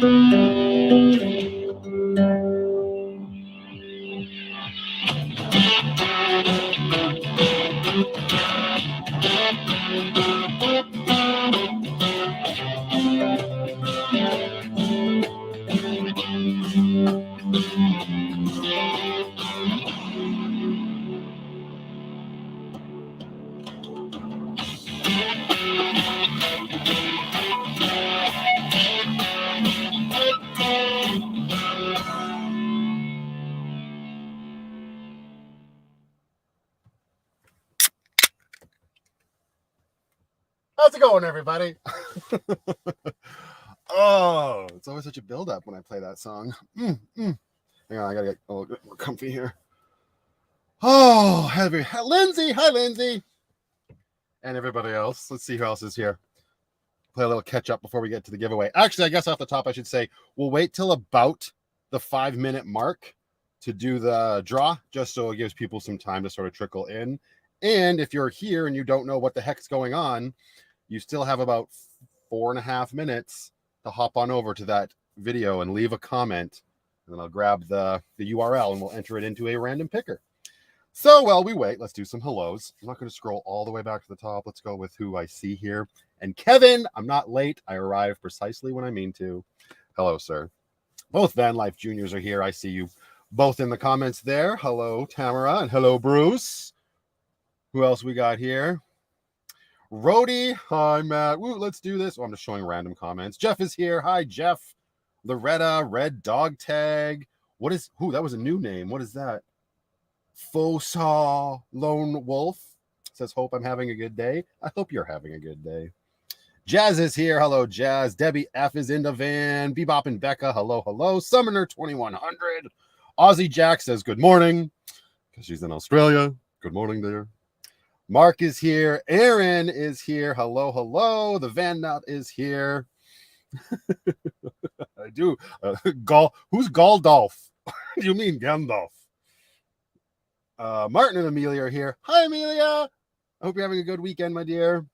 How's it going, everybody? Oh, it's always such a build-up when I play that song. Hang on, I gotta get a little bit more comfy here. Oh, heavy. Lindsay, hi, Lindsay. And everybody else. Let's see who else is here. Play a little catch-up before we get to the giveaway. Actually, I guess off the top, I should say, we'll wait till about the 5-minute mark to do the draw, just so it gives people some time to sort of trickle in. And if you're here and you don't know what the heck's going on, you still have about 4.5 minutes to hop on over to that video and leave a comment. And then I'll grab the URL and we'll enter it into a random picker. So while we wait, let's do some hellos. I'm not going to scroll all the way back to the top. Let's go with who I see here. And Kevin, I'm not late. I arrive precisely when I mean to. Hello, sir. Both Vanlife Juniors are here. I see you both in the comments there. Hello, Tamara, and hello, Bruce. Who else we got here? Rhodey, hi, Matt. Woo, let's do this. Oh, I'm just showing random comments. Jeff is here. Hi, Jeff. Loretta, Red Dog Tag. What is, that was a new name. What is that? Fosaw Lone Wolf says, hope I'm having a good day. I hope you're having a good day. Jazz is here. Hello, Jazz. Debbie F is in the van. Bebop and Becca. Hello, hello. Summoner 2100. Aussie Jack says, good morning. Because she's in Australia. Good morning there. Mark is here. Aaron is here. Hello, hello. The Van Nut is here. I do. Who's Galdolf? Do you mean Gandalf? Martin and Amelia are here. Hi, Amelia. I hope you're having a good weekend, my dear.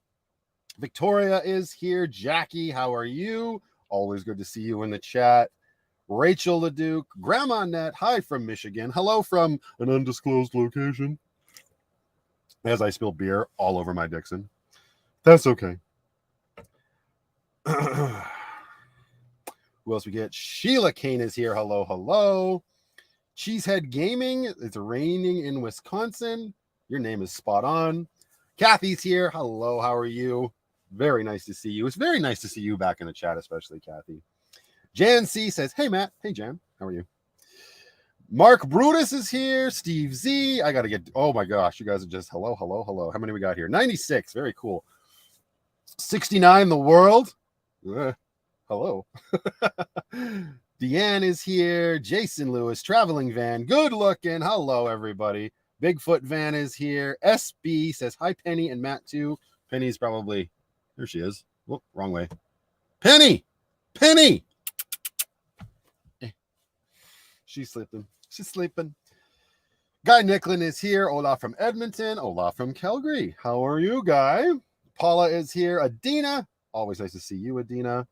Victoria is here. Jackie, how are you? Always good to see you in the chat. Rachel Leduc. Grandma Net, hi from Michigan. Hello from an undisclosed location. As I spill beer all over my Dixon. That's okay. Who else we get? Sheila Kane is here. Hello, hello. Cheesehead Gaming. It's raining in Wisconsin. Your name is spot on. Kathy's here. Hello, how are you? Very nice to see you. It's very nice to see you back in the chat, especially Kathy. Jan C says, hey, Matt. Hey, Jan. How are you? Mark Brutus is here. Steve Z. I got to get, oh my gosh, you guys are just hello, hello, hello. How many we got here? 96. Very cool. 69, the world. Hello. Deanne is here. Jason Lewis, traveling van. Good looking. Hello, everybody. Bigfoot van is here. SB says, hi, Penny and Matt too. Penny's probably, there she is. Whoop, wrong way. Penny. Penny. She's sleeping. She's sleeping. Guy Nicklin is here. Olaf from Edmonton. Olaf from Calgary. How are you, Guy? Paula is here. Adina. Always nice to see you, Adina.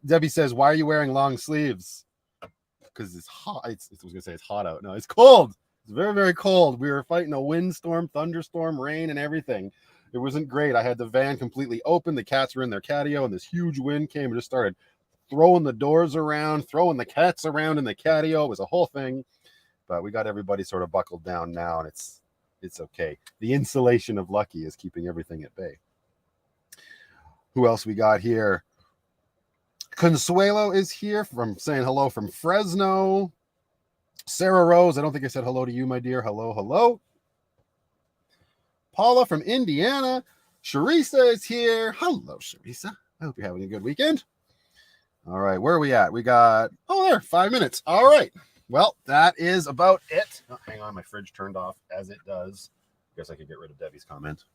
Debbie says, why are you wearing long sleeves? Because it's hot. I was going to say it's hot out. No, it's cold. It's very, very cold. We were fighting a windstorm, thunderstorm, rain, and everything. It wasn't great. I had the van completely open. The cats were in their catio, and this huge wind came and just started throwing the doors around, throwing the cats around in the catio. It was a whole thing, but we got everybody sort of buckled down now, and it's okay. The insulation of Lucky is keeping everything at bay. Who else we got here? Consuelo is here from saying hello from Fresno. Sarah Rose, I don't think I said hello to you, my dear. Hello, hello. Paula from Indiana. Sharisa is here. Hello, Sharisa. I hope you're having a good weekend. All right, where are we at? We got, there, 5 minutes. All right. Well, that is about it. Oh, hang on, my fridge turned off as it does. Guess I could get rid of Debbie's comment.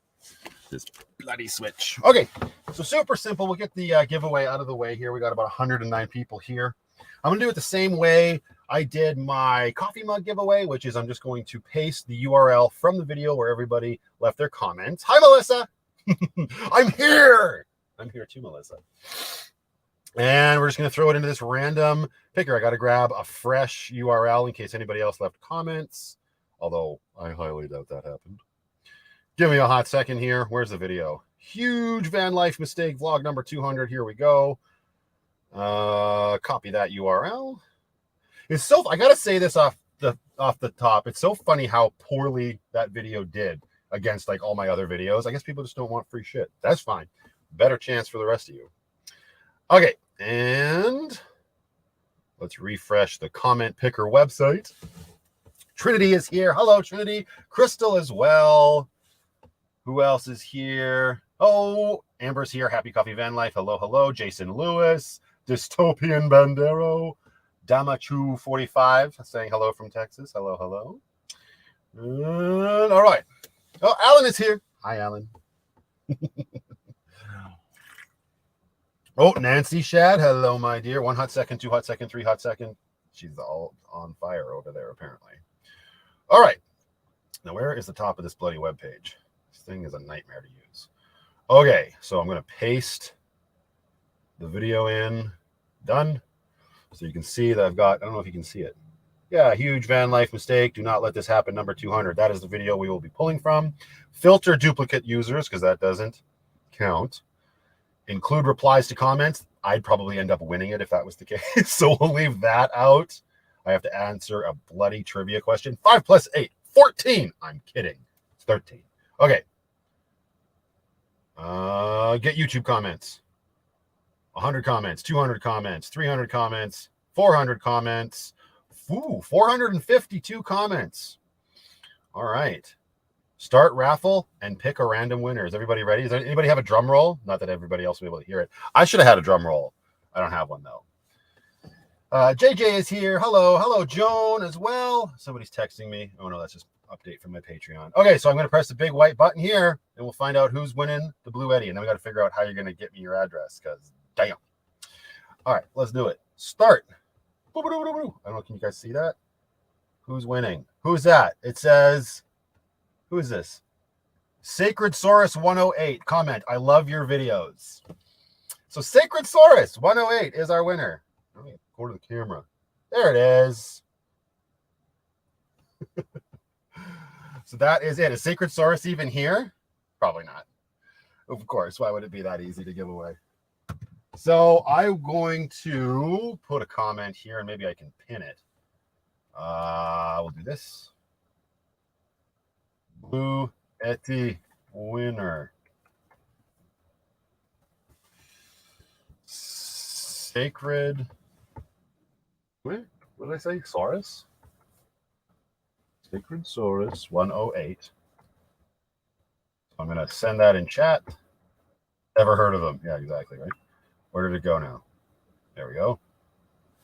This bloody switch. Okay, so super simple. We'll get the giveaway out of the way here. We got about 109 people here. I'm going to do it the same way I did my coffee mug giveaway, which is I'm just going to paste the URL from the video where everybody left their comments. Hi, Melissa. I'm here. I'm here too, Melissa. And we're just going to throw it into this random picker. I got to grab a fresh URL in case anybody else left comments, although I highly doubt that happened. Give me a hot second here. Where's the video? Huge Vanlife mistake, vlog number 200. Here we go. Copy that URL. It's so, I got to say this off the top. It's so funny how poorly that video did against like all my other videos. I guess people just don't want free shit. That's fine. Better chance for the rest of you. Okay, and let's refresh the comment picker website. Trinity is here. Hello, Trinity. Crystal as well. Who else is here? Oh, Amber's here. Happy Coffee Van Life. Hello, hello. Jason Lewis. Dystopian Bandero. Damachu45 saying hello from Texas. Hello, hello. And, all right. Oh, Alan is here. Hi, Alan. Oh, Nancy Shad. Hello, my dear. 1 hot second, 2 hot second, 3 hot second. She's all on fire over there, apparently. All right. Now, where is the top of this bloody webpage? This thing is a nightmare to use. Okay, so I'm going to paste the video in. Done. So you can see that I've got, I don't know if you can see it. Yeah, huge van life mistake. Do not let this happen. Number 200. That is the video we will be pulling from. Filter duplicate users because that doesn't count. Include replies to comments. I'd probably end up winning it if that was the case. So we'll leave that out. I have to answer a bloody trivia question. 5 plus 8, 14. I'm kidding. It's 13. Okay. Get YouTube comments. 100 comments, 200 comments, 300 comments, 400 comments. Ooh, 452 comments. All right. Start raffle and pick a random winner. Is everybody ready? Does anybody have a drum roll? Not that everybody else will be able to hear it. I should have had a drum roll. I don't have one, though. JJ is here. Hello. Hello, Joan, as well. Somebody's texting me. Oh, no, that's just update from my Patreon. Okay, so I'm going to press the big white button here, and we'll find out who's winning the Bluetti. And then we got to figure out how you're going to get me your address, because damn. All right, let's do it. Start. I don't know. Can you guys see that? Who's winning? Who's that? It says... Who is this? Sacred Saurus 108. Comment. I love your videos. So Sacred Saurus 108 is our winner. Let me go to the camera. There it is. So that is it. Is Sacred Saurus even here? Probably not. Of course. Why would it be that easy to give away? So I'm going to put a comment here and maybe I can pin it. We'll do this. Bluetti winner. Sacred. Wait, what did I say? Saurus? Sacred Saurus 108. So I'm going to send that in chat. Never heard of them. Yeah, exactly, right? Where did it go now? There we go.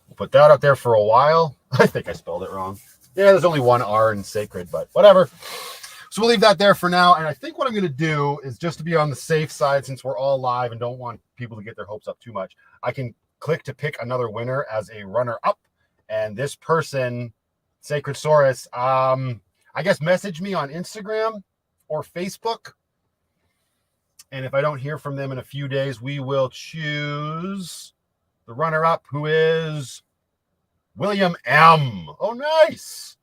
We'll put that up there for a while. I think I spelled it wrong. Yeah, there's only one R in sacred, but whatever. So we'll leave that there for now. And I think what I'm going to do is just to be on the safe side, since we're all live and don't want people to get their hopes up too much, I can click to pick another winner as a runner-up. And this person, Sacred Saurus, I guess message me on Instagram or Facebook. And if I don't hear from them in a few days, we will choose the runner-up, who is William M. Oh, nice.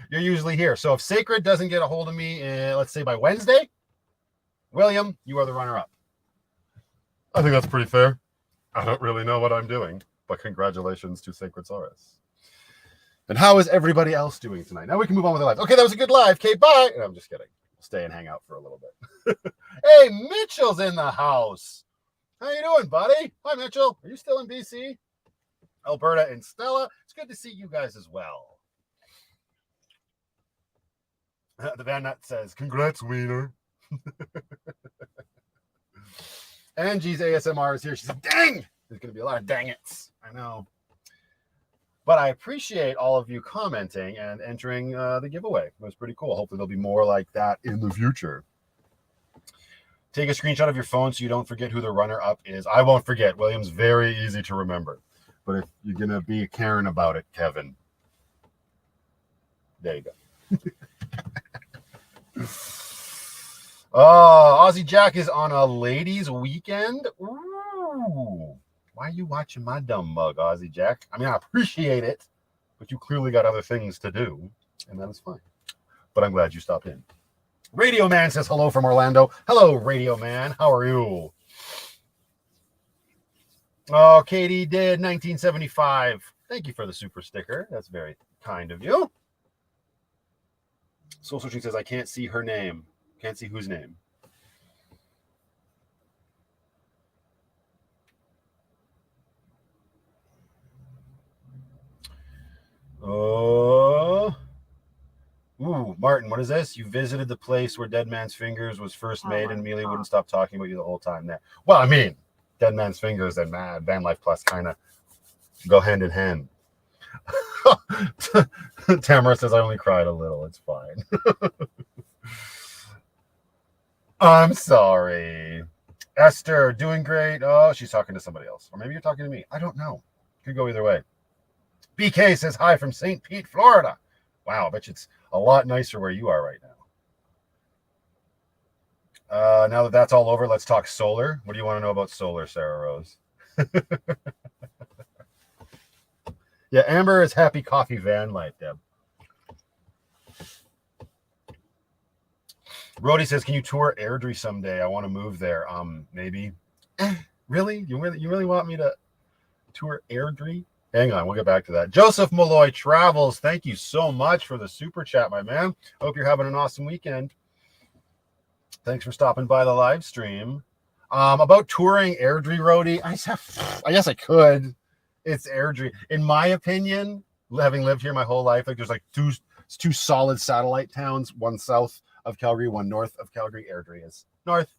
You're usually here. So if Sacred doesn't get a hold of me, let's say by Wednesday, William, you are the runner-up. I think that's pretty fair. I don't really know what I'm doing, but congratulations to Sacred Saurus. And how is everybody else doing tonight? Now we can move on with the live. Okay, that was a good live. Okay, bye. And I'm just kidding. We'll stay and hang out for a little bit. Hey, Mitchell's in the house. How you doing, buddy? Hi, Mitchell. Are you still in BC? Alberta and Stella. It's good to see you guys as well. The Van Nut says, congrats, Wiener. Angie's ASMR is here. She said, dang! There's going to be a lot of dang it's. I know. But I appreciate all of you commenting and entering the giveaway. It was pretty cool. Hopefully there'll be more like that in the future. Take a screenshot of your phone so you don't forget who the runner-up is. I won't forget. William's very easy to remember. But if you're going to be Karen about it, Kevin. There you go. Oh, Aussie Jack is on a ladies' weekend. Ooh. Ooh, why are you watching my dumb mug, Aussie Jack? I mean, I appreciate it, but you clearly got other things to do, and that is fine. But I'm glad you stopped in. Radio Man says hello from Orlando. Hello, Radio Man. How are you? Oh, Katie did 1975. Thank you for the super sticker. That's very kind of you. Soul Searching says, I can't see her name. Can't see whose name. Oh. Ooh, Martin, what is this? You visited the place where Dead Man's Fingers was first made, and Amelia wouldn't stop talking about you the whole time there. Well, I mean, Dead Man's Fingers and Vanlife Plus kind of go hand in hand. Tamara says, I only cried a little. It's fine. I'm sorry. Esther, doing great. Oh, she's talking to somebody else. Or maybe you're talking to me. I don't know. Could go either way. BK says hi from St. Pete, Florida. Wow, I bet you it's a lot nicer where you are right now. Now that that's all over, let's talk solar. What do you want to know about solar, Sarah Rose? Yeah, Amber is happy coffee van life, Deb. Rhodey says, can you tour Airdrie someday? I want to move there. Maybe. Really? You really want me to tour Airdrie? Hang on, we'll get back to that. Joseph Malloy Travels, thank you so much for the super chat, my man. Hope you're having an awesome weekend. Thanks for stopping by the live stream. About touring Airdrie, Rhodey, I guess I could. It's Airdrie. In my opinion, having lived here my whole life, like there's like two solid satellite towns, one south of Calgary, one north of Calgary. Airdrie is north.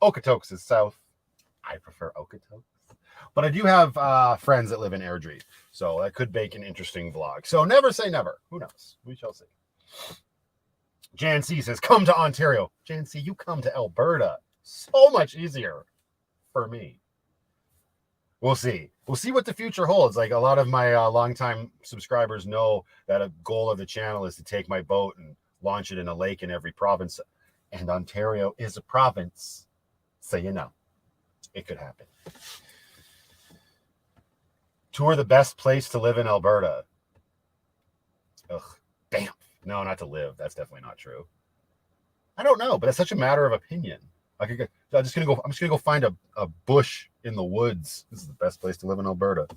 Okotoks is south. I prefer Okotoks. But I do have friends that live in Airdrie, so that could make an interesting vlog. So never say never. Who knows? We shall see. Jan C says, come to Ontario. Jan C, you come to Alberta. So much easier for me. We'll see. We'll see what the future holds. Like a lot of my longtime subscribers know that a goal of the channel is to take my boat and launch it in a lake in every province. And Ontario is a province. So, you know, it could happen. Tour the best place to live in Alberta. Ugh, Banff. No, not to live. That's definitely not true. I don't know, but it's such a matter of opinion. I'm just gonna go find a bush in the woods. This is the best place to live in Alberta.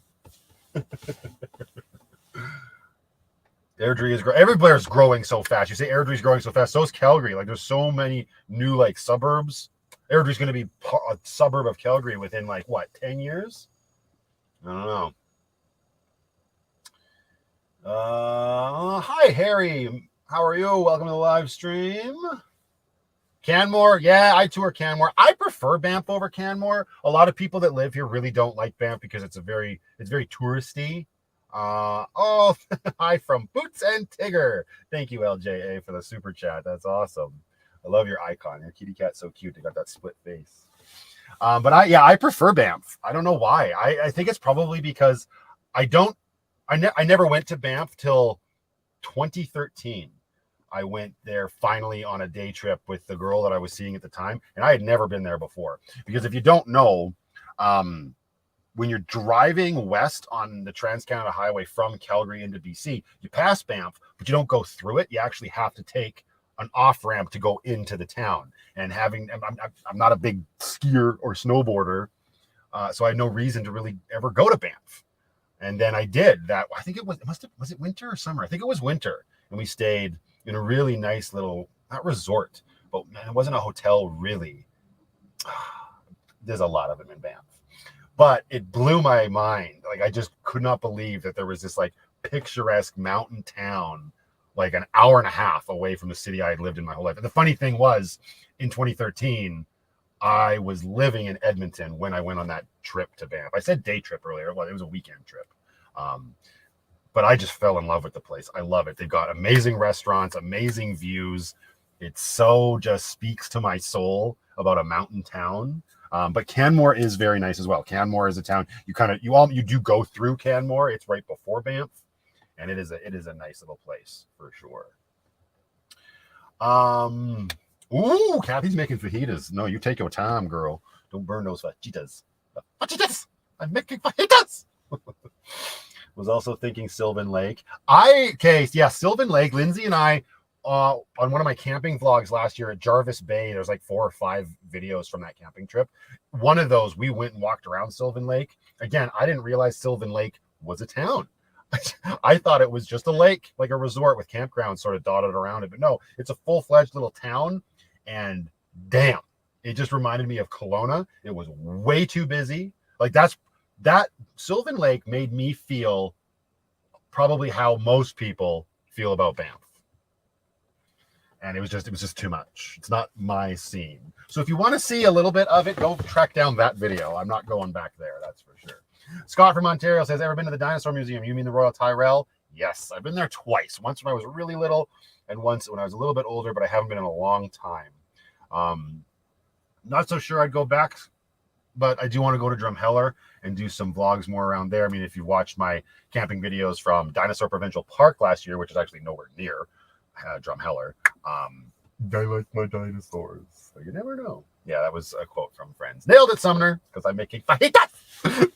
Airdrie is growing. Everywhere's growing so fast. You say Airdrie's growing so fast. So is Calgary. Like there's so many new like suburbs. Airdrie's going to be a suburb of Calgary within like what 10 years? I don't know. Hi Harry. How are you? Welcome to the live stream. Canmore, yeah, I tour Canmore. I prefer Banff over Canmore. A lot of people that live here really don't like Banff because it's very touristy. Hi from Boots and Tigger. Thank you, LJA, for the super chat. That's awesome. I love your icon. Your kitty cat's so cute. They got that split face. But I prefer Banff. I don't know why. I think it's probably because I never went to Banff till 2013. I went there finally on a day trip with the girl that I was seeing at the time, and I had never been there before. Because if you don't know, when you're driving west on the Trans-Canada Highway from Calgary into BC, you pass Banff, but you don't go through it. You actually have to take an off-ramp to go into the town. And I'm not a big skier or snowboarder, so I had no reason to really ever go to Banff. And then I did that. I think was it winter or summer? I think it was winter. And we stayed in a really nice little, not resort, but it wasn't a hotel really. There's a lot of them in Banff. But it blew my mind. Like I just could not believe that there was this like picturesque mountain town, like an hour and a half away from the city I had lived in my whole life. And the funny thing was, in 2013, I was living in Edmonton when I went on that trip to Banff. I said day trip earlier. Well, it was a weekend trip. But I just fell in love with the place. I love it. They've got amazing restaurants, amazing views. It so just speaks to my soul about a mountain town. But Canmore is very nice as well. Canmore is a town you do go through Canmore. It's right before Banff, and it is a nice little place for sure. Ooh, Kathy's making fajitas. No, you take your time, girl. Don't burn those fajitas. Fajitas! I'm making fajitas! Was also thinking Sylvan Lake. Sylvan Lake. Lindsay and I, on one of my camping vlogs last year at Jarvis Bay, there's like 4 or 5 videos from that camping trip. One of those, we went and walked around Sylvan Lake. Again, I didn't realize Sylvan Lake was a town. I thought it was just a lake, like a resort with campgrounds sort of dotted around it. But no, it's a full-fledged little town. And damn, it just reminded me of Kelowna. It was way too busy. Like that Sylvan Lake made me feel probably how most people feel about Banff. And it was just too much. It's not my scene. So if you want to see a little bit of it, go track down that video. I'm not going back there, that's for sure. Scott from Ontario says, ever been to the Dinosaur Museum? You mean the Royal Tyrrell? Yes, I've been there twice. Once when I was really little and once when I was a little bit older, but I haven't been in a long time. Not so sure I'd go back, but I do want to go to Drumheller and do some vlogs more around there. I mean, if you watched my camping videos from Dinosaur Provincial Park last year, which is actually nowhere near Drumheller, I like my dinosaurs. So you never know. Yeah, that was a quote from Friends. Nailed it, Sumner, because I'm making fajitas.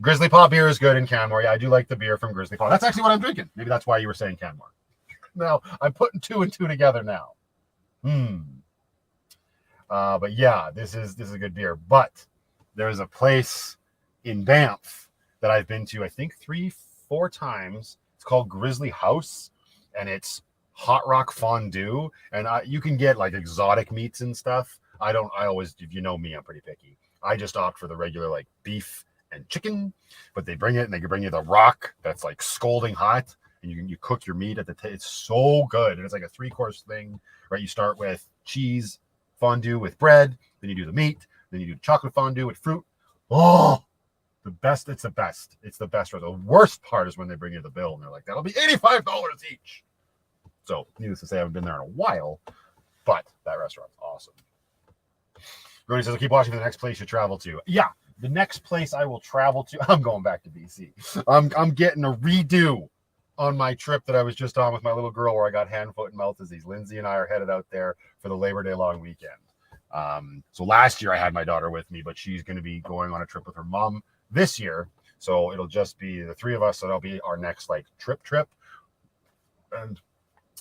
Grizzly Paw beer is good in Canmore. Yeah, I do like the beer from Grizzly Paw. That's actually what I'm drinking. Maybe that's why you were saying Canmore. Now, I'm putting 2 and 2 together now. But yeah, this is a good beer. But there's a place in Banff that I've been to, I think 3-4 times. It's called Grizzly House, and it's hot rock fondue. And you can get like exotic meats and stuff. I always, if you know me, I'm pretty picky. I just opt for the regular like beef and chicken, but they bring it and they can bring you the rock that's like scalding hot, and you cook your meat at the it's so good. And it's like a 3-course thing, right? You start with cheese fondue with bread, then you do the meat, then you do chocolate fondue with fruit. Oh, the best. It's the best. It's the best. The worst part is when they bring you the bill and they're like, that'll be $85 each. So needless to say, I haven't been there in a while, but that restaurant's awesome. Rony says, I'll keep watching for the next place you travel to. Yeah, the next place I will travel to, I'm going back to BC. I'm getting a redo on my trip that I was just on with my little girl where I got hand, foot, and mouth disease. Lindsay and I are headed out there for the Labor Day long weekend. So last year I had my daughter with me, but she's going to be going on a trip with her mom this year. So it'll just be the 3 of us. So that'll be our next like trip. And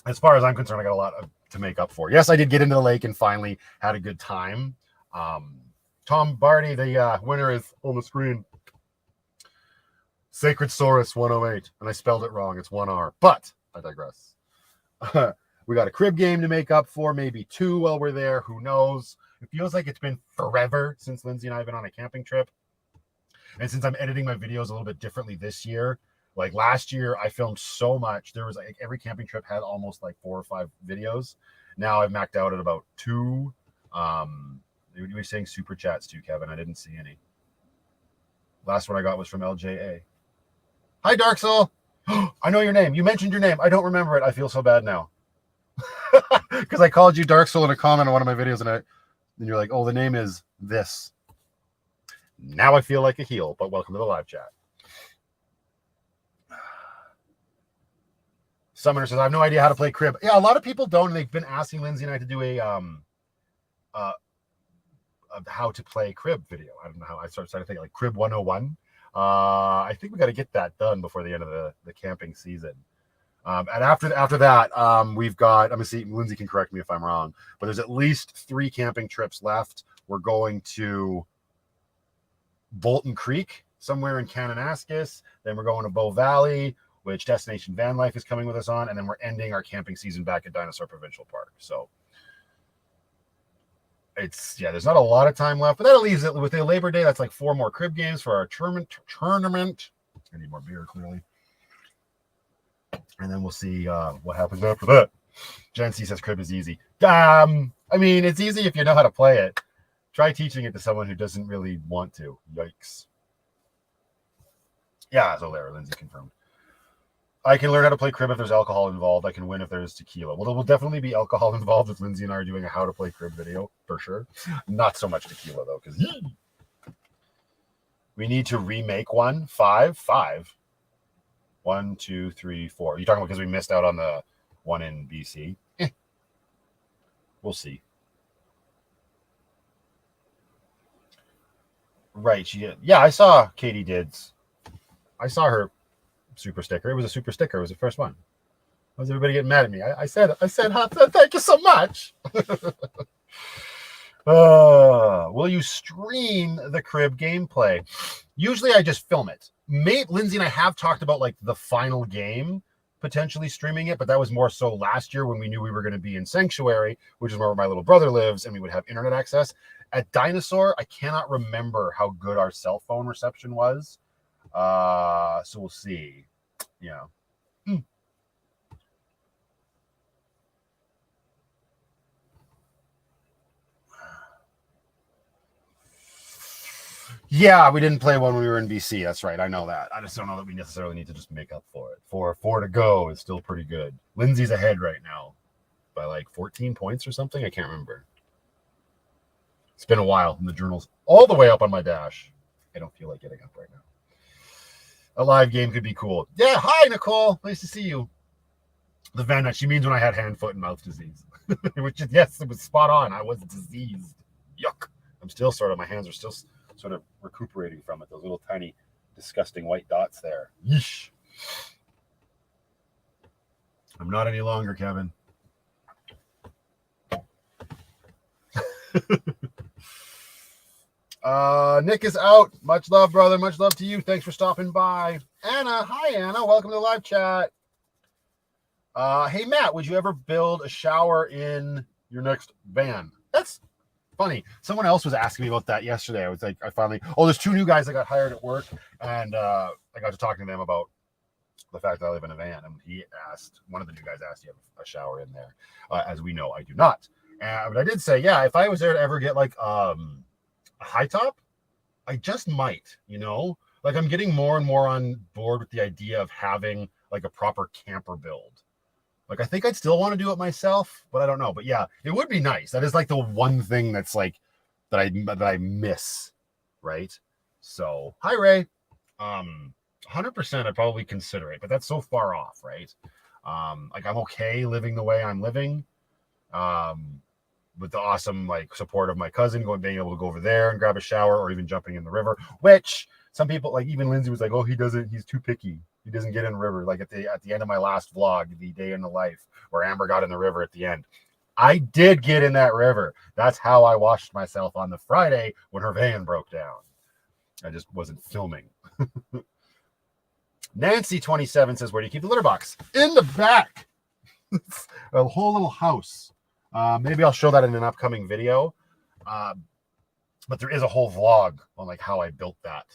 as far as I'm concerned, I got a lot to make up for. Yes, I did get into the lake and finally had a good time. Tom Barty, the winner, is on the screen. Sacred Saurus 108, and I spelled it wrong. It's 1R, but I digress. We got a crib game to make up for, maybe 2 while we're there. Who knows? It feels like it's been forever since Lindsay and I have been on a camping trip. And since I'm editing my videos a little bit differently this year, like last year, I filmed so much. There was like every camping trip had almost like 4 or 5 videos. Now I've maxed out at about 2. You were saying super chats too, Kevin. I didn't see any. Last one I got was from LJA. Hi, Dark Soul. I know your name. You mentioned your name. I don't remember it. I feel so bad now. Because I called you Dark Soul in a comment on one of my videos, and you're like, oh, the name is this. Now I feel like a heel, but welcome to the live chat. Summoner says, I have no idea how to play crib. Yeah, a lot of people don't, and they've been asking Lindsay and I to do a how to play crib video. I don't know how I started thinking like crib 101. I think we got to get that done before the end of the camping season. And after that, we've got, I'm gonna see, Lindsay can correct me if I'm wrong, but there's at least 3 camping trips left. We're going to Bolton Creek somewhere in Kananaskis. Then we're going to Bow Valley, which Destination Vanlife is coming with us on. And then we're ending our camping season back at Dinosaur Provincial Park. So there's not a lot of time left, but that leaves it with the Labor Day. That's like 4 more crib games for our tournament. I need more beer, clearly. And then we'll see what happens after that. Jen C says crib is easy. I mean, it's easy if you know how to play it. Try teaching it to someone who doesn't really want to. Yikes. Yeah, so there, Lindsay confirmed. I can learn how to play crib if there's alcohol involved. I can win if there's tequila. Well, there will definitely be alcohol involved if Lindsay and I are doing a how to play crib video, for sure. Not so much tequila, though, because we need to remake one. 5. 1, 2, 3, 4. Are you talking about because we missed out on the one in BC? We'll see. Right, she did. Yeah, I saw Katie Dids. I saw her super sticker. It was a super sticker. It was the first one. Why was everybody getting mad at me? I said, thank you so much. Will you stream the crib gameplay? Usually I just film it. Lindsay and I have talked about like the final game, potentially streaming it, but that was more so last year when we knew we were going to be in Sanctuary, which is where my little brother lives, and we would have internet access. At Dinosaur, I cannot remember how good our cell phone reception was. So we'll see. Yeah. Yeah, we didn't play one when we were in BC. That's right. I know that. I just don't know that we necessarily need to just make up for it. 4 to go is still pretty good. Lindsay's ahead right now by like 14 points or something. I can't remember. It's been a while, and the journal's all the way up on my dash. I don't feel like getting up right now. A live game could be cool. Yeah, hi, Nicole. Nice to see you. The Vanlife, she means when I had hand, foot, and mouth disease. Which is, yes, it was spot on. I was diseased. Yuck. I'm still my hands are still sort of recuperating from it. Those little tiny, disgusting white dots there. Yeesh. I'm not any longer, Kevin. Nick is out. Much love, brother. Much love to you. Thanks for stopping by. Anna. Hi, Anna. Welcome to the live chat. Hey, Matt, would you ever build a shower in your next van? That's funny. Someone else was asking me about that yesterday. I was like, there's 2 new guys that got hired at work, and I got to talking to them about the fact that I live in a van. And one of the new guys asked, do you have a shower in there? As we know, I do not. But I did say, yeah, if I was there to ever get like a high top, I just might, like I'm getting more and more on board with the idea of having like a proper camper build. Like, I think I'd still want to do it myself, but I don't know. But yeah, it would be nice. That is like the one thing that's like that I miss, right? So, hi, Ray. 100% I'd probably consider it, but that's so far off, right? Like, I'm okay living the way I'm living, with the awesome like support of my cousin being able to go over there and grab a shower, or even jumping in the river, which some people, like even Lindsay, was like, oh, he's too picky. He doesn't get in the river. Like at the end of my last vlog, the day in the life, where Amber got in the river at the end, I did get in that river. That's how I washed myself on the Friday when her van broke down. I just wasn't filming. Nancy 27 says, where do you keep the litter box? In the back. A whole little house. Maybe I'll show that in an upcoming video. But there is a whole vlog on like how I built that.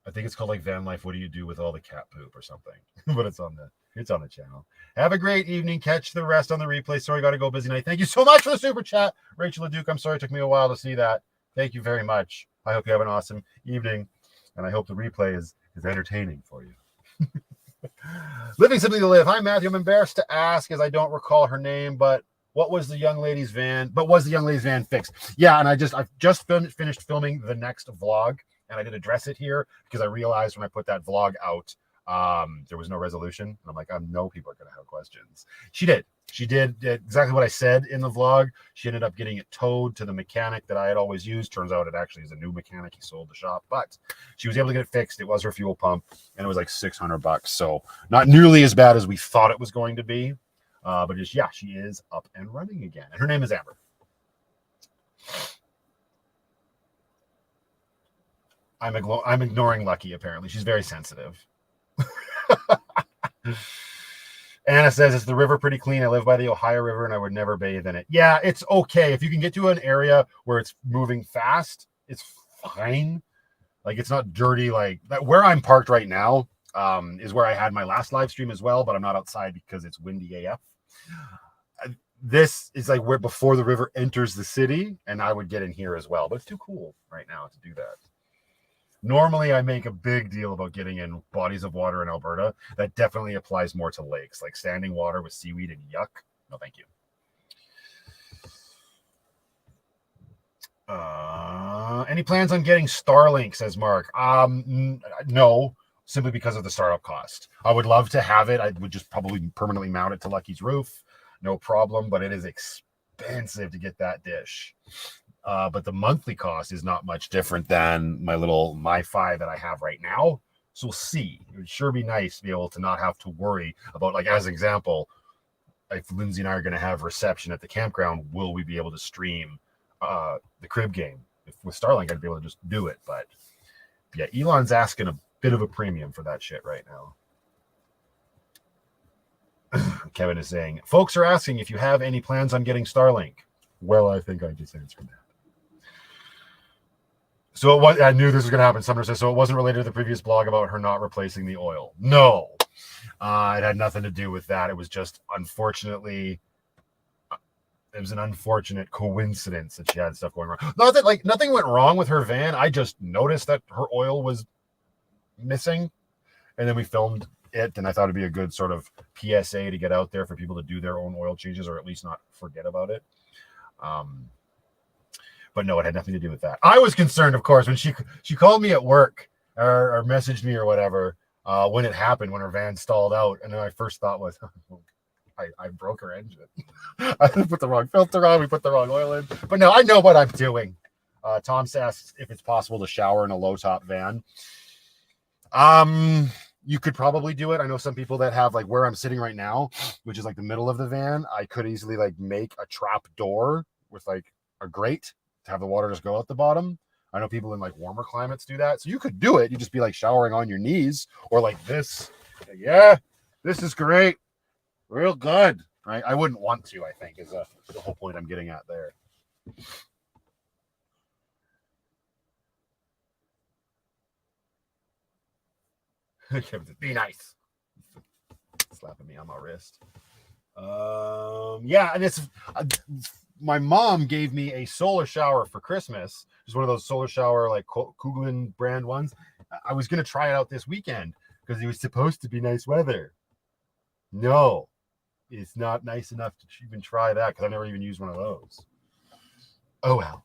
I think it's called like Vanlife. What do you do with all the cat poop or something? But it's on the channel. Have a great evening. Catch the rest on the replay. Sorry, got to go, busy night. Thank you so much for the super chat, Rachel LeDuc. I'm sorry it took me a while to see that. Thank you very much. I hope you have an awesome evening, and I hope the replay is entertaining for you. Living Simply to Live. Hi, Matthew. I'm embarrassed to ask as I don't recall her name, but was the young lady's van fixed? Yeah, and I've just finished filming the next vlog, and I did address it here because I realized when I put that vlog out, there was no resolution. And I'm like, I know people are going to have questions. She did exactly what I said in the vlog. She ended up getting it towed to the mechanic that I had always used. Turns out it actually is a new mechanic. He sold the shop, but she was able to get it fixed. It was her fuel pump, and it was like $600. So not nearly as bad as we thought it was going to be. But she is up and running again. And her name is Amber. I'm ignoring Lucky, apparently. She's very sensitive. Anna says, is the river pretty clean? I live by the Ohio River, and I would never bathe in it. Yeah, it's okay. If you can get to an area where it's moving fast, it's fine. Like, it's not dirty. Like, where I'm parked right now is where I had my last live stream as well, but I'm not outside because it's windy AF. This is like where before the river enters the city, and I would get in here as well, but it's too cool right now to do that. Normally, I make a big deal about getting in bodies of water in Alberta. That definitely applies more to lakes, like standing water with seaweed and yuck. No, thank you. Any plans on getting Starlink, says Mark? No, simply because of the startup cost. I would love to have it. I would just probably permanently mount it to Lucky's roof. No problem, but it is expensive to get that dish. But the monthly cost is not much different than my little MiFi that I have right now. So we'll see. It would sure be nice to be able to not have to worry about, like, as an example, if Lindsay and I are going to have reception at the campground, will we be able to stream the crib game? If with Starlink, I'd be able to just do it. But yeah, Elon's asking a bit of a premium for that shit right now. Kevin is saying, folks are asking if you have any plans on getting Starlink. Well, I think I just answered that. So I knew this was going to happen. Sumner says, so it wasn't related to the previous blog about her not replacing the oil. No, it had nothing to do with that. It was just, unfortunately, it was an unfortunate coincidence that she had stuff going wrong. Not that, like, nothing went wrong with her van. I just noticed that her oil was missing, and then we filmed it, and I thought it'd be a good sort of PSA to get out there for people to do their own oil changes, or at least not forget about it. But no, it had nothing to do with that. I was concerned, of course, when she called me at work or messaged me or whatever when it happened, when her van stalled out, and then my first thought was, I broke her engine. I put the wrong filter on. We put the wrong oil in. But no, I know what I'm doing. Tom asks if it's possible to shower in a low top van. You could probably do it. I know some people that have, like, where I'm sitting right now, which is like the middle of the van. I could easily, like, make a trap door with, like, a grate to have the water just go out the bottom. I know people in, like, warmer climates do that. So you could do it. You just be, like, showering on your knees or like this. Yeah, this is great. Real good. Right? I wouldn't want to, I think, is the whole point I'm getting at there. Be nice. Slapping me on my wrist. Yeah, and it's my mom gave me a solar shower for Christmas. Just one of those solar shower, like, Kugelin brand ones. I was gonna try it out this weekend because it was supposed to be nice weather. No, it's not nice enough to even try that because I've never even used one of those. Oh well.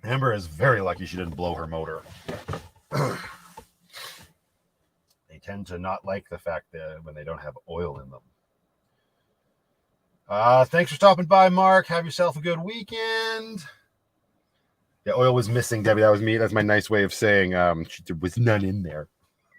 Amber is very lucky she didn't blow her motor. They tend to not like the fact that when they don't have oil in them. Thanks for stopping by, Mark. Have yourself a good weekend. Yeah, oil was missing, Debbie. That was me. That's my nice way of saying there was none in there.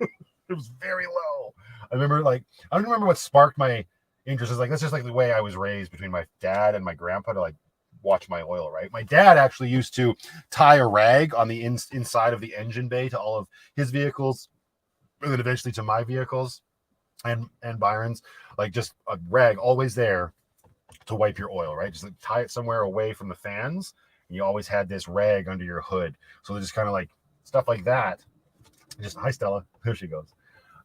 It was very low. I remember, like, I don't remember what sparked my interest. It's like, that's just like the way I was raised between my dad and my grandpa to, like, watch my oil, right? My dad actually used to tie a rag on the inside of the engine bay to all of his vehicles, and then eventually to my vehicles and Byron's, like, just a rag always there to wipe your oil, right? Just, like, tie it somewhere away from the fans, and you always had this rag under your hood. So just kind of like stuff like that. Just, hi Stella, there she goes.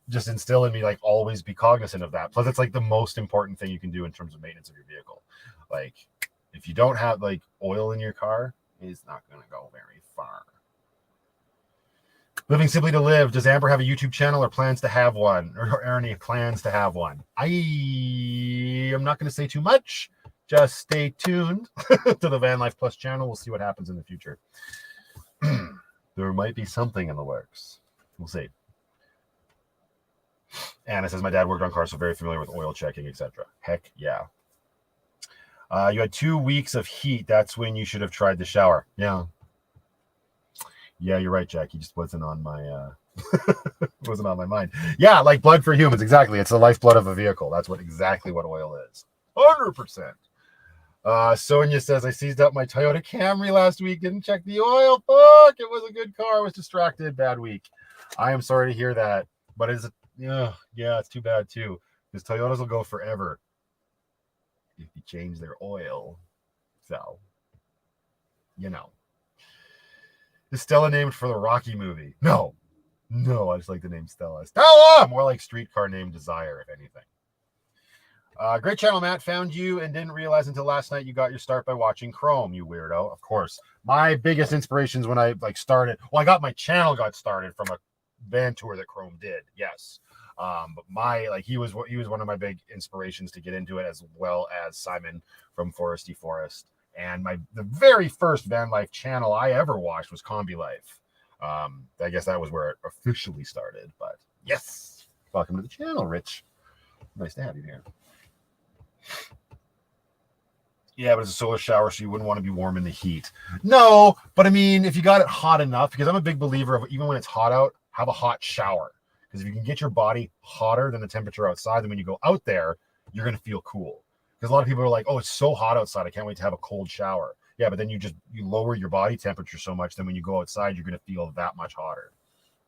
Just instill in me, like, always be cognizant of that. Plus, it's like the most important thing you can do in terms of maintenance of your vehicle. Like, if you don't have, like, oil in your car, it's not going to go very far. Living Simply to Live. Does Amber have a YouTube channel or plans to have one? Or any plans to have one? I am not going to say too much. Just stay tuned to the Vanlife Plus channel. We'll see what happens in the future. There might be something in the works. We'll see. Anna says, my dad worked on cars, so very familiar with oil checking, etc. Heck yeah. You had 2 weeks of heat. That's when you should have tried the shower. Yeah. Yeah, you're right, Jack. He just wasn't on my wasn't on my mind. Yeah, like Blood for Humans. Exactly. It's the lifeblood of a vehicle. That's exactly what oil is. 100%. Sonia says, I seized up my Toyota Camry last week. Didn't check the oil. Fuck, it was a good car. I was distracted. Bad week. I am sorry to hear that. But it's it's too bad too. Because Toyotas will go forever if you change their oil. So, you know. Is Stella named for the Rocky movie? No, I just like the name Stella. Stella! More like streetcar named Desire, if anything. Great channel, Matt. Found you and didn't realize until last night you got your start by watching Chrome, you weirdo. Of course. My biggest inspirations when I, like, started, well, I got my channel got started from a van tour that Chrome did. Yes. But he was one of my big inspirations to get into it, as well as Simon from Foresty Forest. And the very first van life channel I ever watched was Combi Life. I guess that was where it officially started. But yes, welcome to the channel, Rich. Nice to have you here. Yeah, but it's a solar shower, so you wouldn't want to be warm in the heat. No, but I mean, if you got it hot enough, because I'm a big believer of even when it's hot out, have a hot shower. Because if you can get your body hotter than the temperature outside, then when you go out there, you're going to feel cool. Because a lot of people are like, oh, it's so hot outside, I can't wait to have a cold shower. Yeah, but then you lower your body temperature so much, then when you go outside, you're going to feel that much hotter.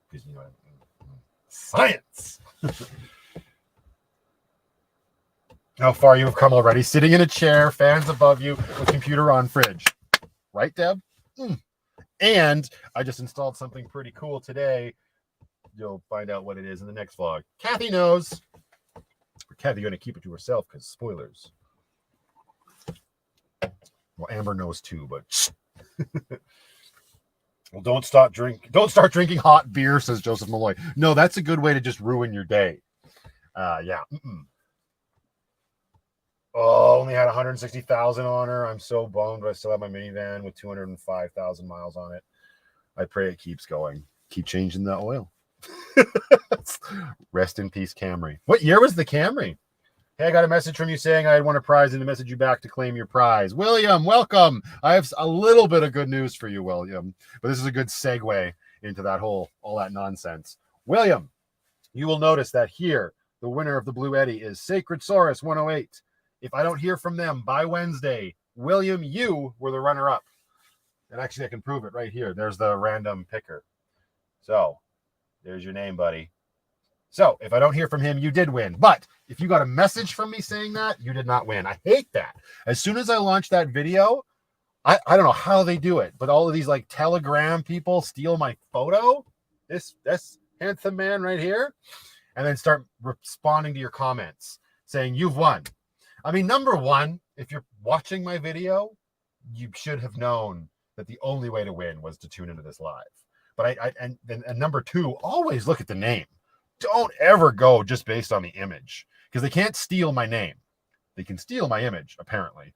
Because, you know, science. How far you have come already. Sitting in a chair, fans above you, with computer on fridge. Right, Deb? And I just installed something pretty cool today. You'll find out what it is in the next vlog. Kathy knows. Kathy's going to keep it to herself because spoilers. Well, Amber knows too, but well, don't start drinking hot beer, says Joseph Malloy. No, that's a good way to just ruin your day. Yeah. Oh, only had 160,000 on her. I'm so bummed, but I still have my minivan with 205,000 miles on it. I pray it keeps going. Keep changing the oil. Rest in peace, Camry. What year was the Camry? Hey, I got a message from you saying I had won a prize and to message you back to claim your prize. William, welcome. I have a little bit of good news for you, William, but this is a good segue into that all that nonsense. William, you will notice that here, the winner of the Bluetti is Sacred Saurus 108. If I don't hear from them by Wednesday, William, you were the runner-up. And actually, I can prove it right here. There's the random picker. So, there's your name, buddy. So, if I don't hear from him, you did win. But if you got a message from me saying that, you did not win. I hate that. As soon as I launch that video, I don't know how they do it, but all of these like Telegram people steal my photo, this handsome man right here, and then start responding to your comments saying you've won. I mean, number one, if you're watching my video, you should have known that the only way to win was to tune into this live. But and number two, always look at the name. Don't ever go just based on the image, because they can't steal my name. They can steal my image, apparently.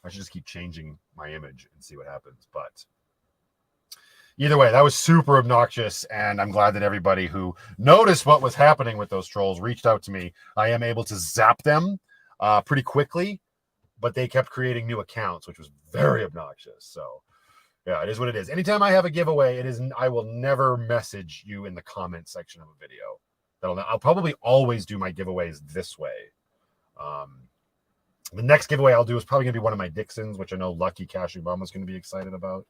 I should just keep changing my image and see what happens. But either way, that was super obnoxious, and I'm glad that everybody who noticed what was happening with those trolls reached out to me. I am able to zap them pretty quickly, but they kept creating new accounts, which was very obnoxious. So yeah, it is what it is. Anytime I have a giveaway, I will never message you in the comment section of a video. I'll probably always do my giveaways this way. The next giveaway I'll do is probably going to be one of my Dixons, which I know Lucky Cashew Bum is going to be excited about.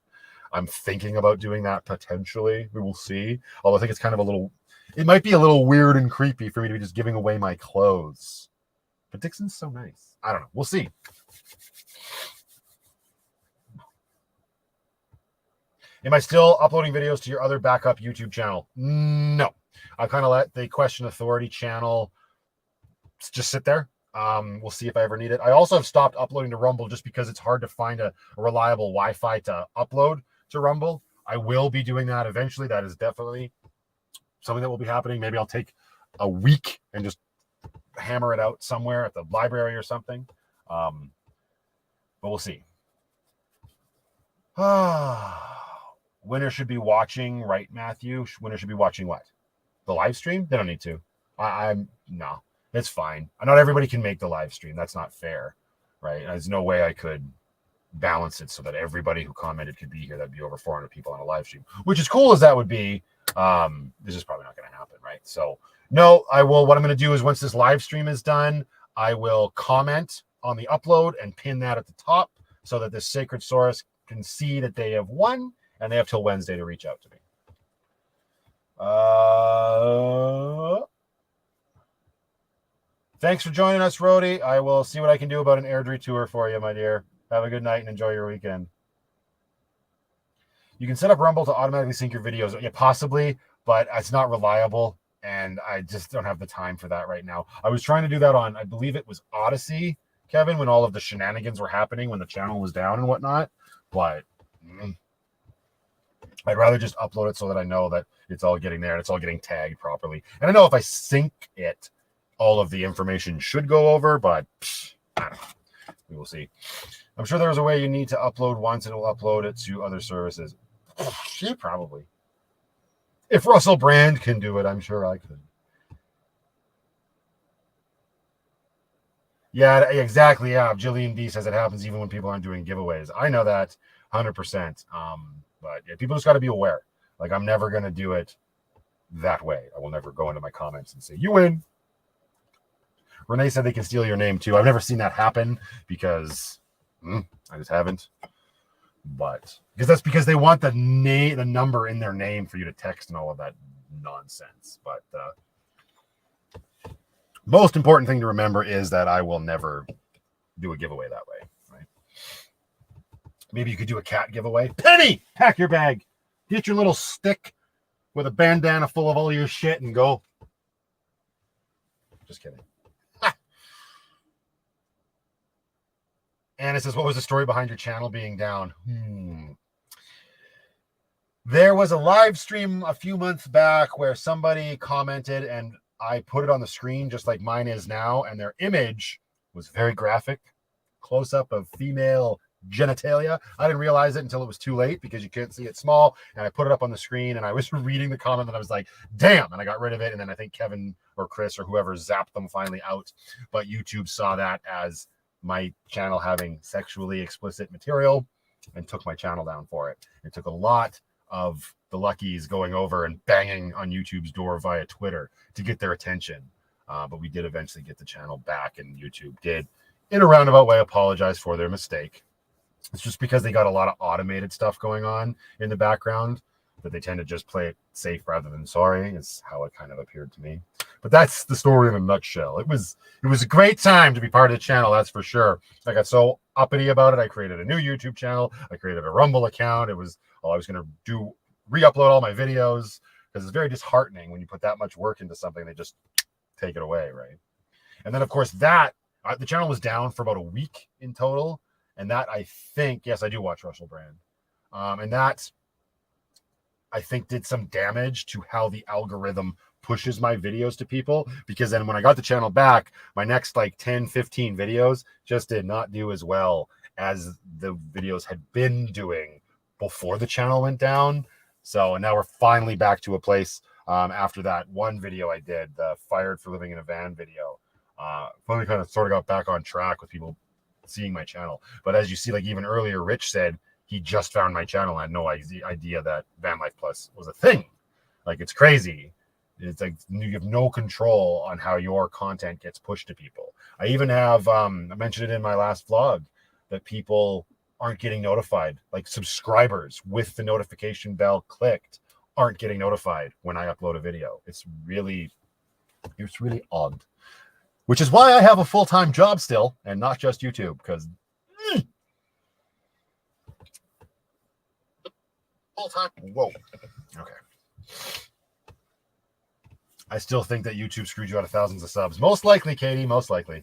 I'm thinking about doing that potentially. We will see. Although I think it's kind of it might be a little weird and creepy for me to be just giving away my clothes. But Dixon's so nice. I don't know. We'll see. Am I still uploading videos to your other backup YouTube channel? No. I kind of let the Question Authority channel just sit there. We'll see if I ever need it. I also have stopped uploading to Rumble just because it's hard to find a reliable Wi-Fi to upload to Rumble. I will be doing that eventually. That is definitely something that will be happening. Maybe I'll take a week and just hammer it out somewhere at the library or something. But we'll see. Winner should be watching, right, Matthew? Winner should be watching what? The live stream? They don't need to. No, it's fine. Not everybody can make the live stream. That's not fair, right? There's no way I could balance it so that everybody who commented could be here. That'd be over 400 people on a live stream, which is cool as that would be. This is probably not going to happen, right? So no, I will. What I'm going to do is once this live stream is done, I will comment on the upload and pin that at the top so that the Sacred Saurus can see that they have won, and they have till Wednesday to reach out to me. Thanks for joining us, Rhodey. I will see what I can do about an Airdrie tour for you, my dear. Have a good night and enjoy your weekend. You can set up Rumble to automatically sync your videos. Yeah, possibly, but it's not reliable, and I just don't have the time for that right now. I was trying to do that on, I believe it was Odyssey, Kevin, when all of the shenanigans were happening, when the channel was down and whatnot, but I'd rather just upload it so that I know that it's all getting there and it's all getting tagged properly. And I know if I sync it, all of the information should go over, but I don't know. We will see. I'm sure there's a way you need to upload once and it will upload it to other services. Yeah, probably. If Russell Brand can do it, I'm sure I could. Yeah, exactly. Yeah, Jillian B says it happens even when people aren't doing giveaways. I know that 100%. But yeah, people just got to be aware. Like, I'm never gonna do it that way. I will never go into my comments and say you win. Renee said they can steal your name too. I've never seen that happen because I just haven't. But because they want the number in their name for you to text and all of that nonsense. But most important thing to remember is that I will never do a giveaway that way. Right? Maybe you could do a cat giveaway. Penny, pack your bag, get your little stick with a bandana full of all your shit, and go. Just kidding. And it says, what was the story behind your channel being down? There was a live stream a few months back where somebody commented and I put it on the screen just like mine is now. And their image was very graphic, close up of female genitalia. I didn't realize it until it was too late because you can't see it small. And I put it up on the screen and I was reading the comment and I was like, damn. And I got rid of it. And then I think Kevin or Chris or whoever zapped them finally out. But YouTube saw that as my channel having sexually explicit material and took my channel down for it. It took a lot of the Luckies going over and banging on YouTube's door via Twitter to get their attention. But we did eventually get the channel back, and YouTube did, in a roundabout way, apologize for their mistake. It's just because they got a lot of automated stuff going on in the background that they tend to just play it safe rather than sorry, is how it kind of appeared to me. But that's the story in a nutshell. It was a great time to be part of the channel, that's for sure. I got so uppity about it. I created a new YouTube channel. I created a Rumble account. I was going to re-upload all my videos because it's very disheartening when you put that much work into something, they just take it away, right? And then, of course, the channel was down for about a week in total. And that, I think, yes, I do watch Russell Brand. And that, I think, did some damage to how the algorithm pushes my videos to people, because then when I got the channel back, my next like 10, 15 videos just did not do as well as the videos had been doing before the channel went down. So now we're finally back to a place after that one video I did, the fired for living in a van video. Finally kind of sort of got back on track with people seeing my channel. But as you see, like even earlier, Rich said he just found my channel and had no idea that Vanlife Plus was a thing. Like, it's crazy. It's like you have no control on how your content gets pushed to people. I even have, I mentioned it in my last vlog, that people aren't getting notified. Like, subscribers with the notification bell clicked aren't getting notified when I upload a video. It's really odd. Which is why I have a full-time job still and not just YouTube, because full-time. Whoa. Okay. I still think that YouTube screwed you out of thousands of subs. Most likely, Katie, most likely.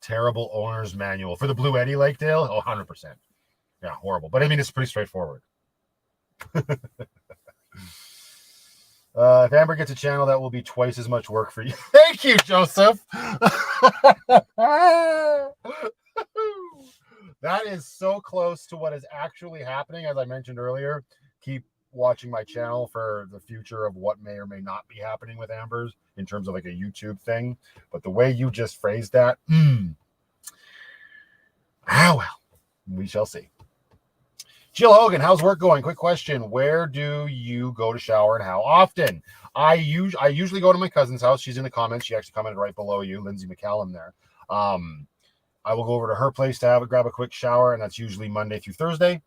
Terrible owner's manual for the Bluetti Lakedale. Oh, 100%. Yeah, horrible. But I mean, it's pretty straightforward. If Amber gets a channel, that will be twice as much work for you. Thank you, Joseph. That is so close to what is actually happening. As I mentioned earlier, keep watching my channel for the future of what may or may not be happening with Amber's in terms of like a YouTube thing. But the way you just phrased that, well, we shall see. Jill Hogan, how's work going? Quick question. Where do you go to shower and how often? I usually go to my cousin's house. She's in the comments. She actually commented right below you, Lindsay McCallum there. I will go over to her place to grab a quick shower, and that's usually Monday through Thursday,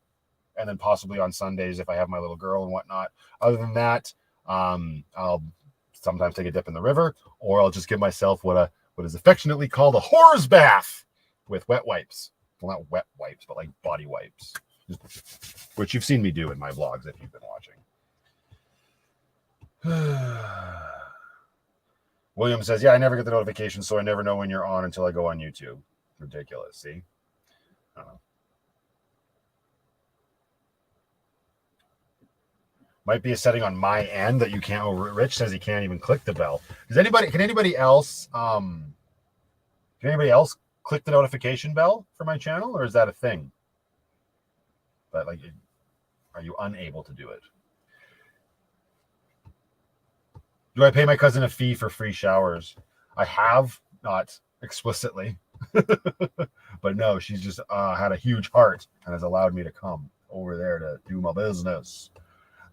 and then possibly on Sundays if I have my little girl and whatnot. Other than that, I'll sometimes take a dip in the river, or I'll just give myself what is affectionately called a whore's bath with wet wipes. Well, not wet wipes, but like body wipes, which you've seen me do in my vlogs if you've been watching. William says, yeah, I never get the notifications, so I never know when you're on until I go on YouTube. Ridiculous, see? I don't know. Might be a setting on my end that you can't. Oh, Rich says he can't even click the bell. Can anybody else click the notification bell for my channel, or is that a thing? But like, are you unable to do it? Do I pay my cousin a fee for free showers? I have, not explicitly, but no, she's just had a huge heart and has allowed me to come over there to do my business.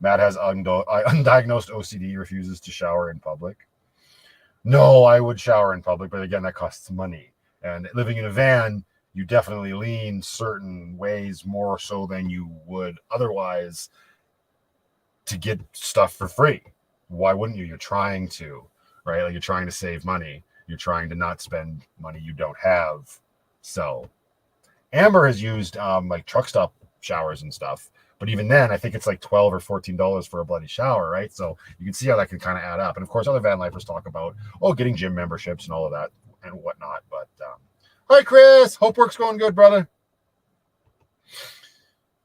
Matt has undiagnosed OCD, refuses to shower in public. No, I would shower in public, but again, that costs money. And living in a van, you definitely lean certain ways more so than you would otherwise to get stuff for free. Why wouldn't you? You're trying to, right? Like, you're trying to save money. You're trying to not spend money you don't have. So Amber has used like truck stop showers and stuff. But even then, I think it's like $12 or $14 for a bloody shower, right? So you can see how that can kind of add up. And of course, other van lifers talk about, getting gym memberships and all of that and whatnot. But hi, Chris. Hope work's going good, brother.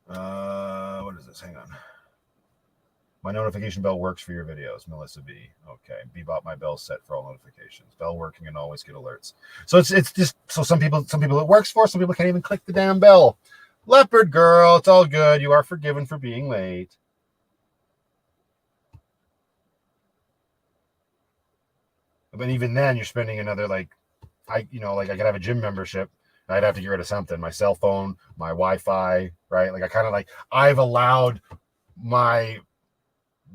What is this? Hang on. My notification bell works for your videos, Melissa B. Okay, Bebop, my bell set for all notifications. Bell working and always get alerts. So it's just, so some people it works for. Some people can't even click the damn bell. Leopard girl, it's all good. You are forgiven for being late. But even then, you're spending another I could have a gym membership. I'd have to get rid of something. My cell phone, my Wi-Fi, right? I've allowed my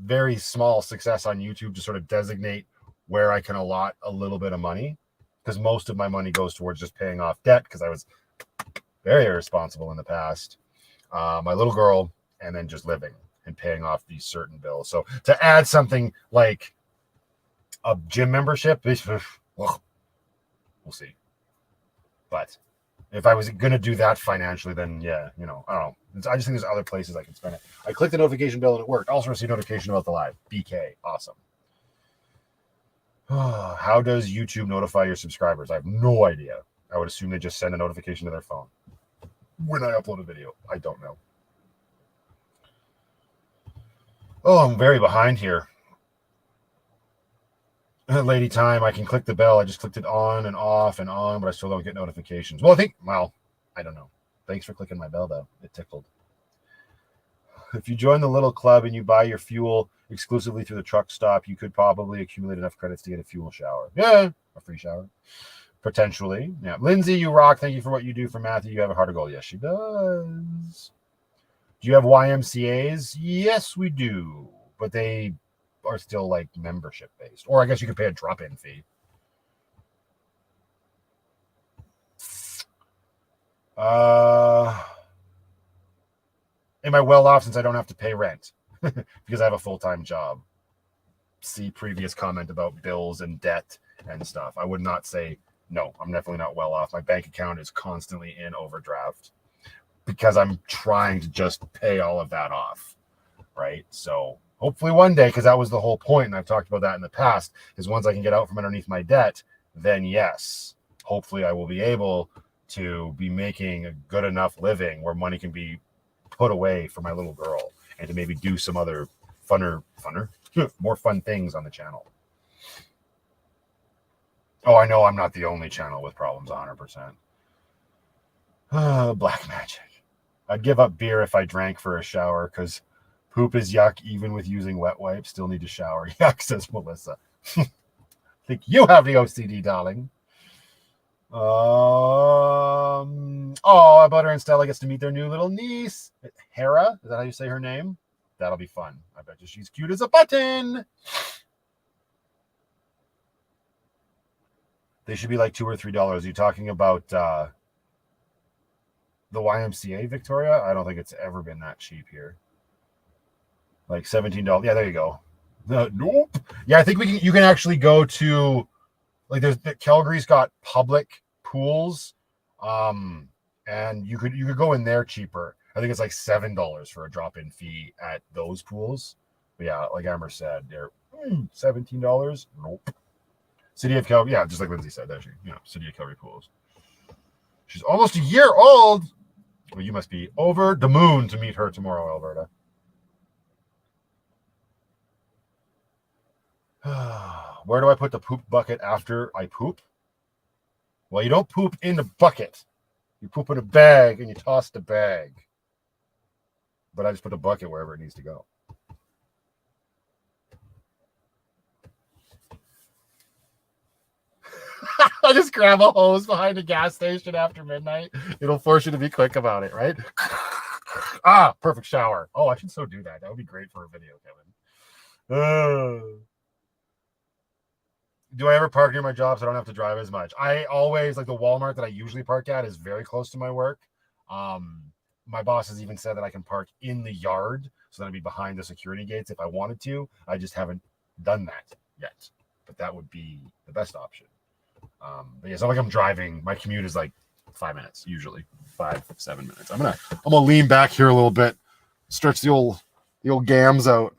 very small success on YouTube to sort of designate where I can allot a little bit of money, because most of my money goes towards just paying off debt, because I was very irresponsible in the past. My little girl, and then just living and paying off these certain bills. So to add something like a gym membership, we'll see. But if I was going to do that financially, then yeah, I don't know. I just think there's other places I can spend it. I clicked the notification bell and it worked. Also received notification about the live. BK. Awesome. How does YouTube notify your subscribers? I have no idea. I would assume they just send a notification to their phone when I upload a video. I don't know. Oh, I'm very behind here. Lady Time, I can click the bell. I just clicked it on and off and on, but I still don't get notifications. Well, I don't know. Thanks for clicking my bell, though. It tickled. If you join the little club and you buy your fuel exclusively through the truck stop, you could probably accumulate enough credits to get a fuel shower. Yeah, a free shower. Potentially. Yeah. Lindsay, you rock. Thank you for what you do for Matthew. You have a heart of gold. Yes, she does. Do you have YMCAs? Yes, we do. But they are still like membership based. Or I guess you could pay a drop-in fee. Am I well off since I don't have to pay rent? Because I have a full-time job. See previous comment about bills and debt and stuff. I would not say, no, I'm definitely not well off. My bank account is constantly in overdraft because I'm trying to just pay all of that off, right? So hopefully one day, because that was the whole point, and I've talked about that in the past, is once I can get out from underneath my debt, then yes, hopefully I will be able to be making a good enough living where money can be put away for my little girl and to maybe do some other funner, more fun things on the channel. Oh, I know I'm not the only channel with problems 100%. Black magic. I'd give up beer if I drank for a shower because poop is yuck even with using wet wipes. Still need to shower. Yuck, says Melissa. Think you have the OCD, darling. Butter and Stella gets to meet their new little niece. Hera, is that how you say her name? That'll be fun. I bet you she's cute as a button. They should be like $2 or $3. Are you talking about the YMCA, Victoria? I don't think it's ever been that cheap here. Like $17. Yeah, there you go. Nope. Yeah, I think you can actually go to, like, Calgary's got public pools, and you could go in there cheaper. I think it's like $7 for a drop-in fee at those pools. But yeah, like Amber said, they're $17. Nope. City of Calgary, yeah, just like Lindsay said, actually, City of Calgary pools. She's almost a year old. Well, you must be over the moon to meet her tomorrow, Alberta. Where do I put the poop bucket after I poop? Well, you don't poop in the bucket. You poop in a bag and you toss the bag. But I just put the bucket wherever it needs to go. I just grab a hose behind a gas station after midnight. It'll force you to be quick about it, right? Perfect shower. Oh, I should so do that. That would be great for a video, Kevin. Do I ever park near my job so I don't have to drive as much? I always, like, the Walmart that I usually park at is very close to my work. My boss has even said that I can park in the yard, so that I'd be behind the security gates if I wanted to. I just haven't done that yet, but that would be the best option. But yeah, it's not like I'm driving. My commute is like 5 minutes, usually 5-7 minutes. I'm gonna lean back here a little bit, stretch the old gams out.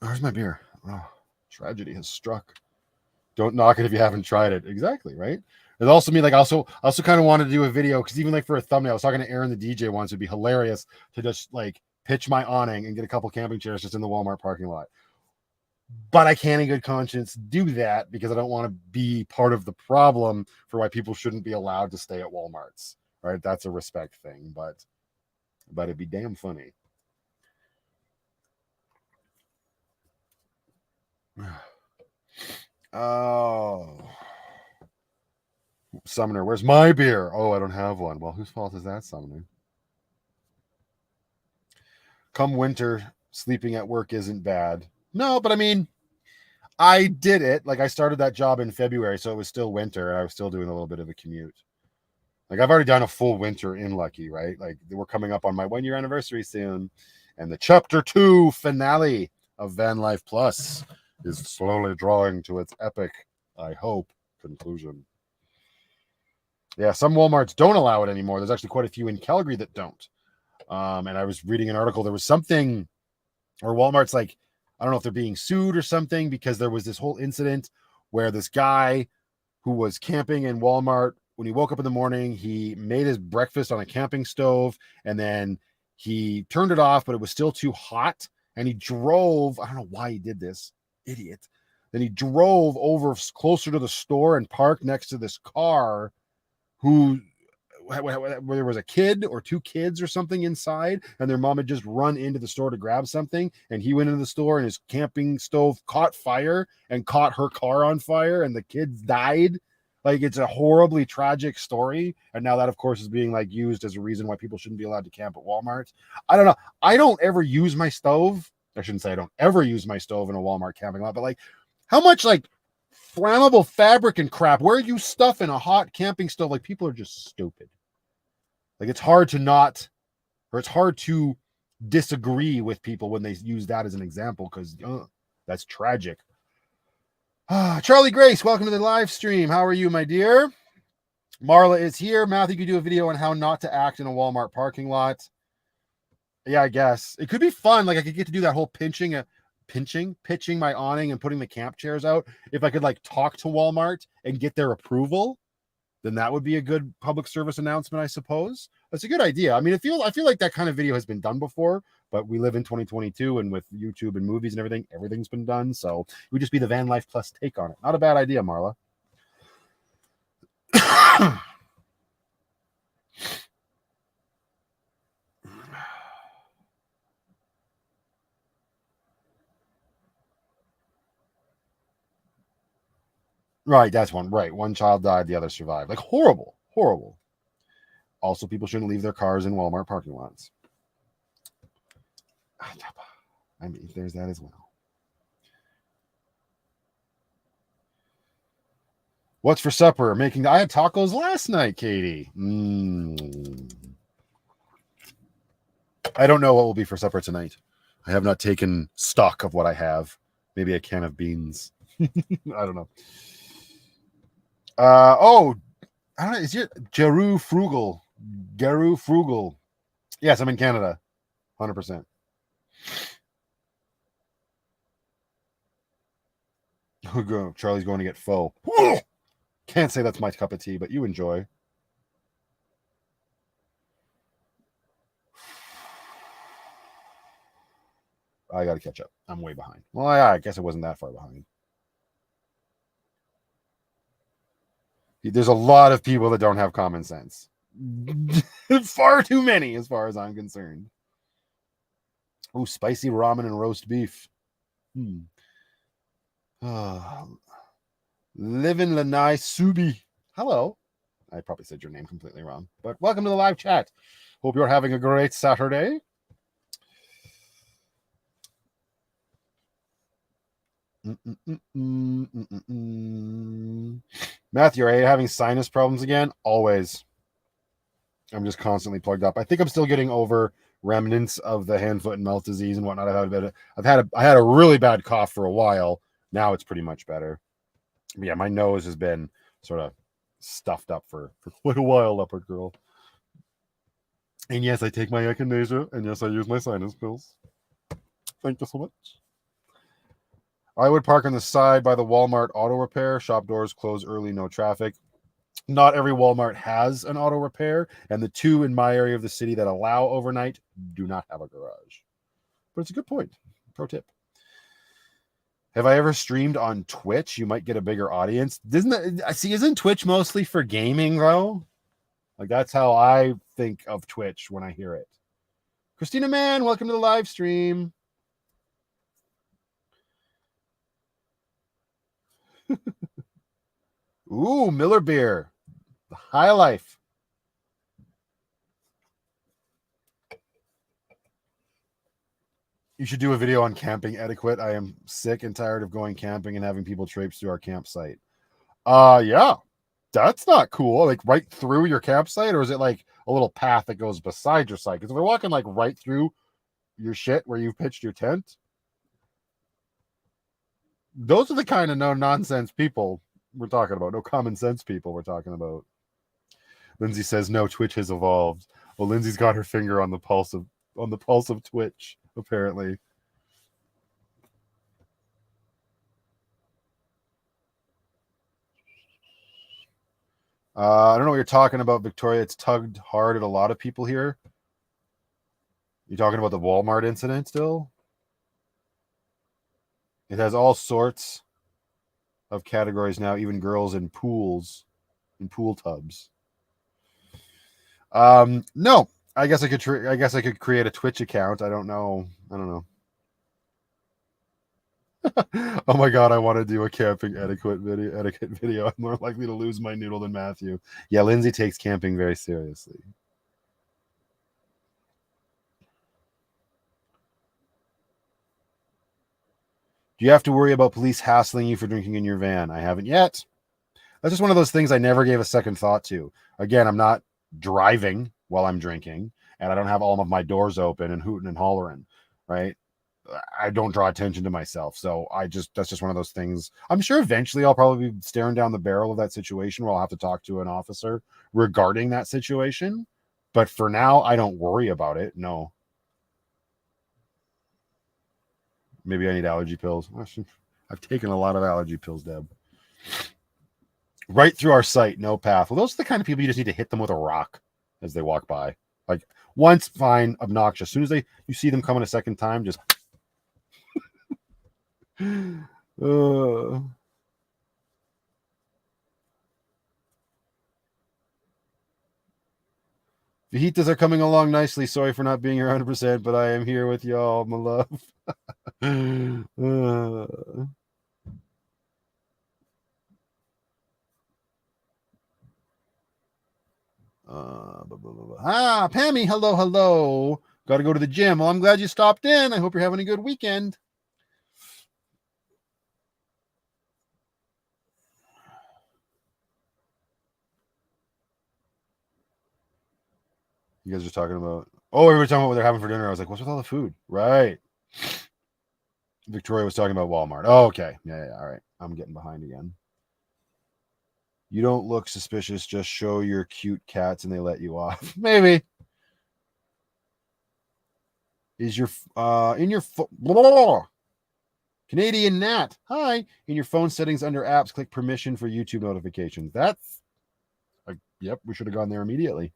Where's my beer? Oh, tragedy has struck. Don't knock it if you haven't tried it. Exactly, right? It also mean, like, I also kind of wanted to do a video, because even like for a thumbnail, I was talking to Aaron, the DJ, once. It'd be hilarious to just like pitch my awning and get a couple camping chairs just in the Walmart parking lot. But I can't in good conscience do that, because I don't want to be part of the problem for why people shouldn't be allowed to stay at Walmarts, right? That's a respect thing, but it'd be damn funny. Oh, Summoner, where's my beer? Oh, I don't have one. Well, whose fault is that, Summoner? Come winter, sleeping at work isn't bad. No, but I mean, I did it. Like, I started that job in February, so it was still winter, and I was still doing a little bit of a commute. Like, I've already done a full winter in Lucky, right? Like, we're coming up on my 1 year anniversary soon, and the chapter 2 finale of Vanlife Plus is slowly drawing to its epic, I hope, conclusion. Yeah, some Walmarts don't allow it anymore. There's actually quite a few in Calgary that don't. And I was reading an article. There was something, or Walmart's like, I don't know if they're being sued or something, because there was this whole incident where this guy who was camping in Walmart, when he woke up in the morning, he made his breakfast on a camping stove, and then he turned it off, but it was still too hot. And he drove, I don't know why he did this, idiot. Then he drove over closer to the store and parked next to this car where there was a kid or two kids or something inside, and their mom had just run into the store to grab something, and he went into the store and his camping stove caught fire and caught her car on fire, and the kids died. Like, it's a horribly tragic story, and now that, of course, is being like used as a reason why people shouldn't be allowed to camp at Walmart. I don't know. I don't ever use my stove. I shouldn't say I don't ever use my stove in a Walmart camping lot, but like, how much like flammable fabric and crap, where you stuff in a hot camping stove? Like, people are just stupid. Like, it's hard to disagree with people when they use that as an example, because that's tragic. Charlie Grace, welcome to the live stream. How are you, my dear? Marla is here. Matthew, you could do a video on how not to act in a Walmart parking lot. Yeah, I guess it could be fun. Like, I could get to do that whole pitching my awning and putting the camp chairs out. If I could like talk to Walmart and get their approval, then that would be a good public service announcement, I suppose. That's a good idea. I mean, I feel like that kind of video has been done before, but we live in 2022, and with YouTube and movies and everything's been done. So it would just be the Vanlife Plus take on it. Not a bad idea, Marla. Right, that's one. Right, one child died, the other survived. Like, horrible, horrible. Also, people shouldn't leave their cars in Walmart parking lots. I mean, there's that as well. What's for supper? I had tacos last night, Katie. I don't know what will be for supper tonight. I have not taken stock of what I have. Maybe a can of beans. I don't know. I don't know. Is it Geru Frugal? Yes, I'm in Canada. 100%. Charlie's going to get pho. Can't say that's my cup of tea, but you enjoy. I got to catch up. I'm way behind. Well, I guess it wasn't that far behind. There's a lot of people that don't have common sense. Far too many, as far as I'm concerned. Oh, spicy ramen and roast beef. Livin Lanai Subi. Hello. I probably said your name completely wrong, but welcome to the live chat. Hope you're having a great Saturday. Matthew, are you having sinus problems again? Always. I'm just constantly plugged up. I think I'm still getting over remnants of the hand, foot, and mouth disease and whatnot. I had a really bad cough for a while. Now it's pretty much better. But yeah, my nose has been sort of stuffed up for quite a while, leopard girl. And yes, I take my echinacea, and yes, I use my sinus pills. Thank you so much. I would park on the side by the Walmart auto repair. Shop doors close early, no traffic. Not every Walmart has an auto repair, and the two in my area of the city that allow overnight do not have a garage. But it's a good point. Pro tip. Have I ever streamed on Twitch? You might get a bigger audience. Isn't Twitch mostly for gaming, though? Like, that's how I think of Twitch when I hear it. Christina Mann, welcome to the live stream. Ooh, Miller beer. The High Life. You should do a video on camping etiquette. I am sick and tired of going camping and having people traipse through our campsite. Yeah. That's not cool. Like right through your campsite, or is it like a little path that goes beside your site? Because if they're walking like right through your shit where you've pitched your tent, those are the kind of no nonsense people we're talking about. No common sense people we're talking about. Lindsay says no, Twitch has evolved. Well, Lindsay's got her finger on the pulse of Twitch, apparently. I don't know what you're talking about, Victoria. It's tugged hard at a lot of people here. You talking about the Walmart incident still? It has all sorts of categories now, even girls in pools, in pool tubs. No, I guess I could create a Twitch account. I don't know. Oh my god, I want to do a camping etiquette video. I'm more likely to lose my noodle than Matthew. Yeah, Lindsay takes camping very seriously. Do you have to worry about police hassling you for drinking in your van? I haven't yet. That's just one of those things I never gave a second thought to. Again, I'm not driving while I'm drinking, and I don't have all of my doors open and hooting and hollering, right? I don't draw attention to myself. So that's just one of those things. I'm sure eventually I'll probably be staring down the barrel of that situation where I'll have to talk to an officer regarding that situation. But for now, I don't worry about it. No. Maybe I need allergy pills. I've taken a lot of allergy pills, Deb. Right through our site, no path. Well, those are the kind of people you just need to hit them with a rock as they walk by. Like once, fine, obnoxious. As soon as you see them coming a second time, just Fajitas are coming along nicely. Sorry for not being here 100%, but I am here with y'all, my love. Pammy, hello. Got to go to the gym. Well, I'm glad you stopped in. I hope you're having a good weekend. You guys are talking about. Oh, everybody talking about what they're having for dinner. I was like, what's with all the food? Right. Victoria was talking about Walmart. Oh, okay. Yeah. All right. I'm getting behind again. You don't look suspicious. Just show your cute cats and they let you off. Maybe. Is your in your Canadian Nat? Hi. In your phone settings under apps, click permission for YouTube notifications. That's yep. We should have gone there immediately.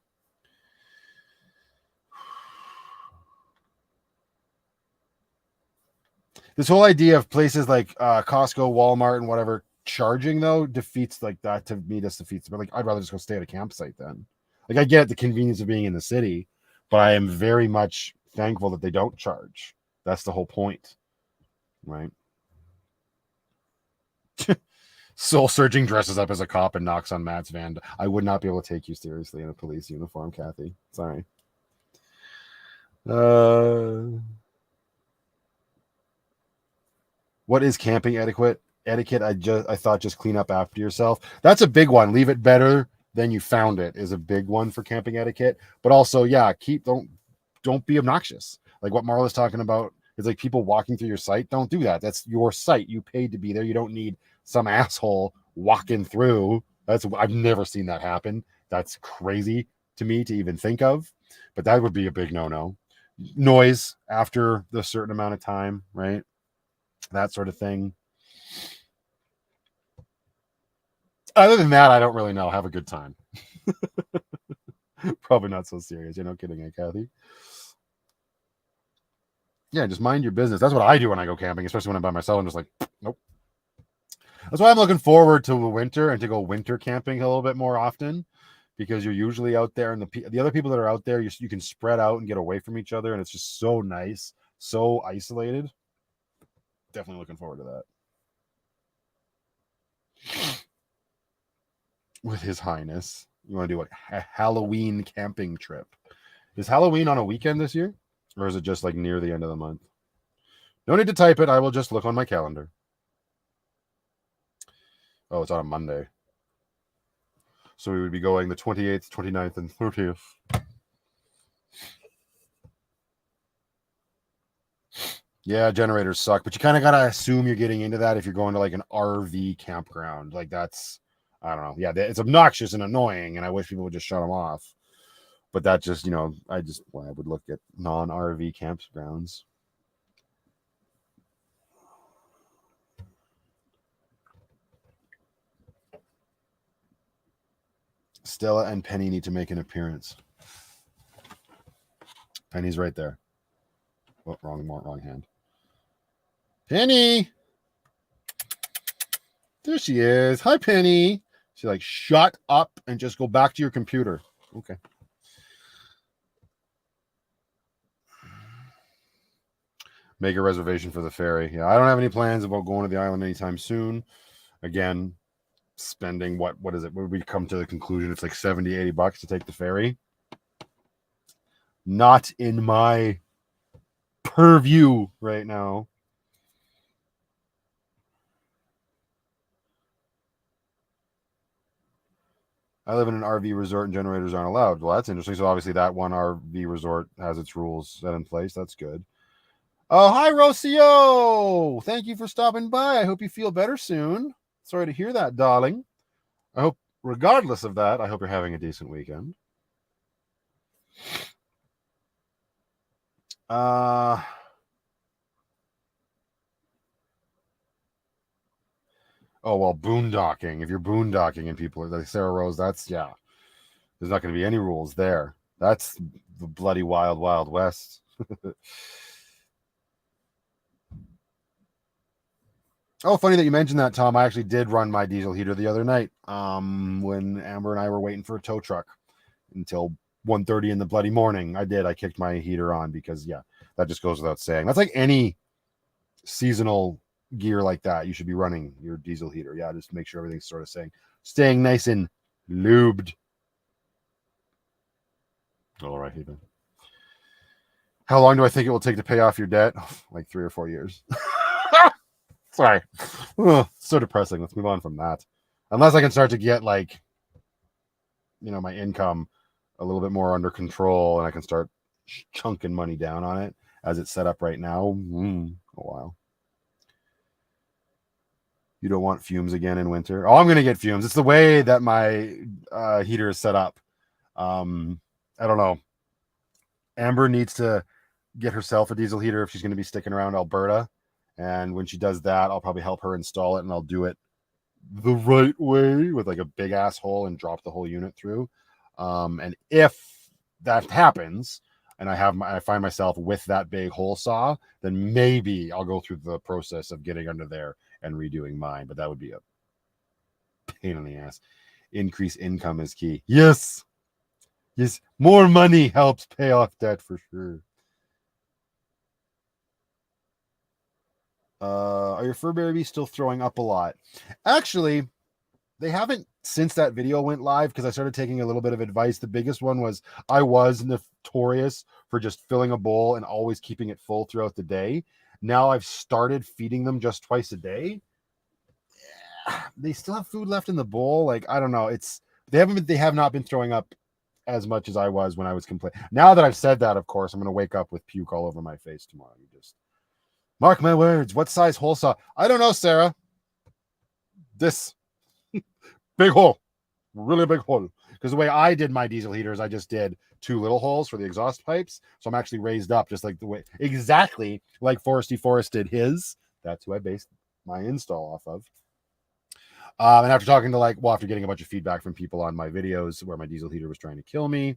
This whole idea of places like Costco, Walmart, and whatever charging though defeats like that. To me, this defeats. But like, I'd rather just go stay at a campsite then. Like, I get the convenience of being in the city, but I am very much thankful that they don't charge. That's the whole point, right? Soul Searching dresses up as a cop and knocks on Matt's van. I would not be able to take you seriously in a police uniform, Kathy. Sorry. What is camping etiquette? I thought just clean up after yourself. That's a big one. Leave it better than you found it is a big one for camping etiquette. But also, yeah, don't be obnoxious. Like what Marla's talking about is like people walking through your site. Don't do that. That's your site. You paid to be there. You don't need some asshole walking through. I've never seen that happen. That's crazy to me to even think of. But that would be a big no-no. Noise after the certain amount of time, right? That sort of thing. Other than that, I don't really know. Have a good time. Probably not so serious. You're not kidding, Kathy? Yeah, just mind your business. That's what I do when I go camping, especially when I'm by myself. I'm just like, nope. That's why I'm looking forward to the winter and to go winter camping a little bit more often, because you're usually out there, and the other people that are out there, you can spread out and get away from each other, and it's just so nice, so isolated. Definitely looking forward to that. With His Highness, you want to do a Halloween camping trip? Is Halloween on a weekend this year, or is it just like near the end of the month? No need to type it. I will just look on my calendar. Oh, it's on a Monday. So we would be going the 28th, 29th, and 30th. Yeah, generators suck, but you kind of got to assume you're getting into that if you're going to like an RV campground. Like that's, I don't know. Yeah, it's obnoxious and annoying, and I wish people would just shut them off. But that just, I would look at non-RV campgrounds. Stella and Penny need to make an appearance. Penny's right there. Oh, wrong hand. Penny! There she is. Hi, Penny. She's like, shut up and just go back to your computer. Okay. Make a reservation for the ferry. Yeah, I don't have any plans about going to the island anytime soon. Again, spending what is it? Would we come to the conclusion it's like $70-$80 to take the ferry? Not in my purview right now. I live in an RV resort and generators aren't allowed. Well, that's interesting. So obviously that one RV resort has its rules set in place. That's good. Oh, hi, Rocio. Thank you for stopping by. I hope you feel better soon. Sorry to hear that, darling. I hope, regardless of that, I hope you're having a decent weekend. Oh, well, boondocking. If you're boondocking and people are like Sarah Rose, that's, yeah. There's not going to be any rules there. That's the bloody wild, wild west. Oh, funny that you mentioned that, Tom. I actually did run my diesel heater the other night when Amber and I were waiting for a tow truck until 1:30 in the bloody morning. I did. I kicked my heater on because, yeah, that just goes without saying. That's like any seasonal gear like that. You should be running your diesel heater. Yeah, just make sure everything's sort of staying nice and lubed. All right, even. How long do I think it will take to pay off your debt? Like 3 or 4 years. Sorry. Ugh, so depressing. Let's move on from that. Unless I can start to get like, my income a little bit more under control and I can start chunking money down on it as it's set up right now. A while. You don't want fumes again in winter? Oh, I'm going to get fumes. It's the way that my heater is set up. I don't know. Amber needs to get herself a diesel heater if she's going to be sticking around Alberta. And when she does that, I'll probably help her install it, and I'll do it the right way with like a big ass hole and drop the whole unit through. And if that happens and I find myself with that big hole saw, then maybe I'll go through the process of getting under there and redoing mine. But that would be a pain in the ass. Increase income is key. Yes. More money helps pay off debt for sure. Are your fur babies still throwing up a lot? Actually, they haven't since that video went live, because I started taking a little bit of advice. The biggest one was I was notorious for just filling a bowl and always keeping it full throughout the day. Now I've started feeding them just twice a day. They still have food left in the bowl. Like, I don't know. They have not been throwing up as much as I was when I was complaining. Now that I've said that, of course, I'm going to wake up with puke all over my face tomorrow. You just mark my words. What size hole saw? I don't know, Sarah. This big hole, really big hole. Because the way I did my diesel heaters, I just did 2 little holes for the exhaust pipes. So I'm actually raised up just like exactly like Foresty Forest did his. That's who I based my install off of. And after talking to after getting a bunch of feedback from people on my videos where my diesel heater was trying to kill me.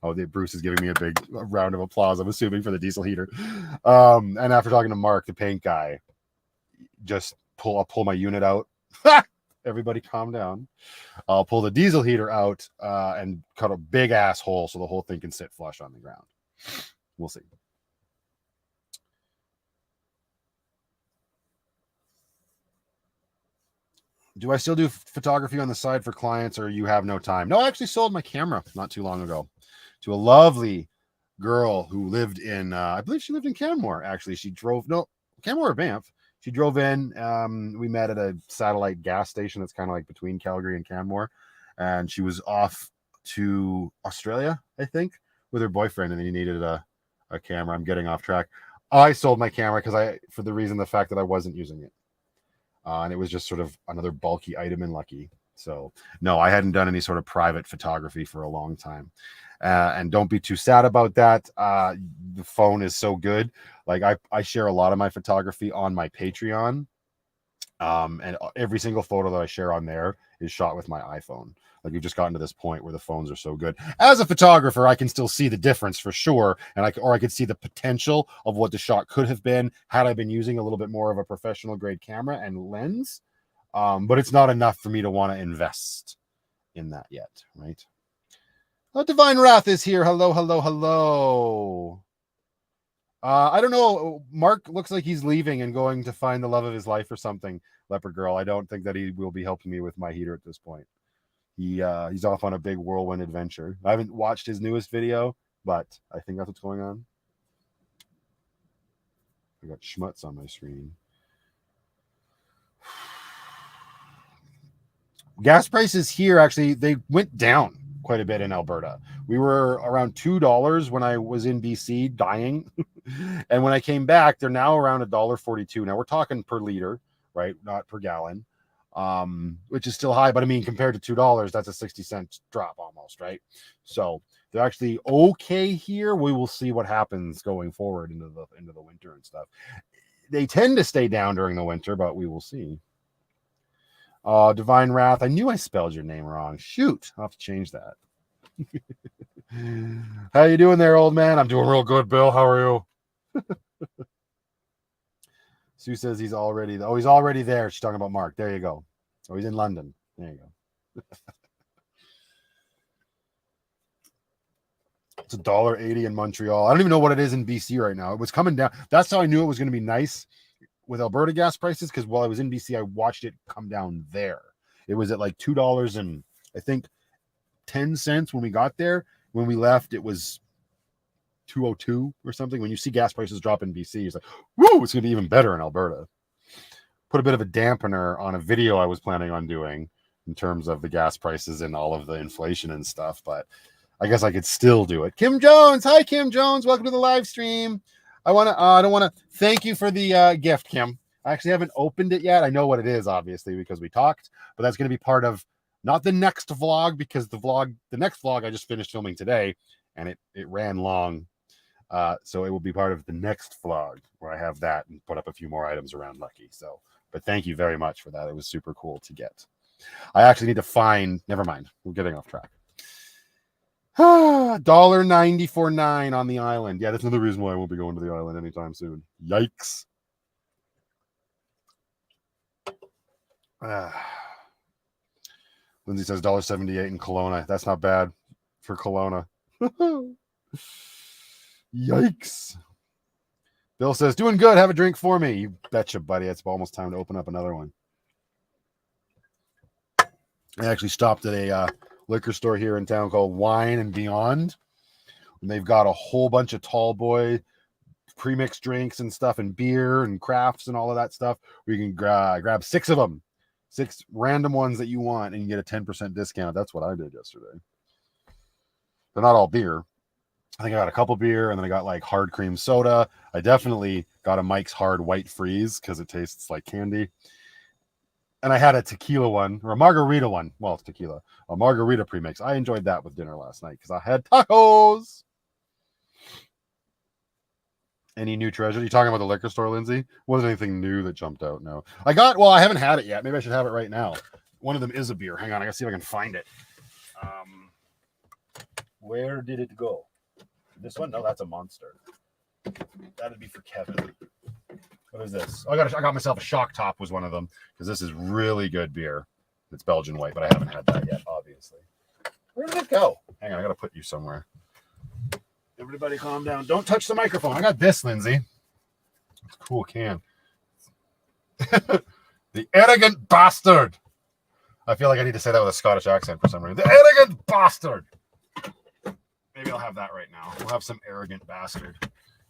Oh, Bruce is giving me a big round of applause, I'm assuming, for the diesel heater. And after talking to Mark, the paint guy, I'll pull my unit out. Everybody calm down. I'll pull the diesel heater out and cut a big ass hole so the whole thing can sit flush on the ground. We'll see. Do I still do photography on the side for clients, or you have no time? No, I actually sold my camera not too long ago to a lovely girl who lived in, I believe she lived in Canmore, actually. Canmore or Banff. She drove in. We met at a satellite gas station that's kind of like between Calgary and Canmore. And she was off to Australia, I think, with her boyfriend, and he needed a camera. I'm getting off track. I sold my camera for the fact that I wasn't using it. And it was just sort of another bulky item in Lucky. So no, I hadn't done any sort of private photography for a long time. And don't be too sad about that. The phone is so good. Like I share a lot of my photography on my Patreon. And every single photo that I share on there is shot with my iPhone. Like, we've just gotten to this point where the phones are so good. As a photographer, I can still see the difference for sure. And I could see the potential of what the shot could have been had I been using a little bit more of a professional grade camera and lens. But it's not enough for me to want to invest in that yet, right? Oh, Divine Wrath is here. Hello, hello, hello. I don't know. Mark looks like he's leaving and going to find the love of his life or something, Leopard Girl. I don't think that he will be helping me with my heater at this point. He's off on a big whirlwind adventure. I haven't watched his newest video, but I think that's what's going on. I got schmutz on my screen. Gas prices here, actually, they went down quite a bit in Alberta. We were around $2 when I was in BC dying. And when I came back, they're now around $1.42. Now we're talking per liter, right? Not per gallon, which is still high. But I mean, compared to $2, that's a 60-cent drop almost, right? So they're actually okay here. We will see what happens going forward into the winter and stuff. They tend to stay down during the winter, but we will see. Divine Wrath. I knew I spelled your name wrong. Shoot, I'll have to change that. How you doing there, old man? I'm doing real good, Bill. How are you? Sue says he's already there. She's talking about Mark. There you go. Oh, he's in London. There you go. It's $1.80 in Montreal. I don't even know what it is in BC right now. It was coming down. That's how I knew it was going to be nice with Alberta gas prices, because while I was in BC, I watched it come down there. It was at like $2 and I think 10 cents when we got there. When we left, it was $2.02 or something. When you see gas prices drop in BC, it's like, woo, it's going to be even better in Alberta. Put a bit of a dampener on a video I was planning on doing in terms of the gas prices and all of the inflation and stuff, but I guess I could still do it. Kim Jones. Hi, Kim Jones. Welcome to the live stream. I don't want to thank you for the gift, Kim. I actually haven't opened it yet. I know what it is, obviously, because we talked, but that's going to be part of not the next vlog, because the next vlog I just finished filming today, and it ran long. So it will be part of the next vlog where I have that and put up a few more items around Lucky. So, but thank you very much for that. It was super cool to get. I actually need to find, never mind. We're getting off track. $1.94.9 on the island. Yeah, that's another reason why I won't be going to the island anytime soon. Yikes. Lindsay says $1.78 in Kelowna. That's not bad for Kelowna. Yikes. Bill says, doing good. Have a drink for me. You betcha, buddy. It's almost time to open up another one. I actually stopped at a liquor store here in town called Wine and Beyond. And they've got a whole bunch of tall boy pre-mixed drinks and stuff and beer and crafts and all of that stuff where you can grab 6 of them. 6 random ones that you want and you get a 10% discount. That's what I did yesterday. They're not all beer. I think I got a couple beer and then I got like hard cream soda. I definitely got a Mike's Hard White Freeze because it tastes like candy. And I had a tequila one or a margarita one. Well, it's tequila. A margarita premix. I enjoyed that with dinner last night because I had tacos. Any new treasure? You talking about the liquor store, Lindsay? Wasn't anything new that jumped out? No. I haven't had it yet. Maybe I should have it right now. One of them is a beer. Hang on. I gotta see if I can find it. Where did it go? This one? No, that's a Monster. That'd be for Kevin. What is this? Oh, I got myself a Shock Top was one of them because this is really good beer. It's Belgian white, but I haven't had that yet, obviously. Where did it go? Hang on, I gotta put you somewhere. Everybody calm down. Don't touch the microphone. I got this, Lindsay. It's a cool can. The arrogant bastard. I feel like I need to say that with a Scottish accent for some reason. The arrogant bastard. Maybe I'll have that right now. We'll have some arrogant bastard.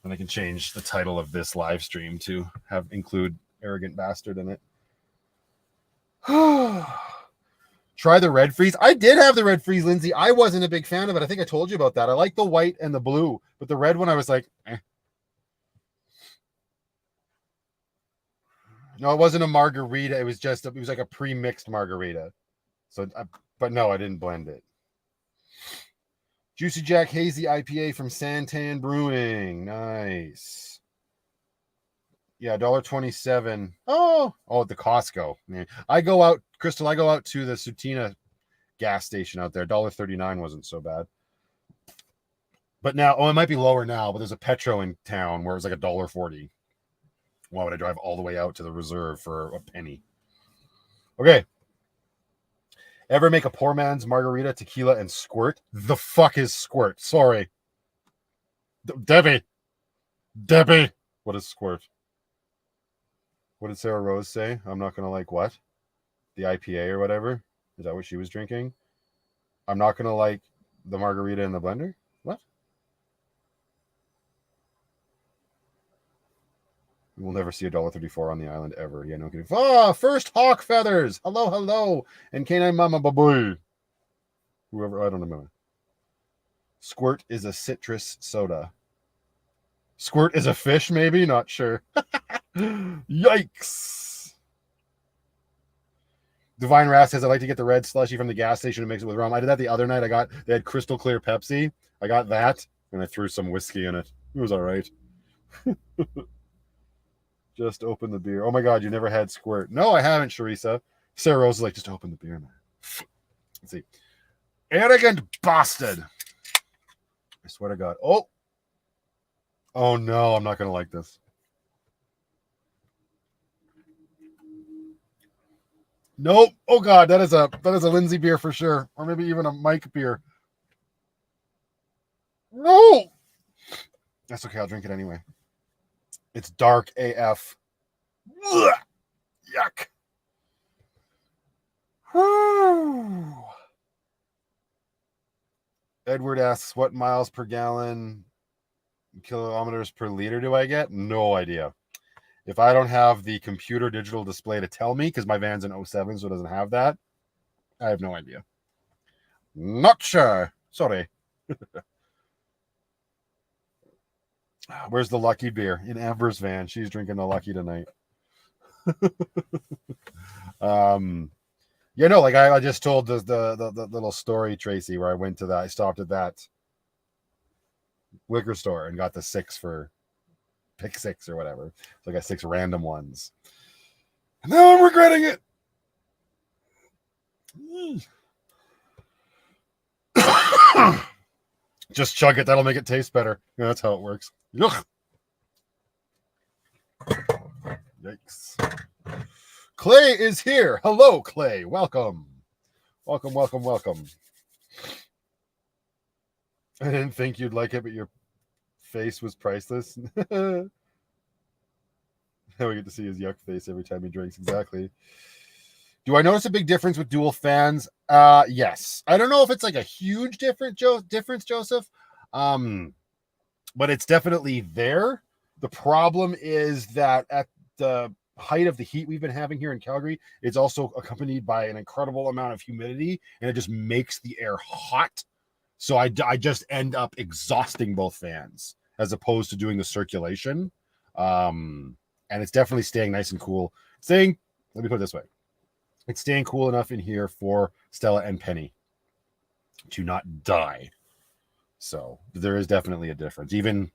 And I can change the title of this live stream to include arrogant bastard in it. Try the red freeze. I did have the red freeze, Lindsay. I wasn't a big fan of it. I think I told you about that. I like the white and the blue, but the red one, I was like, eh. No, it wasn't a margarita. It was like a pre-mixed margarita. So, but no, I didn't blend it. Juicy Jack Hazy IPA from Santan Brewing. Nice. Yeah, $1.27. Oh, at the Costco. Man. Crystal, I go out to the Sutina gas station out there. $1.39 wasn't so bad. But now, it might be lower now, but there's a Petro in town where it's like $1.40. Why would I drive all the way out to the reserve for a penny? Okay. Ever make a poor man's margarita, tequila, and squirt? The fuck is squirt? Sorry. Debbie. What is squirt? What did Sarah Rose say? I'm not going to like what? The IPA or whatever? Is that what she was drinking? I'm not going to like the margarita in the blender? What? We'll never see $1.34 on the island ever. Yeah, no kidding. First Hawk Feathers. Hello. And Canine Mama Baboy. Whoever, I don't know. Squirt is a citrus soda. Squirt is a fish, maybe? Not sure. Yikes. Divine Wrath says, I like to get the red slushy from the gas station and mix it with rum. I did that the other night. They had crystal clear Pepsi. I got that, and I threw some whiskey in it. It was all right. Just open the beer. Oh my God, you never had squirt. No, I haven't, Sharisa. Sarah Rose is like, just open the beer, man. Let's see. Arrogant bastard. I swear to God. Oh no, I'm not going to like this. Nope. Oh God, that is a Lindsay beer for sure. Or maybe even a Mike beer. No. That's okay, I'll drink it anyway. It's dark AF. Ugh. Yuck. Edward asks, what miles per gallon, kilometers per liter do I get? No idea. If I don't have the computer digital display to tell me, because my van's an 07, so it doesn't have that, I have no idea. Not sure. Sorry. Where's the Lucky beer? In Amber's van. She's drinking the Lucky tonight. Yeah, no, like I just told the little story, Tracy, where I went to that. I stopped at that liquor store and got the 6 for pick 6 or whatever. So I got 6 random ones. And now I'm regretting it. Just chug it. That'll make it taste better. Yeah, that's how it works. Ugh. Yikes. Clay is here. Hello, Clay. Welcome. Welcome. I didn't think you'd like it, but your face was priceless. we get to see his yuck face every time he drinks. Exactly. Do I notice a big difference with dual fans? Yes. I don't know if it's like a huge difference, Joseph. But it's definitely there. The problem is that at the height of the heat we've been having here in Calgary, it's also accompanied by an incredible amount of humidity, and it just makes the air hot. So I just end up exhausting both fans as opposed to doing the circulation. And it's definitely staying nice and cool. Let me put it this way. It's staying cool enough in here for Stella and Penny to not die. So there is definitely a difference, even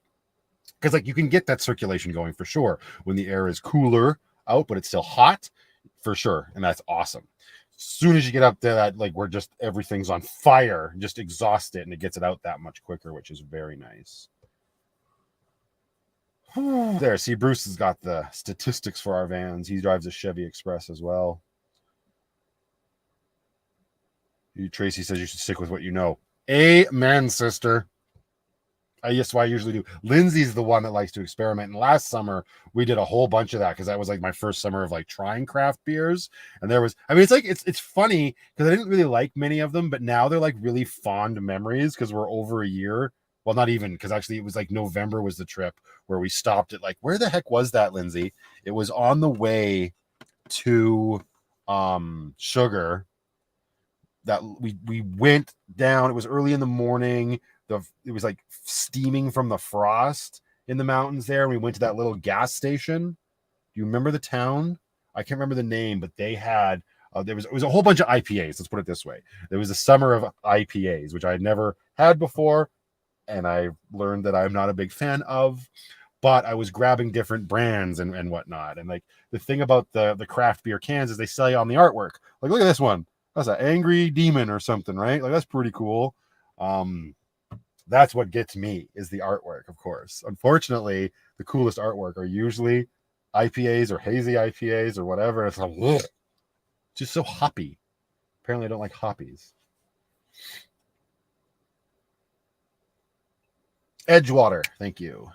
because like you can get that circulation going for sure when the air is cooler out, but it's still hot for sure, and that's awesome. As soon as you get up there, that like we're just everything's on fire, just exhaust it, and it gets it out that much quicker, which is very nice. There, see, Bruce has got the statistics for our vans. He drives a Chevy Express as well. Tracy says you should stick with what you know. Amen, sister. Yes, I usually do. Lindsay's the one that likes to experiment. And last summer we did a whole bunch of that because that was like my first summer of like trying craft beers. And there was, I mean, it's like it's funny because I didn't really like many of them, but now they're like really fond memories because we're over a year. Well, not even, because actually it was like November was the trip where we stopped at like, where the heck was that, Lindsay? It was on the way to Sugar that we went down. It was early in the morning. It was like steaming from the frost in the mountains there. And we went to that little gas station. Do you remember the town? I can't remember the name, but they had it was a whole bunch of IPAs. Let's put it this way. There was a summer of IPAs, which I had never had before. And I learned that I'm not a big fan of, but I was grabbing different brands and whatnot. And like the thing about the craft beer cans is they sell you on the artwork. Like, look at this one. That's an angry demon or something, right? Like, that's pretty cool. That's what gets me is the artwork, of course. Unfortunately, the coolest artwork are usually IPAs or hazy IPAs or whatever. It's like, ugh, just so hoppy. Apparently, I don't like hoppies. Edgewater, thank you.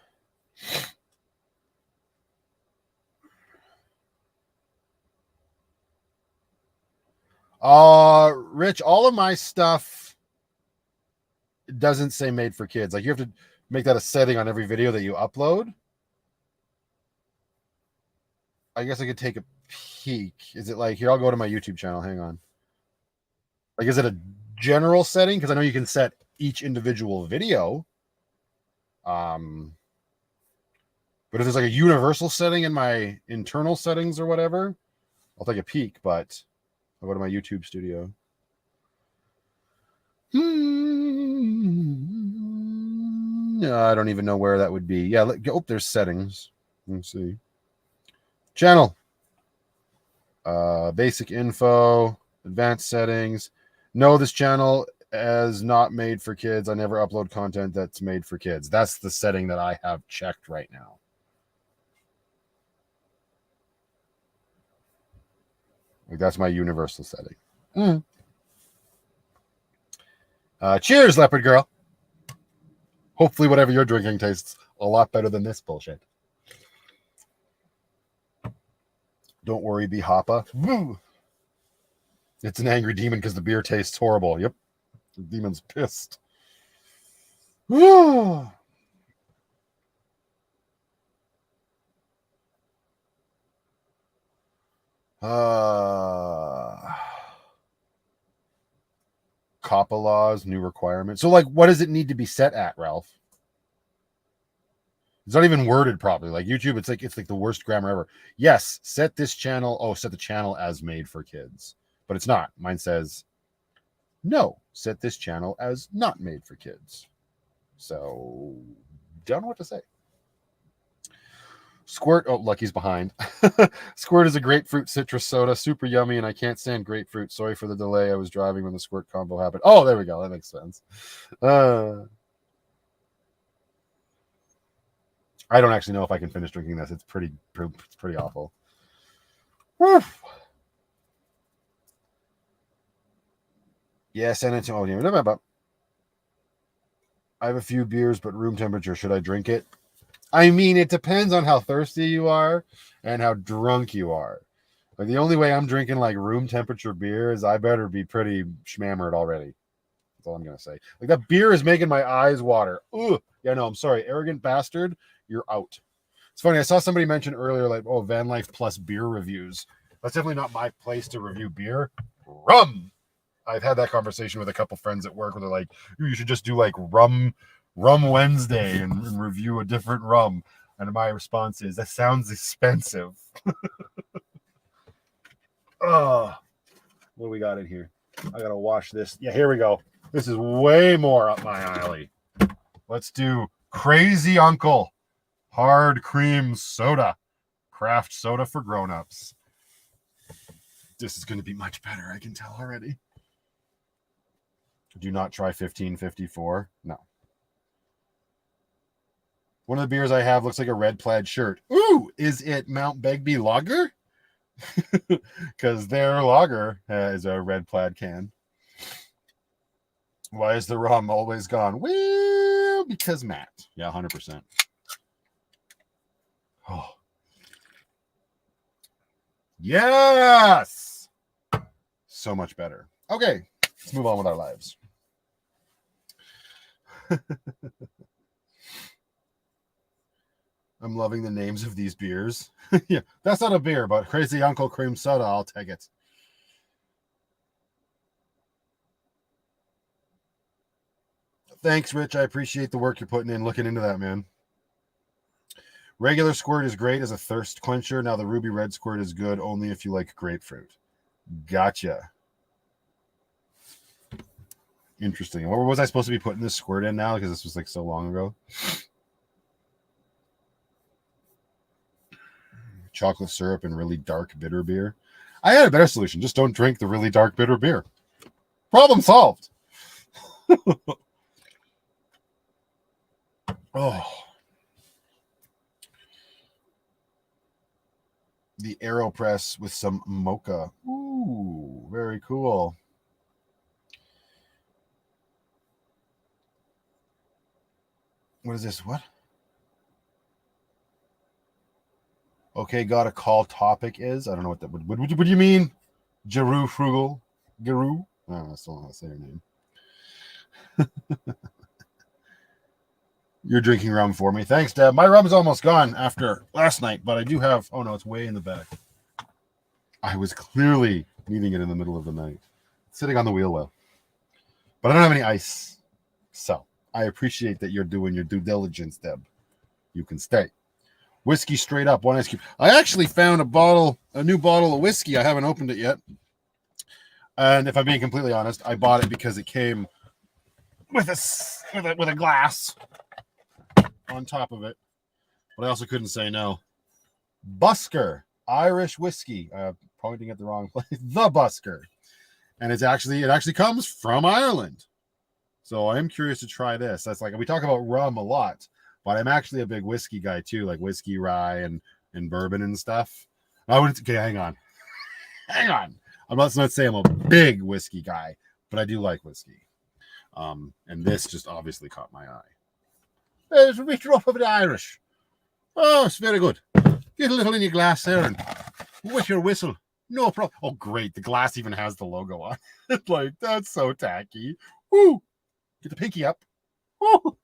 Rich, all of my stuff doesn't say made for kids. Like you have to make that a setting on every video that you upload. I guess I could take a peek. Is it like here? I'll go to my YouTube channel. Hang on. Like, is it a general setting? Because I know you can set each individual video. But if there's like a universal setting in my internal settings or whatever, I'll take a peek. But I'll go to my YouTube studio. I don't even know where that would be. Yeah, there's settings. Let's see. Channel. Basic info, advanced settings. No, this channel is not made for kids. I never upload content that's made for kids. That's the setting that I have checked right now. Like, that's my universal setting. Cheers, Leopard Girl. Hopefully whatever you're drinking tastes a lot better than this bullshit. Don't worry, be Hoppa. Woo! It's an angry demon because the beer tastes horrible. Yep. The demon's pissed. Woo! COPPA laws, new requirements. So, like, what does it need to be set at, Ralph? It's not even worded properly. Like YouTube, it's like the worst grammar ever. Yes, set this channel. Oh, set the channel as made for kids, but it's not. Mine says, no, set this channel as not made for kids. So, don't know what to say. Squirt. Oh, Lucky's behind. Squirt is a grapefruit citrus soda, super yummy, and I can't stand grapefruit. Sorry for the delay. I was driving when the Squirt combo happened. Oh, there we go. That makes sense. I don't actually know if I can finish drinking this. It's pretty awful. Woo. Yeah, San Antonio. I have a few beers, but room temperature. Should I drink it? I mean, it depends on how thirsty you are and how drunk you are. Like the only way I'm drinking like room temperature beer is I better be pretty schmammered already. That's all I'm gonna say. Like that beer is making my eyes water. Ugh. Yeah, no, I'm sorry, arrogant bastard. You're out. It's funny. I saw somebody mention earlier, like, oh, Vanlife plus beer reviews. That's definitely not my place to review beer. Rum. I've had that conversation with a couple friends at work where they're like, you should just do like rum Wednesday and review a different rum. And my response is, that sounds expensive. Oh, what do we got in here? I gotta wash this. Yeah, here we go. This is way more up my alley. Let's do Crazy Uncle hard cream soda, craft soda for grown-ups. This is going to be much better, I can tell already. Do not try 1554. No. One of the beers I have looks like a red plaid shirt. Ooh, is it Mount Begbie Lager? Because their lager is a red plaid can. Why is the rum always gone? Well, because Matt. Yeah, 100%. Oh. Yes! So much better. Okay, let's move on with our lives. I'm loving the names of these beers. Yeah, that's not a beer, but Crazy Uncle Cream Soda, I'll take it. Thanks, Rich. I appreciate the work you're putting in looking into that, man. Regular squirt is great as a thirst quencher. Now the ruby red squirt is good only if you like grapefruit. Gotcha. Interesting. What was I supposed to be putting this squirt in now? Because this was like so long ago. Chocolate syrup and really dark bitter beer. I had a better solution. Just don't drink the really dark bitter beer. Problem solved. Oh. The AeroPress with some mocha. Ooh, very cool. What is this? What? Okay, got a call topic is. I don't know what that would. What do you mean? Jeru Frugal? Geru? I don't know, I still don't know how to say your name. You're drinking rum for me. Thanks, Deb. My rum's almost gone after last night, but I do have. Oh no, it's way in the back. I was clearly needing it in the middle of the night, sitting on the wheel well. But I don't have any ice, so I appreciate that you're doing your due diligence, Deb. You can stay. Whiskey straight up, one ice cube. I actually found a new bottle of whiskey. I haven't opened it yet. And if I'm being completely honest, I bought it because it came with a glass on top of it. But I also couldn't say no. Busker Irish whiskey. Pointing at the wrong place. The Busker. And it actually comes from Ireland. So I am curious to try this. That's like, we talk about rum a lot, but I'm actually a big whiskey guy too, like whiskey, rye, and bourbon and stuff. Okay, hang on. I'm not saying I'm a big whiskey guy, but I do like whiskey. And this just obviously caught my eye. It's a bit rough of the Irish. Oh, it's very good. Get a little in your glass there and with your whistle. No problem. Oh, great. The glass even has the logo on it. Like, that's so tacky. Woo! Get the pinky up. Woo!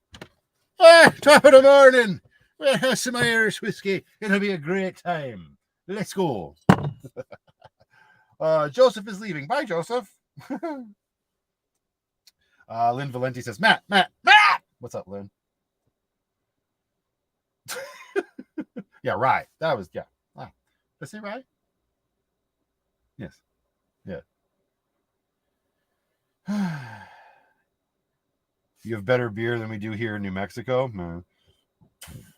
Top of the morning. We'll have some Irish whiskey. It'll be a great time. Let's go. Joseph is leaving. Bye, Joseph. Lynn Valenti says, Matt. What's up, Lynn? Yeah, rye. That was, yeah. Wow. Did I say rye? Yes. Yeah. You have better beer than we do here in New Mexico. No.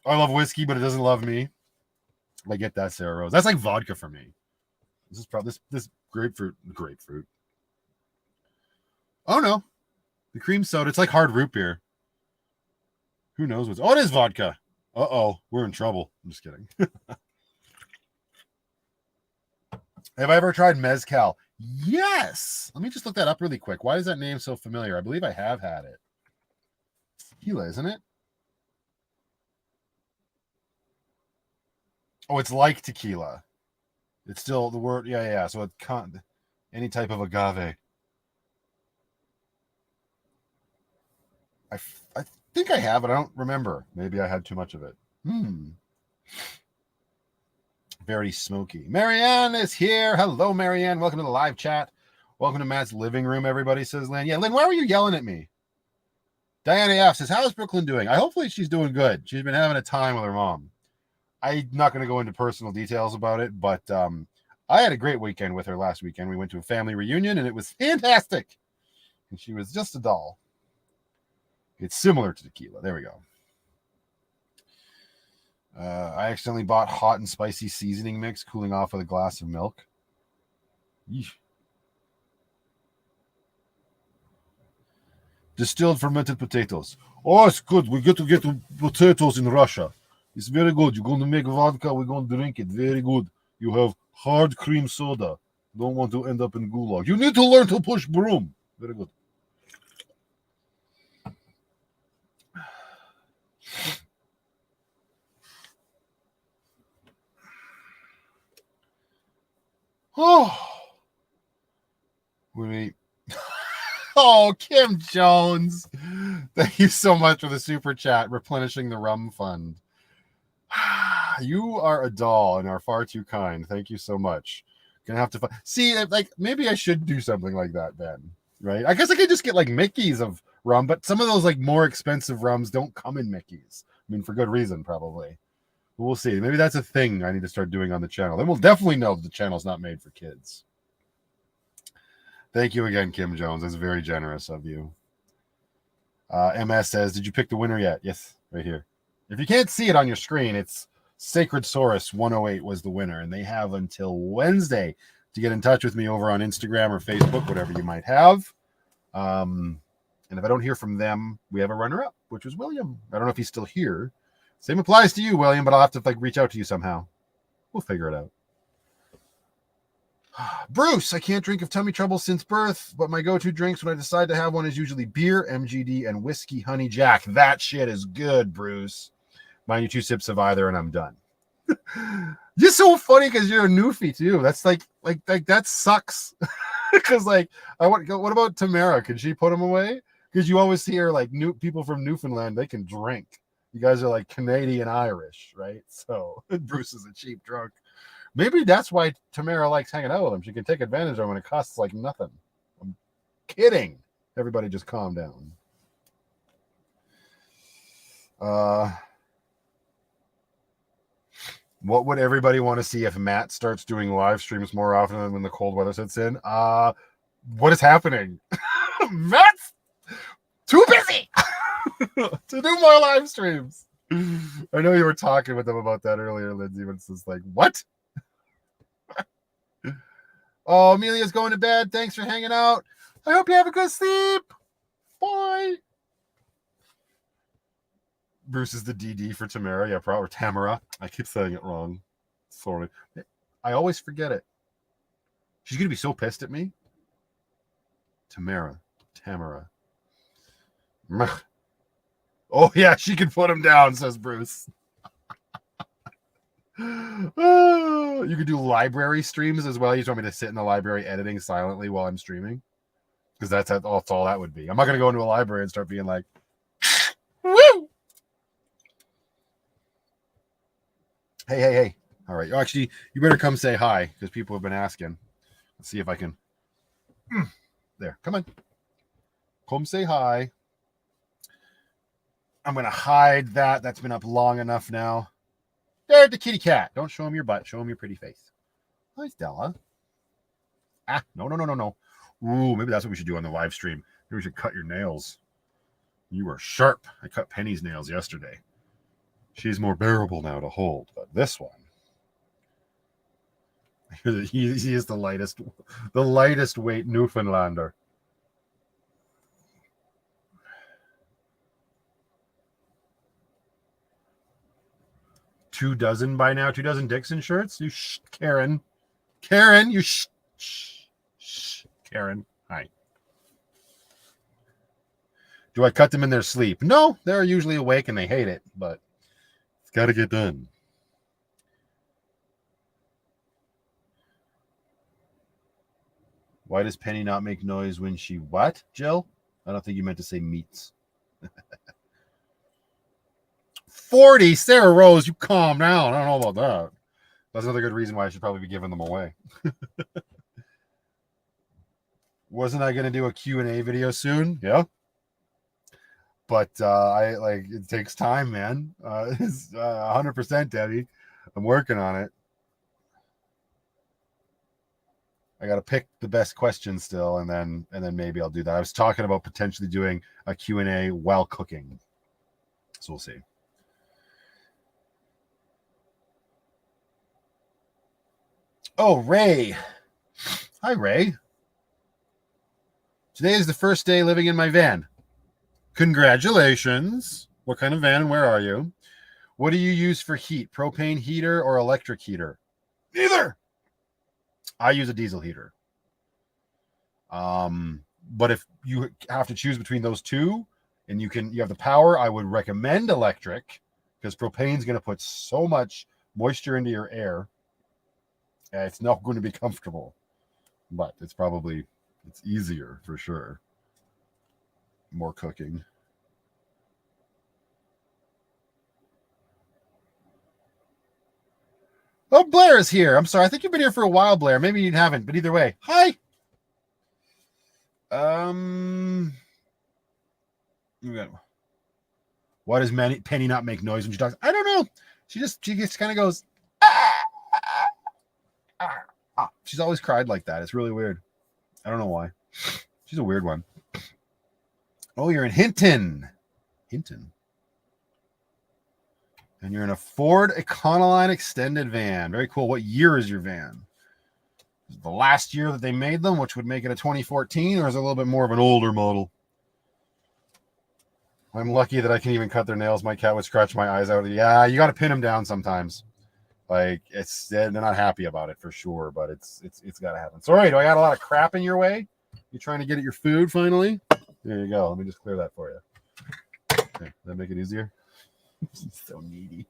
I love whiskey, but it doesn't love me. I get that, Sarah Rose. That's like vodka for me. This is probably this grapefruit. Oh no, the cream soda. It's like hard root beer. Who knows what's? Oh, it is vodka. Uh-oh, we're in trouble. I'm just kidding. Have I ever tried mezcal? Yes. Let me just look that up really quick. Why is that name so familiar? I believe I have had it. Tequila, isn't it? Oh, it's like tequila. It's still the word. Yeah. So it can't any type of agave. I think I have it. I don't remember. Maybe I had too much of it. Very smoky. Marianne is here. Hello, Marianne. Welcome to the live chat. Welcome to Matt's living room, everybody, says Lynn. Yeah, Lynn, why were you yelling at me? Diana F says, how's Brooklyn doing? Hopefully she's doing good. She's been having a time with her mom. I'm not going to go into personal details about it, but I had a great weekend with her last weekend. We went to a family reunion, and it was fantastic. And she was just a doll. It's similar to tequila. There we go. I accidentally bought hot and spicy seasoning mix, cooling off with a glass of milk. Yeesh. Distilled fermented potatoes. Oh, it's good. We get to get potatoes in Russia. It's very good. You're going to make vodka. We're going to drink it. Very good. You have hard cream soda. Don't want to end up in gulag. You need to learn to push broom. Very good. Oh. Wait. Oh, Kim Jones. Thank you so much for the super chat, replenishing the rum fund. You are a doll and are far too kind. Thank you so much. Gonna have to see, like, maybe I should do something like that, Ben. Right? I guess I could just get like Mickey's of rum, but some of those like more expensive rums don't come in Mickey's. I mean, for good reason, probably. But we'll see. Maybe that's a thing I need to start doing on the channel. Then we'll definitely know the channel's not made for kids. Thank you again, Kim Jones. That's very generous of you. MS says, did you pick the winner yet? Yes, right here. If you can't see it on your screen, it's Sacred Saurus 108 was the winner, and they have until Wednesday to get in touch with me over on Instagram or Facebook, whatever you might have. And if I don't hear from them, we have a runner-up, which was William. I don't know if he's still here. Same applies to you, William, but I'll have to like reach out to you somehow. We'll figure it out. Bruce, I can't drink of tummy trouble since birth, but my go-to drinks when I decide to have one is usually beer, MGD, and whiskey honey jack. That shit is good, Bruce. Mind you, 2 sips of either, and I'm done. You're so funny because you're a newfie too. That's like that sucks. Because like, what about Tamara? Can she put them away? Because you always hear like new people from Newfoundland, they can drink. You guys are like Canadian Irish, right? So Bruce is a cheap drunk. Maybe that's why Tamara likes hanging out with him. She can take advantage of him when it costs like nothing. I'm kidding. Everybody just calm down. What would everybody want to see if Matt starts doing live streams more often when the cold weather sets in? What is happening? Matt's too busy to do more live streams. I know you were talking with them about that earlier, Lindsay, but it's just like, what? Oh, Amelia's going to bed. Thanks for hanging out. I hope you have a good sleep. Bye. Bruce is the DD for Tamara. Yeah, probably Tamara. I keep saying it wrong. Sorry. I always forget it. She's going to be so pissed at me. Tamara. Oh, yeah, she can put him down, says Bruce. You could do library streams as well. You just want me to sit in the library editing silently while I'm streaming? Because that's all that would be. I'm not going to go into a library and start being like, woo! Hey. All right. Actually, you better come say hi because people have been asking. Let's see if I can. There. Come on. Come say hi. I'm going to hide that. That's been up long enough now. There's the kitty cat. Don't show him your butt. Show him your pretty face. Hi, Stella. No. Ooh, maybe that's what we should do on the live stream. Maybe we should cut your nails. You are sharp. I cut Penny's nails yesterday. She's more bearable now to hold, but this one, he is the lightest weight Newfoundlander. Two dozen by now. 2 dozen Dixon shirts. You Karen. You Karen. Hi. Do I cut them in their sleep? No, they're usually awake and they hate it, but it's got to get done. Why does Penny not make noise when she what, Jill? I don't think you meant to say meats. 40, Sarah Rose, you calm down. I don't know about that. That's another good reason why I should probably be giving them away. Wasn't I going to do a Q&A video soon? Yeah. But it takes time, man. It's 100%, Debbie. I'm working on it. I got to pick the best question still, and then maybe I'll do that. I was talking about potentially doing a Q&A while cooking. So we'll see. Oh, Ray. Hi, Ray. Today is the first day living in my van. Congratulations. What kind of van and where are you? What do you use for heat? Propane heater or electric heater? Neither. I use a diesel heater. But if you have to choose between those two and you have the power, I would recommend electric because propane is going to put so much moisture into your air. It's not going to be comfortable, but it's easier for sure. More cooking. Oh, Blair is here. I'm sorry. I think you've been here for a while, Blair. Maybe you haven't, but either way. Hi. Why does Penny not make noise when she talks? I don't know. She just kind of goes. She's always cried like that. It's really weird. I don't know why. She's a weird one. Oh, you're in Hinton. And you're in a Ford Econoline extended van. Very cool. What year is your van? Is it the last year that they made them, which would make it a 2014, or is it a little bit more of an older model? I'm lucky that I can even cut their nails. My cat would scratch my eyes out. Yeah, you got to pin them down sometimes. Like they're not happy about it for sure, but it's got to happen. Sorry, do I got a lot of crap in your way? You trying to get at your food finally? There you go. Let me just clear that for you. Okay, does that make it easier? So needy.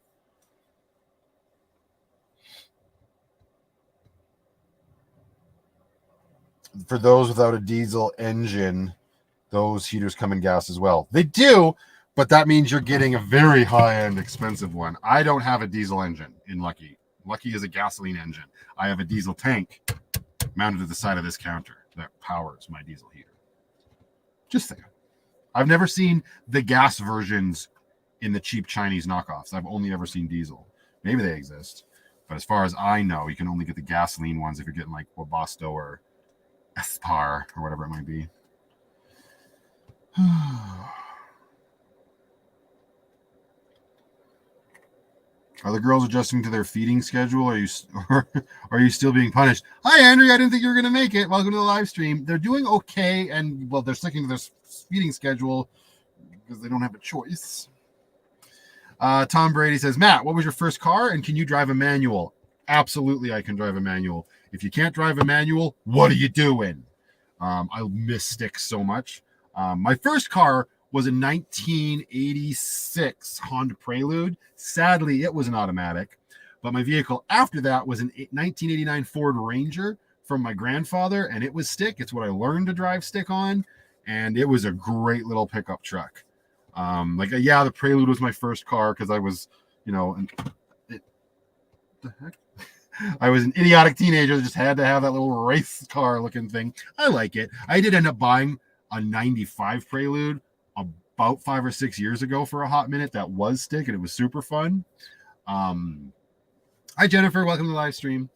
For those without a diesel engine, those heaters come in gas as well. They do, but that means you're getting a very high-end, expensive one. I don't have a diesel engine in Lucky. Lucky is a gasoline engine. I have a diesel tank mounted to the side of this counter that powers my diesel heater. Just saying. I've never seen the gas versions in the cheap Chinese knockoffs. I've only ever seen diesel. Maybe they exist, but as far as I know, you can only get the gasoline ones if you're getting like Webasto or Espar or whatever it might be. Are the girls adjusting to their feeding schedule? Are you still being punished? Hi, Andrew. I didn't think you were going to make it. Welcome to the live stream. They're doing okay, and well, they're sticking to their feeding schedule because they don't have a choice. Tom Brady says, Matt, what was your first car, and can you drive a manual? Absolutely, I can drive a manual. If you can't drive a manual, what are you doing? I miss sticks so much. My first car was a 1986 Honda Prelude. Sadly, it was an automatic. But my vehicle after that was an 1989 Ford Ranger from my grandfather, and it was stick. It's what I learned to drive stick on, and it was a great little pickup truck. The Prelude was my first car because I was, I was an idiotic teenager that just had to have that little race car looking thing. I like it. I did end up buying a 95 Prelude about 5 or 6 years ago for a hot minute that was stick, and it was super fun. Hi, Jennifer. Welcome to the live stream.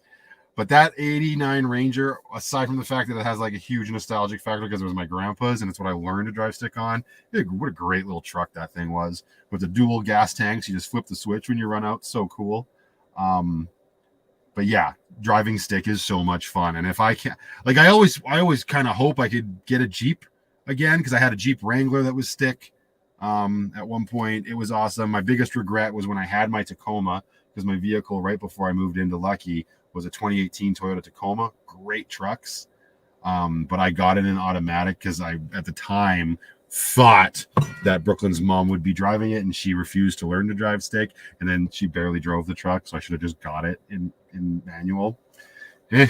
But that 89 Ranger, aside from the fact that it has like a huge nostalgic factor because it was my grandpa's and it's what I learned to drive stick on, what a great little truck that thing was. With the dual gas tanks, you just flip the switch when you run out. So cool. But yeah, driving stick is so much fun. And if I can't, like, I always kind of hope I could get a Jeep again because I had a Jeep Wrangler that was stick. At one point, it was awesome. My biggest regret was when I had my Tacoma because my vehicle right before I moved into Lucky was a 2018 Toyota Tacoma. Great trucks. But I got it in automatic because I, at the time, thought that Brooklyn's mom would be driving it and she refused to learn to drive stick. And then she barely drove the truck. So I should have just got it in manual. I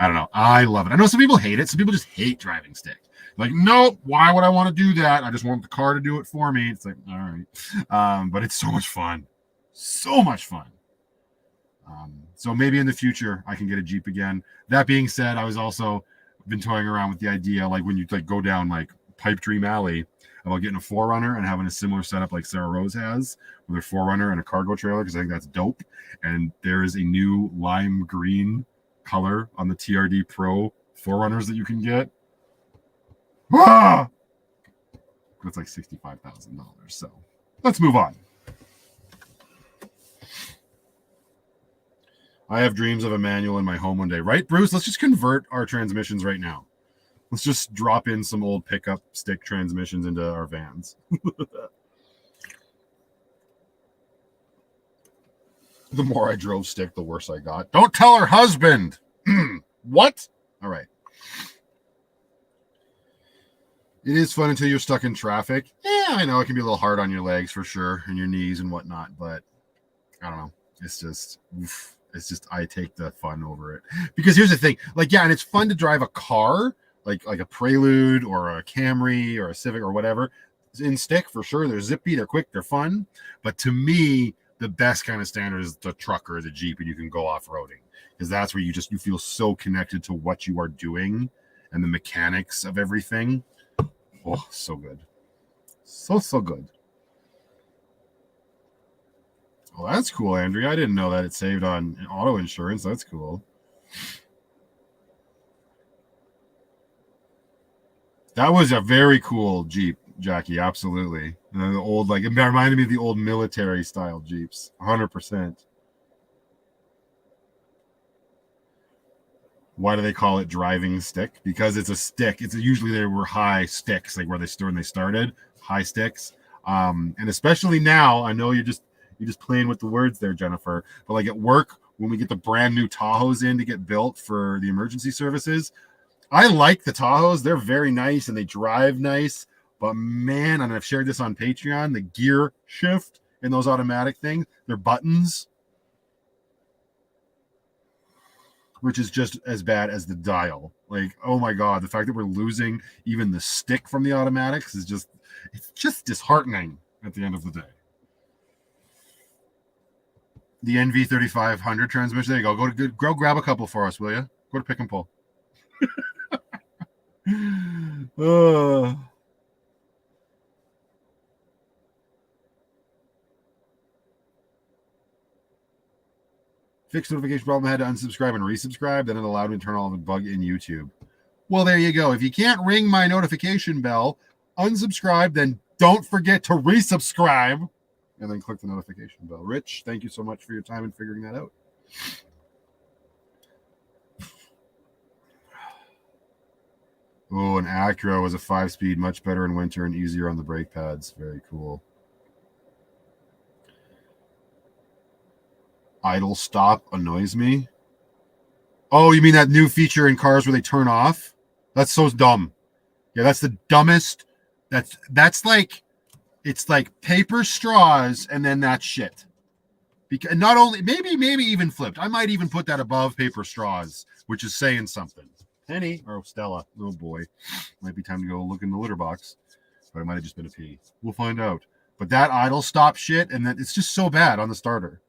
I don't know. I love it. I know some people hate it. Some people just hate driving stick. Like, nope, why would I want to do that? I just want the car to do it for me. It's like, all right. But it's so much fun. So much fun. So maybe in the future I can get a Jeep again. That being said, I was also been toying around with the idea, like when you like go down like Pipe Dream Alley, about getting a 4Runner and having a similar setup like Sarah Rose has with her 4Runner and a cargo trailer, because I think that's dope. And there is a new lime green color on the TRD Pro 4Runners that you can get. Ah! That's like $65,000. So let's move on. I have dreams of a manual in my home one day, right, Bruce? Let's just convert our transmissions right now. Let's just drop in some old pickup stick transmissions into our vans. The more I drove stick, the worse I got. Don't tell her husband. What? All right. It is fun until you're stuck in traffic. Yeah, I know it can be a little hard on your legs for sure, and your knees and whatnot, but I don't know. It's just I take the fun over it. Because here's the thing, like, yeah, and it's fun to drive a car, like a Prelude or a Camry or a Civic or whatever. In stick, for sure. They're zippy, they're quick, they're fun. But to me, the best kind of standard is the truck or the Jeep, and you can go off-roading. Because that's where you feel so connected to what you are doing and the mechanics of everything. Oh, so good. So good. Well, that's cool, Andrea. I didn't know that it saved on auto insurance. That's cool. That was a very cool Jeep, Jackie. Absolutely. The old, like, it reminded me of the old military style Jeeps. 100%. Why do they call it driving stick? Because it's a stick. It's usually there were high sticks, like where they started, high sticks. And especially now, I know you're just playing with the words there, Jennifer. But like at work, when we get the brand new Tahoes in to get built for the emergency services, I like the Tahoes. They're very nice and they drive nice. But man, and I've shared this on Patreon, the gear shift in those automatic things, they're buttons, which is just as bad as the dial. Like, oh my God, the fact that we're losing even the stick from the automatics is it's just disheartening at the end of the day. The NV3500 transmission. There you go. Go grab a couple for us, will you? Go to Pick and Pull. Fixed notification problem. I had to unsubscribe and resubscribe. Then it allowed me to turn on the bug in YouTube. Well, there you go. If you can't ring my notification bell, unsubscribe, then don't forget to resubscribe. And then click the notification bell. Rich, thank you so much for your time in figuring that out. Oh, an Acura was a 5-speed, much better in winter and easier on the brake pads. Very cool. Idle stop annoys me. Oh, you mean that new feature in cars where they turn off? That's so dumb. Yeah, that's the dumbest. That's like, it's like paper straws and then that shit. Because not only, maybe even flipped. I might even put that above paper straws, which is saying something. Penny or Stella, oh boy, might be time to go look in the litter box, but it might have just been a pee. We'll find out. But that idle stop shit, and then it's just so bad on the starter.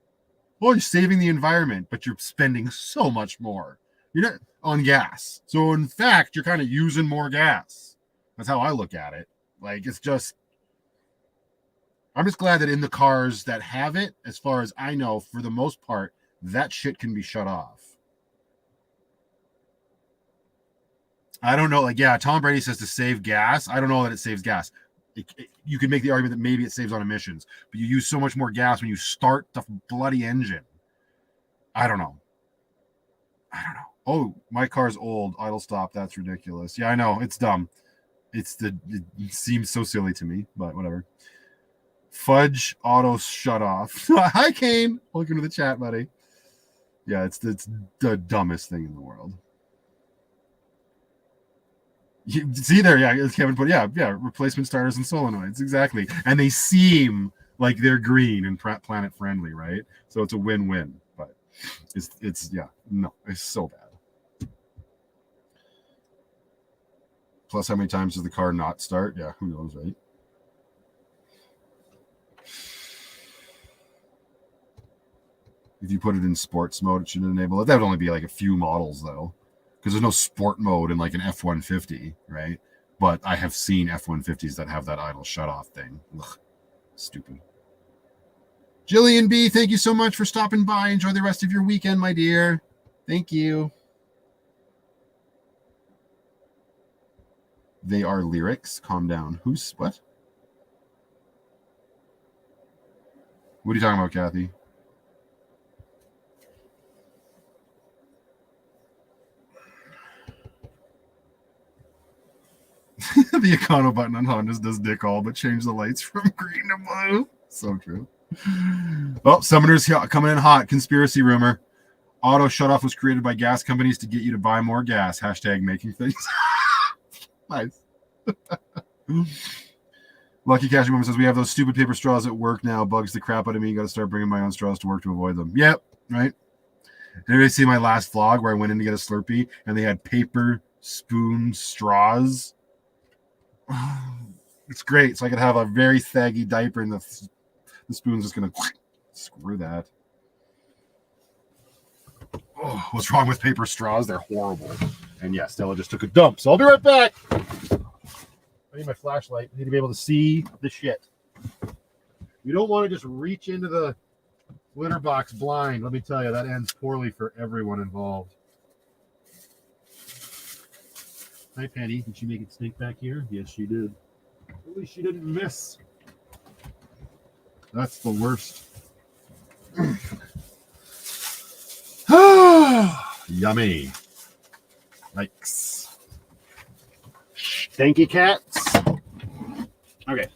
Well, you're saving the environment, but you're spending so much more. You're not on gas. So in fact, you're kind of using more gas. That's how I look at it. Like, it's just, I'm just glad that in the cars that have it, as far as I know, for the most part, that shit can be shut off. I don't know. Like, yeah, Tom Brady says to save gas. I don't know that it saves gas. You could make the argument that maybe it saves on emissions, but you use so much more gas when you start the bloody engine. I don't know. Oh, my car's old. Idle stop. That's ridiculous. Yeah, I know. It's dumb. It seems so silly to me, but whatever. Fudge auto shut off. Hi, Kane. Welcome to the chat, buddy. Yeah, it's the dumbest thing in the world. You see there, yeah, Kevin put, yeah, replacement starters and solenoids, exactly. And they seem like they're green and planet friendly, right? So it's a win-win, but it's so bad. Plus, how many times does the car not start? Yeah, who knows, right? If you put it in sports mode, it should enable it. That would only be like a few models, though, because there's no sport mode in like an F-150, right? But I have seen F-150s that have that idle shut-off thing. Ugh, stupid. Jillian B., thank you so much for stopping by. Enjoy the rest of your weekend, my dear. Thank you. They are lyrics. Calm down. Who's what? What are you talking about, Kathy? The Econo button on Hondas does dick all but change the lights from green to blue. So true. Well, Summoner's coming in hot. Conspiracy rumor. Auto shutoff was created by gas companies to get you to buy more gas. Hashtag making things. Nice. Lucky Cashew Woman says, we have those stupid paper straws at work now. Bugs the crap out of me. Got to start bringing my own straws to work to avoid them. Yep, right. Did anybody see my last vlog where I went in to get a Slurpee and they had paper spoon straws? It's great. So I could have a very saggy diaper and the spoon's just going to screw that. Oh, what's wrong with paper straws? They're horrible. And yeah, Stella just took a dump. So I'll be right back. I need my flashlight. I need to be able to see the shit. You don't want to just reach into the litter box blind. Let me tell you, that ends poorly for everyone involved. Hi, Penny. Did she make it stink back here? Yes, she did. At least she didn't miss. That's the worst. Yummy. Yikes. Stanky cats. Okay.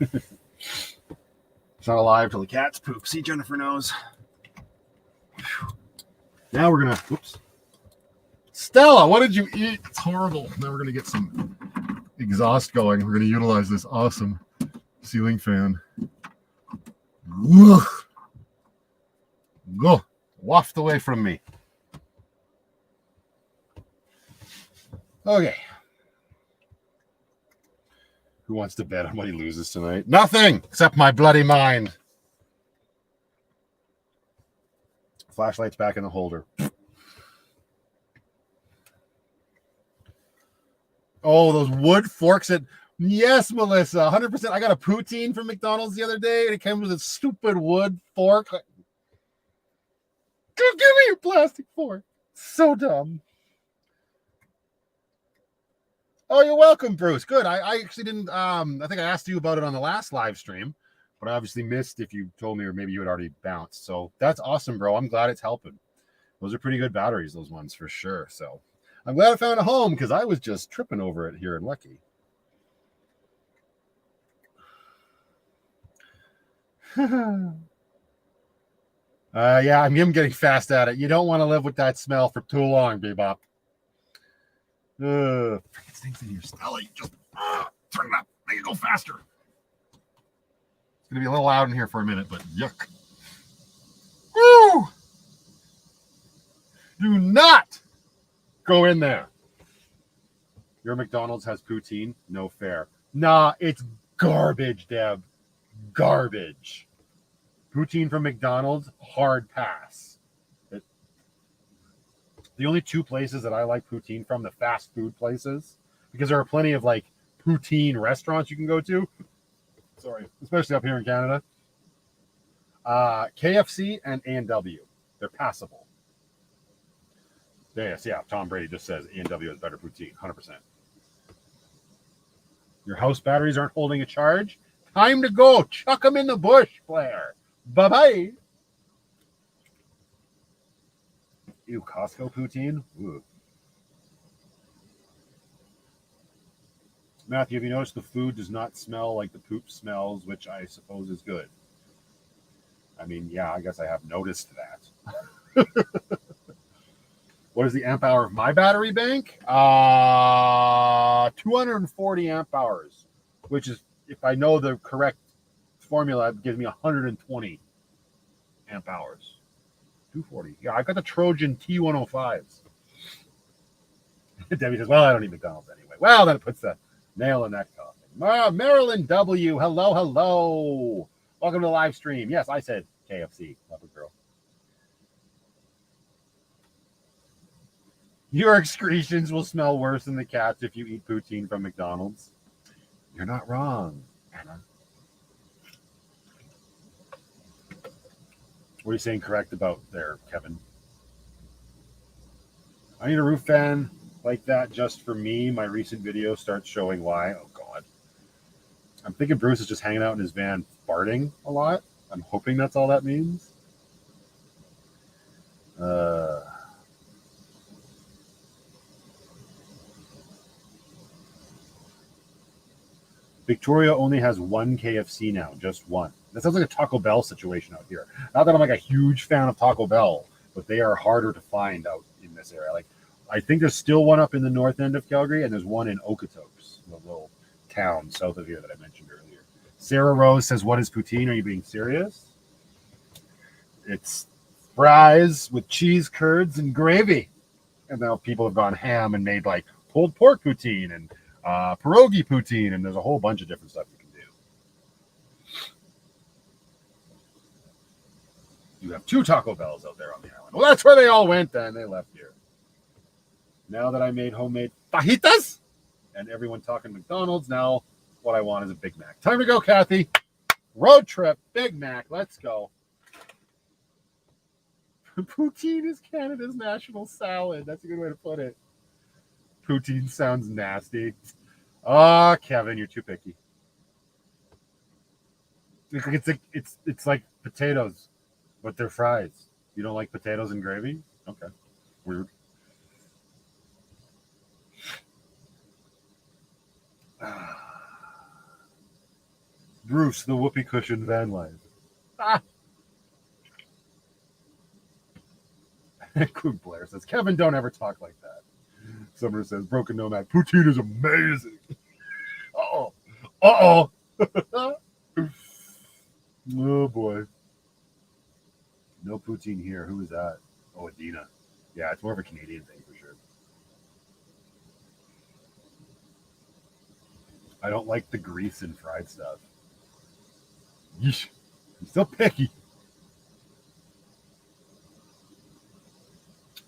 It's not alive till the cats poop. See, Jennifer knows. Now we're gonna. Whoops. Stella, what did you eat? It's horrible. Now we're gonna get some exhaust going. We're gonna utilize this awesome ceiling fan. Go. Waft away from me. Okay. Who wants to bet on what he loses tonight? Nothing except my bloody mind. Flashlight's back in the holder. Oh, those wood forks at... Yes, Melissa, 100%. I got a poutine from McDonald's the other day, and it came with a stupid wood fork. Give me your plastic fork. So dumb. Oh, you're welcome, Bruce. Good. I actually didn't... I think I asked you about it on the last live stream, but I obviously missed if you told me, or maybe you had already bounced. So that's awesome, bro. I'm glad it's helping. Those are pretty good batteries, those ones, for sure. So I'm glad I found a home, because I was just tripping over it here in Lucky. Yeah, I'm getting fast at it. You don't want to live with that smell for too long, Bebop. Freaking stinks in here. Stella, you just turn it up. Make it go faster. It's going to be a little loud in here for a minute, but yuck. Woo! Do not go in there. Your McDonald's has poutine? No fair. Nah, it's garbage, Deb. Garbage. Poutine from McDonald's, hard pass. The only two places that I like poutine from, the fast food places, because there are plenty of like poutine restaurants you can go to. Sorry, especially up here in Canada. KFC and A&W. They're passable. Yes, yeah. Tom Brady just says A&W is better poutine, 100%. Your house batteries aren't holding a charge? Time to go. Chuck them in the bush, Blair. Bye-bye. Ew, Costco poutine? Ooh. Matthew, have you noticed the food does not smell like the poop smells, which I suppose is good? I mean, yeah, I guess I have noticed that. What is the amp hour of my battery bank? 240 amp hours, which is, if I know the correct formula, it gives me 120 amp hours. 240. Yeah, I got the Trojan T105s. Debbie says, well, I don't eat McDonald's anyway. Well, that puts the nail in that coffin. Marilyn W. Hello, hello. Welcome to the live stream. Yes, I said KFC. Leopard girl. Your excretions will smell worse than the cat's if you eat poutine from McDonald's. You're not wrong, Anna. What are you saying correct about there, Kevin? I need a roof fan like that just for me. My recent video starts showing why. Oh, God. I'm thinking Bruce is just hanging out in his van farting a lot. I'm hoping that's all that means. Victoria only has one KFC now, just one. That sounds like a Taco Bell situation out here. Not that I'm like a huge fan of Taco Bell, but they are harder to find out in this area. Like, I think there's still one up in the north end of Calgary, and there's one in Okotoks, the little town south of here that I mentioned earlier. Sarah Rose says, what is poutine? Are you being serious? It's fries with cheese curds and gravy. And now people have gone ham and made like pulled pork poutine and pierogi poutine, and there's a whole bunch of different stuff you can do. You have 2 Taco Bells out there on the island. Well, that's where they all went then. They left here. Now that I made homemade fajitas and everyone talking McDonald's, now what I want is a Big Mac. Time to go, Kathy. Road trip, Big Mac. Let's go. Poutine is Canada's national salad. That's a good way to put it. Poutine sounds nasty. Oh, Kevin, you're too picky. It's like potatoes, but they're fries. You don't like potatoes and gravy? Okay. Weird. Bruce, the whoopee cushion van life. Coop Blair says, Kevin, don't ever talk like that. Summer says, Broken Nomad, poutine is amazing. Uh-oh. Uh-oh. Oh, boy. No poutine here. Who is that? Oh, Adina. Yeah, it's more of a Canadian thing for sure. I don't like the grease and fried stuff. Yeesh. I'm still picky.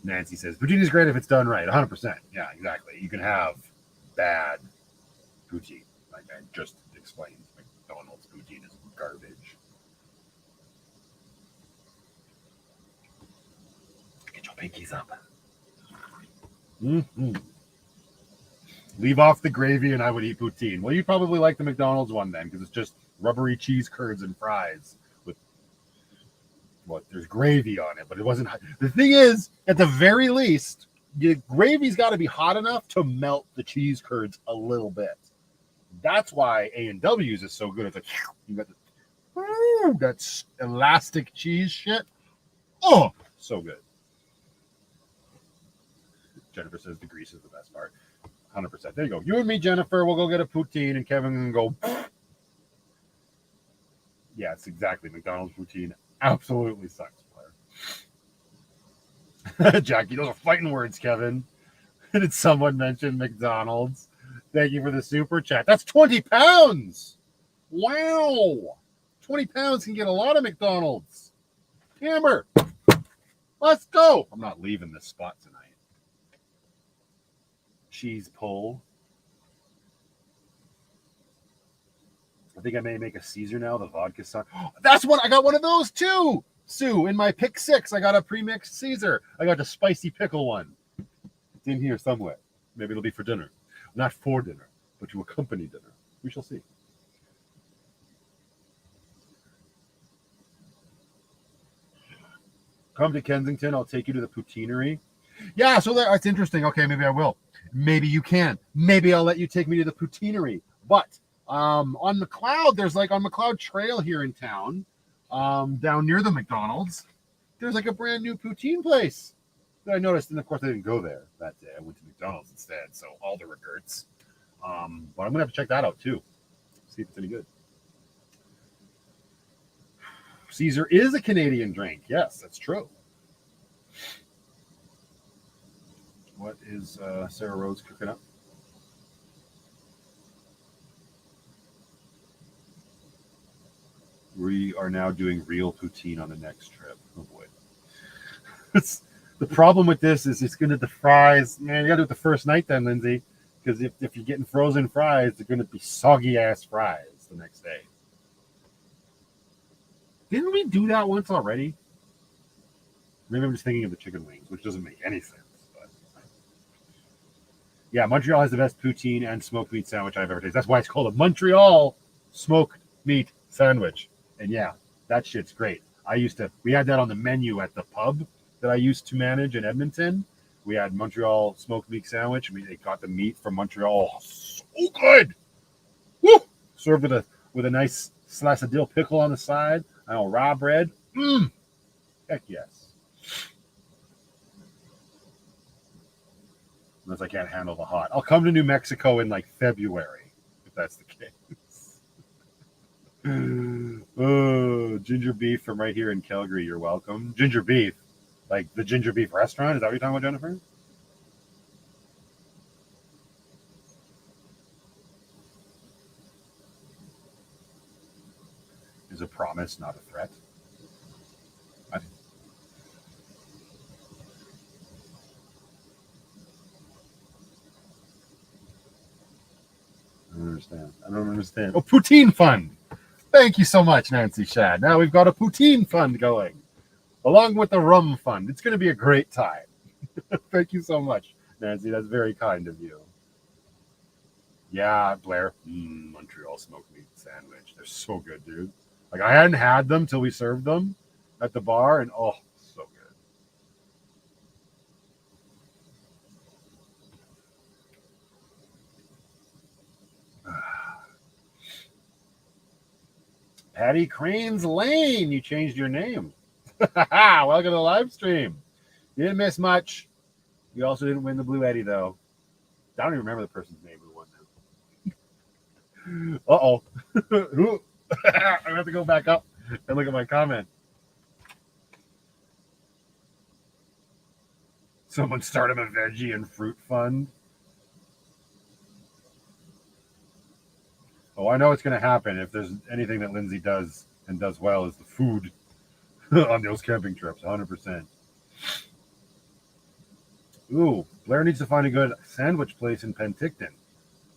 Nancy says, poutine is great if it's done right. 100%. Yeah, exactly. You can have bad poutine. Like I just explained, McDonald's poutine is garbage. Get your pinkies up. Mm-hmm. Leave off the gravy and I would eat poutine. Well, you'd probably like the McDonald's one then, because it's just rubbery cheese curds and fries with what there's gravy on it, but it wasn't. The thing is, at the very least, the gravy's got to be hot enough to melt the cheese curds a little bit. That's why A&W's is so good. It's like you got that elastic cheese shit. Oh, so good. Jennifer says the grease is the best part. 100%. There you go. You and me, Jennifer, we'll go get a poutine, and Kevin can go. Yeah, it's exactly McDonald's poutine. Absolutely sucks, Blair. Jackie, those are fighting words, Kevin. Did someone mention McDonald's? Thank you for the super chat. That's 20 pounds. Wow. 20 pounds can get a lot of McDonald's. Hammer. Let's go. I'm not leaving this spot tonight. Cheese pull. I think I may make a Caesar now, the vodka sauce. That's what I got, one of those too. Sue, in my pick 6, I got a pre-mixed Caesar. I got the spicy pickle one. It's in here somewhere. Maybe it'll be for dinner. Not for dinner, but to accompany dinner. We shall see. Come to Kensington. I'll take you to the poutineery. Yeah, so that's interesting. Okay, maybe I will. Maybe you can. Maybe I'll let you take me to the poutineery. But on Macleod, there's like on Macleod Trail here in town, down near the McDonald's, there's like a brand new poutine place that I noticed. And of course, I didn't go there that day. I went to McDonald's instead. So all the regrets. But I'm going to have to check that out too. See if it's any good. Caesar is a Canadian drink. Yes, that's true. What is Sarah Rose cooking up? We are now doing real poutine on the next trip. Oh boy. It's, the problem with this is it's going to the fries. Man, you got to do it the first night then, Lindsay. Because if you're getting frozen fries, they're going to be soggy ass fries the next day. Didn't we do that once already? Maybe I'm just thinking of the chicken wings, which doesn't make any sense. But yeah, Montreal has the best poutine and smoked meat sandwich I've ever tasted. That's why it's called a Montreal smoked meat sandwich. And yeah, that shit's great. We had that on the menu at the pub that I used to manage in Edmonton. We had Montreal smoked meat sandwich. They got the meat from Montreal. Oh, so good. Woo! Served with a nice slice of dill pickle on the side. I know, raw bread. Heck yes. Unless I can't handle the hot. I'll come to New Mexico in like February, if that's the case. Oh, ginger beef from right here in Calgary. You're welcome. Ginger beef. Like the ginger beef restaurant? Is that what you're talking about, Jennifer? Is a promise not a threat? I don't understand. I don't understand. Oh, Poutine Fund. Thank you so much, Nancy Shad. Now we've got a Poutine Fund going, along with the Rum Fund. It's going to be a great time. Thank you so much, Nancy. That's very kind of you. Yeah, Blair. Montreal smoked meat sandwich. They're so good, dude. Like, I hadn't had them till we served them at the bar, and oh, so good. Patty Crane's Lane, you changed your name. Welcome to the live stream. You didn't miss much. You also didn't win the Bluetti, though. I don't even remember the person's name who won now. Uh-oh. I have to go back up and look at my comment. Someone start him a veggie and fruit fund. Oh, I know it's going to happen. If there's anything that Lindsay does and does well is the food on those camping trips, 100%. Ooh, Blair needs to find a good sandwich place in Penticton.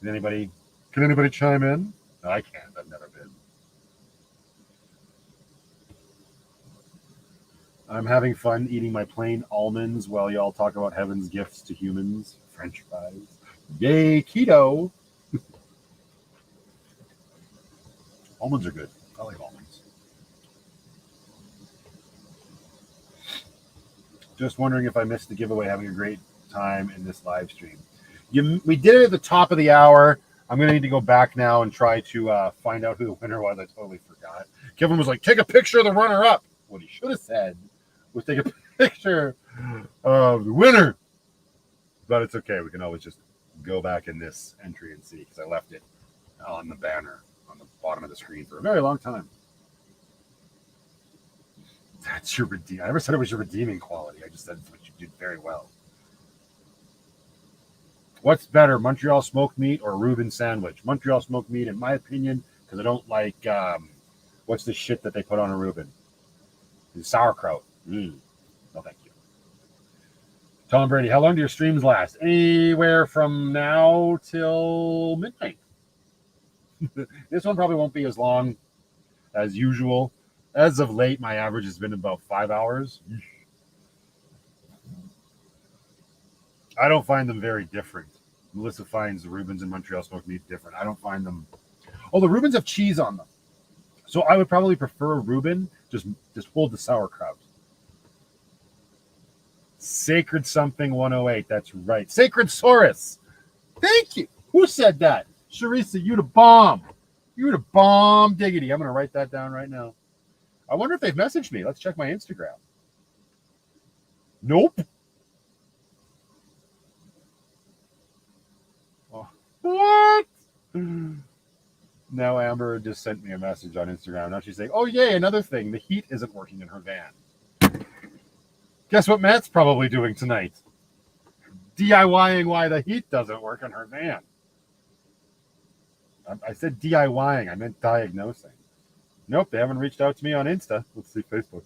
Can anybody chime in? No, I can't. I've never been. I'm having fun eating my plain almonds while y'all talk about heaven's gifts to humans. French fries. Yay, keto. Almonds are good. I like almonds. Just wondering if I missed the giveaway. Having a great time in this live stream. We did it at the top of the hour. I'm going to need to go back now and try to find out who the winner was. I totally forgot. Kevin was like, take a picture of the runner-up. What he should have said was take a picture of the winner. But it's okay. We can always just go back in this entry and see, because I left it on the banner on the bottom of the screen for a very long time. That's your redeem. I never said it was your redeeming quality. I just said it's what you did very well. What's better, Montreal smoked meat or Reuben sandwich? Montreal smoked meat, in my opinion, because I don't like what's the shit that they put on a Reuben? Sauerkraut. No, thank you. Tom Brady, how long do your streams last? Anywhere from now till midnight. This one probably won't be as long as usual. As of late, my average has been about 5 hours. I don't find them very different. Melissa finds the Reubens and Montreal smoked meat different. I don't find them. Oh, the Reubens have cheese on them. So I would probably prefer a Reuben. Just hold the sauerkraut. Sacred something 108. That's right. Sacred Saurus. Thank you. Who said that? Sharissa, you the bomb. You the bomb diggity. I'm going to write that down right now. I wonder if they've messaged me. Let's check my Instagram. Nope. Oh, what? Now Amber just sent me a message on Instagram. Now she's saying, oh, yay, another thing. The heat isn't working in her van. Guess what Matt's probably doing tonight? DIYing why the heat doesn't work on her van. I said DIYing. I meant diagnosing. Nope, they haven't reached out to me on Insta. Let's see Facebook.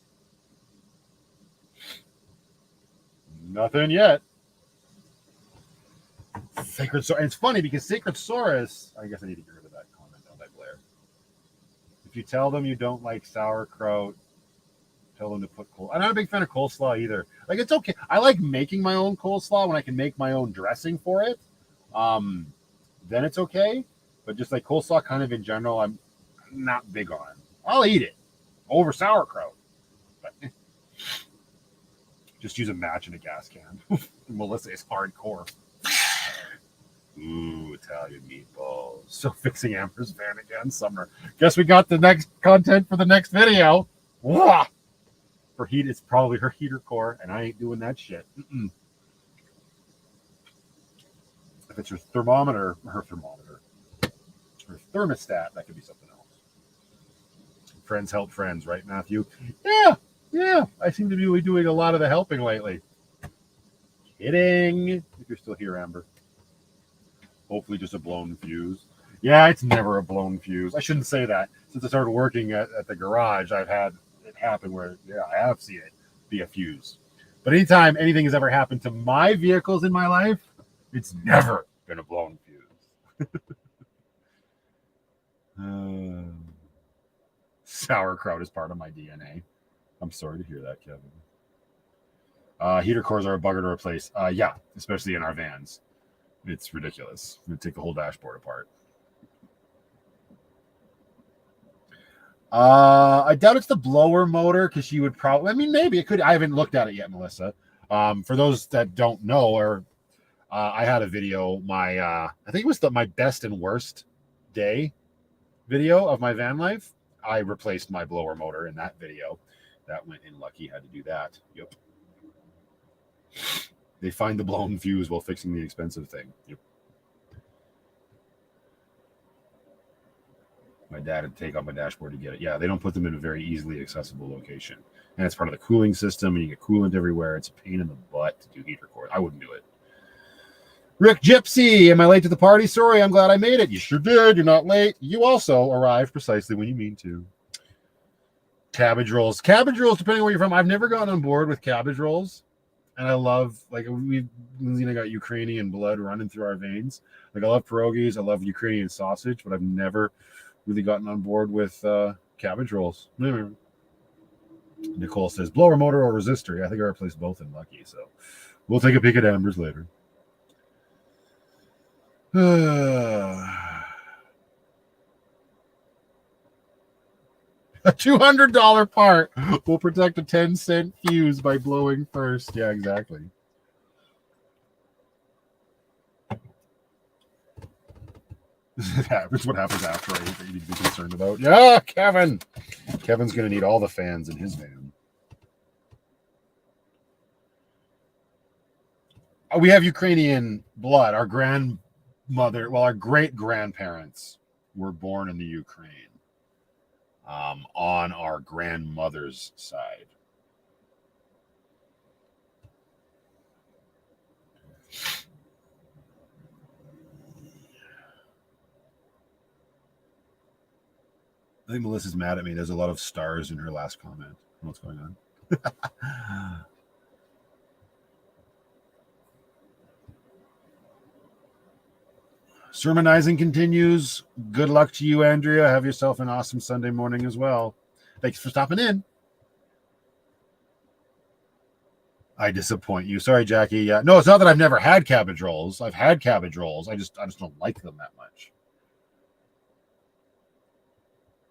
Nothing yet. Sacred Saurus. It's funny because Sacred Saurus. I guess I need to get rid of that comment, don't I, Blair? If you tell them you don't like sauerkraut, tell them to put I'm not a big fan of coleslaw either. Like, it's okay. I like making my own coleslaw when I can make my own dressing for it. Then it's okay. But just like coleslaw, kind of in general, I'm not big on. I'll eat it over sauerkraut. But just use a match in a gas can. Melissa is hardcore. Ooh, Italian meatballs. So fixing Amber's van again, summer. Guess we got the next content for the next video. Wah! For heat, it's probably her heater core, and I ain't doing that shit. If it's her thermostat, her thermostat, that could be something else. Friends help friends, right, Matthew? Yeah. I seem to be doing a lot of the helping lately. Kidding. If you're still here, Amber. Hopefully just a blown fuse. Yeah, it's never a blown fuse. I shouldn't say that. Since I started working at the garage, I've had it happen where, I have seen it be a fuse. But anytime anything has ever happened to my vehicles in my life, it's never been a blown fuse. Sauerkraut is part of my DNA. I'm sorry to hear that, Kevin. Heater cores are a bugger to replace. Yeah, especially in our vans. It's ridiculous. We take the whole dashboard apart. I doubt it's the blower motor because she would probably. I mean, maybe it could. I haven't looked at it yet, Melissa. For those that don't know, or I had a video. I think it was my best and worst day video of my van life. I replaced my blower motor in that video. That went in lucky. Had to do that. Yep. They find the blown fuse while fixing the expensive thing. Yep. My dad had to take off my dashboard to get it. Yeah, they don't put them in a very easily accessible location. And it's part of the cooling system, and you get coolant everywhere. It's a pain in the butt to do heater core. I wouldn't do it. Rick Gypsy, am I late to the party? Sorry, I'm glad I made it. You sure did. You're not late. You also arrived precisely when you mean to. Cabbage rolls. Cabbage rolls, depending on where you're from. I've never gotten on board with cabbage rolls. And I love, like, Lindsay and I got Ukrainian blood running through our veins. Like, I love pierogies. I love Ukrainian sausage, but I've never really gotten on board with cabbage rolls. Nicole says, blower motor or resistor? Yeah, I think I replaced both in Lucky, so we'll take a peek at Amber's later. A $200 part will protect a 10-cent fuse by blowing first. Yeah, exactly. That's what happens after that you need to be concerned about. Yeah, Kevin. Kevin's going to need all the fans in his van. We have Ukrainian blood. Our our great-grandparents were born in the Ukraine. On our grandmother's side. I think Melissa's mad at me. There's a lot of stars in her last comment. What's going on? Sermonizing continues. Good luck to you, Andrea. Have yourself an awesome Sunday morning as well. Thanks for stopping in. I disappoint you. Sorry, Jackie. Yeah. No, it's not that I've never had cabbage rolls. I've had cabbage rolls. I just don't like them that much.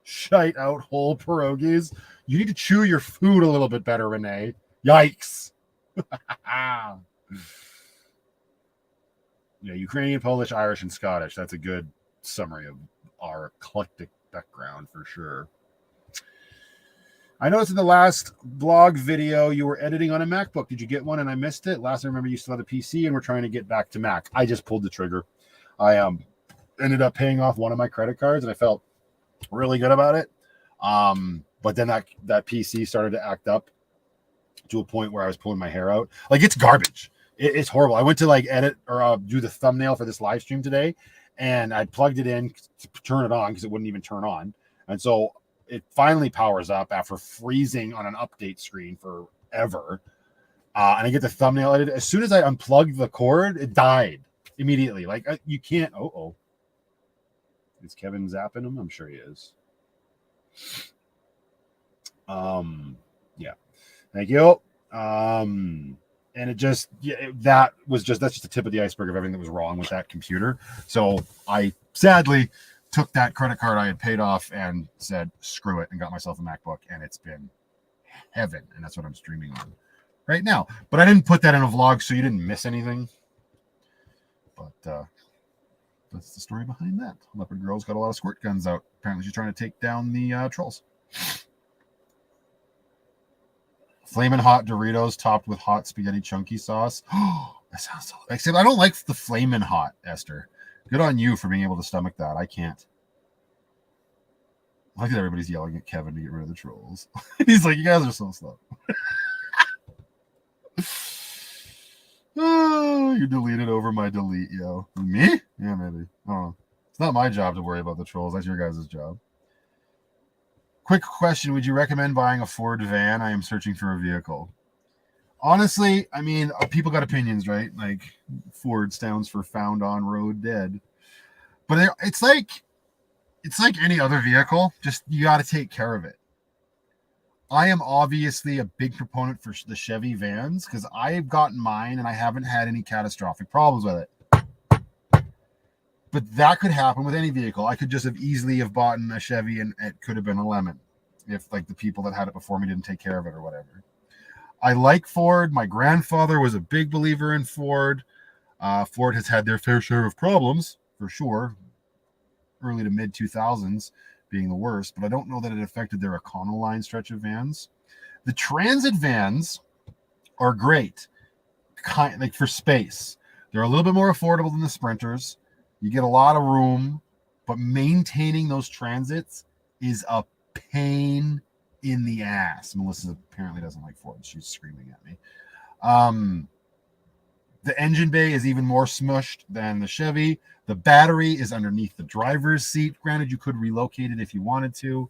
Shite out whole pierogies. You need to chew your food a little bit better, Renee. Yikes. Yeah, Ukrainian, Polish, Irish, and Scottish. That's a good summary of our eclectic background for sure. I noticed in the last blog video you were editing on a MacBook. Did you get one and I missed it? Last I remember you still had a PC and we're trying to get back to Mac. I just pulled the trigger. I ended up paying off one of my credit cards and I felt really good about it. But then that PC started to act up to a point where I was pulling my hair out. Like, it's garbage. It's horrible. I went to like edit or do the thumbnail for this live stream today, and I plugged it in to turn it on because it wouldn't even turn on. And so it finally powers up after freezing on an update screen forever. And I get the thumbnail edited. As soon as I unplugged the cord, it died immediately. Like you can't. Is Kevin zapping him? I'm sure he is. Yeah. Thank you. And it just that's just the tip of the iceberg of everything that was wrong with that computer. So I sadly took that credit card I had paid off and said screw it and got myself a MacBook, and it's been heaven, and that's what I'm streaming on right now. But I didn't put that in a vlog, so you didn't miss anything. But that's the story behind that. Leopard Girl's got a lot of squirt guns out. Apparently she's trying to take down the trolls. Flamin' hot Doritos topped with hot spaghetti chunky sauce. Oh, that sounds so. Except I don't like the flamin' hot, Esther. Good on you for being able to stomach that. I can't. I like that everybody's yelling at Kevin to get rid of the trolls. He's like, you guys are so slow. Oh, you deleted over my delete, yo. Me? Yeah, maybe. Oh, it's not my job to worry about the trolls. That's your guys' job. Quick question. Would you recommend buying a Ford van? I am searching for a vehicle. Honestly, I mean, people got opinions, right? Like Ford stands for found on road dead. But it's like any other vehicle. Just you got to take care of it. I am obviously a big proponent for the Chevy vans because I've gotten mine and I haven't had any catastrophic problems with it. But that could happen with any vehicle. I could just have easily have bought a Chevy and it could have been a lemon if like the people that had it before me didn't take care of it or whatever. I like Ford. My grandfather was a big believer in Ford. Ford has had their fair share of problems for sure. Early to mid 2000s being the worst, but I don't know that it affected their Econoline stretch of vans. The Transit vans are great, like for space. They're a little bit more affordable than the Sprinters. You get a lot of room, but maintaining those Transits is a pain in the ass. Melissa apparently doesn't like Ford. She's screaming at me. The engine bay is even more smushed than the Chevy. The battery is underneath the driver's seat. Granted, you could relocate it if you wanted to.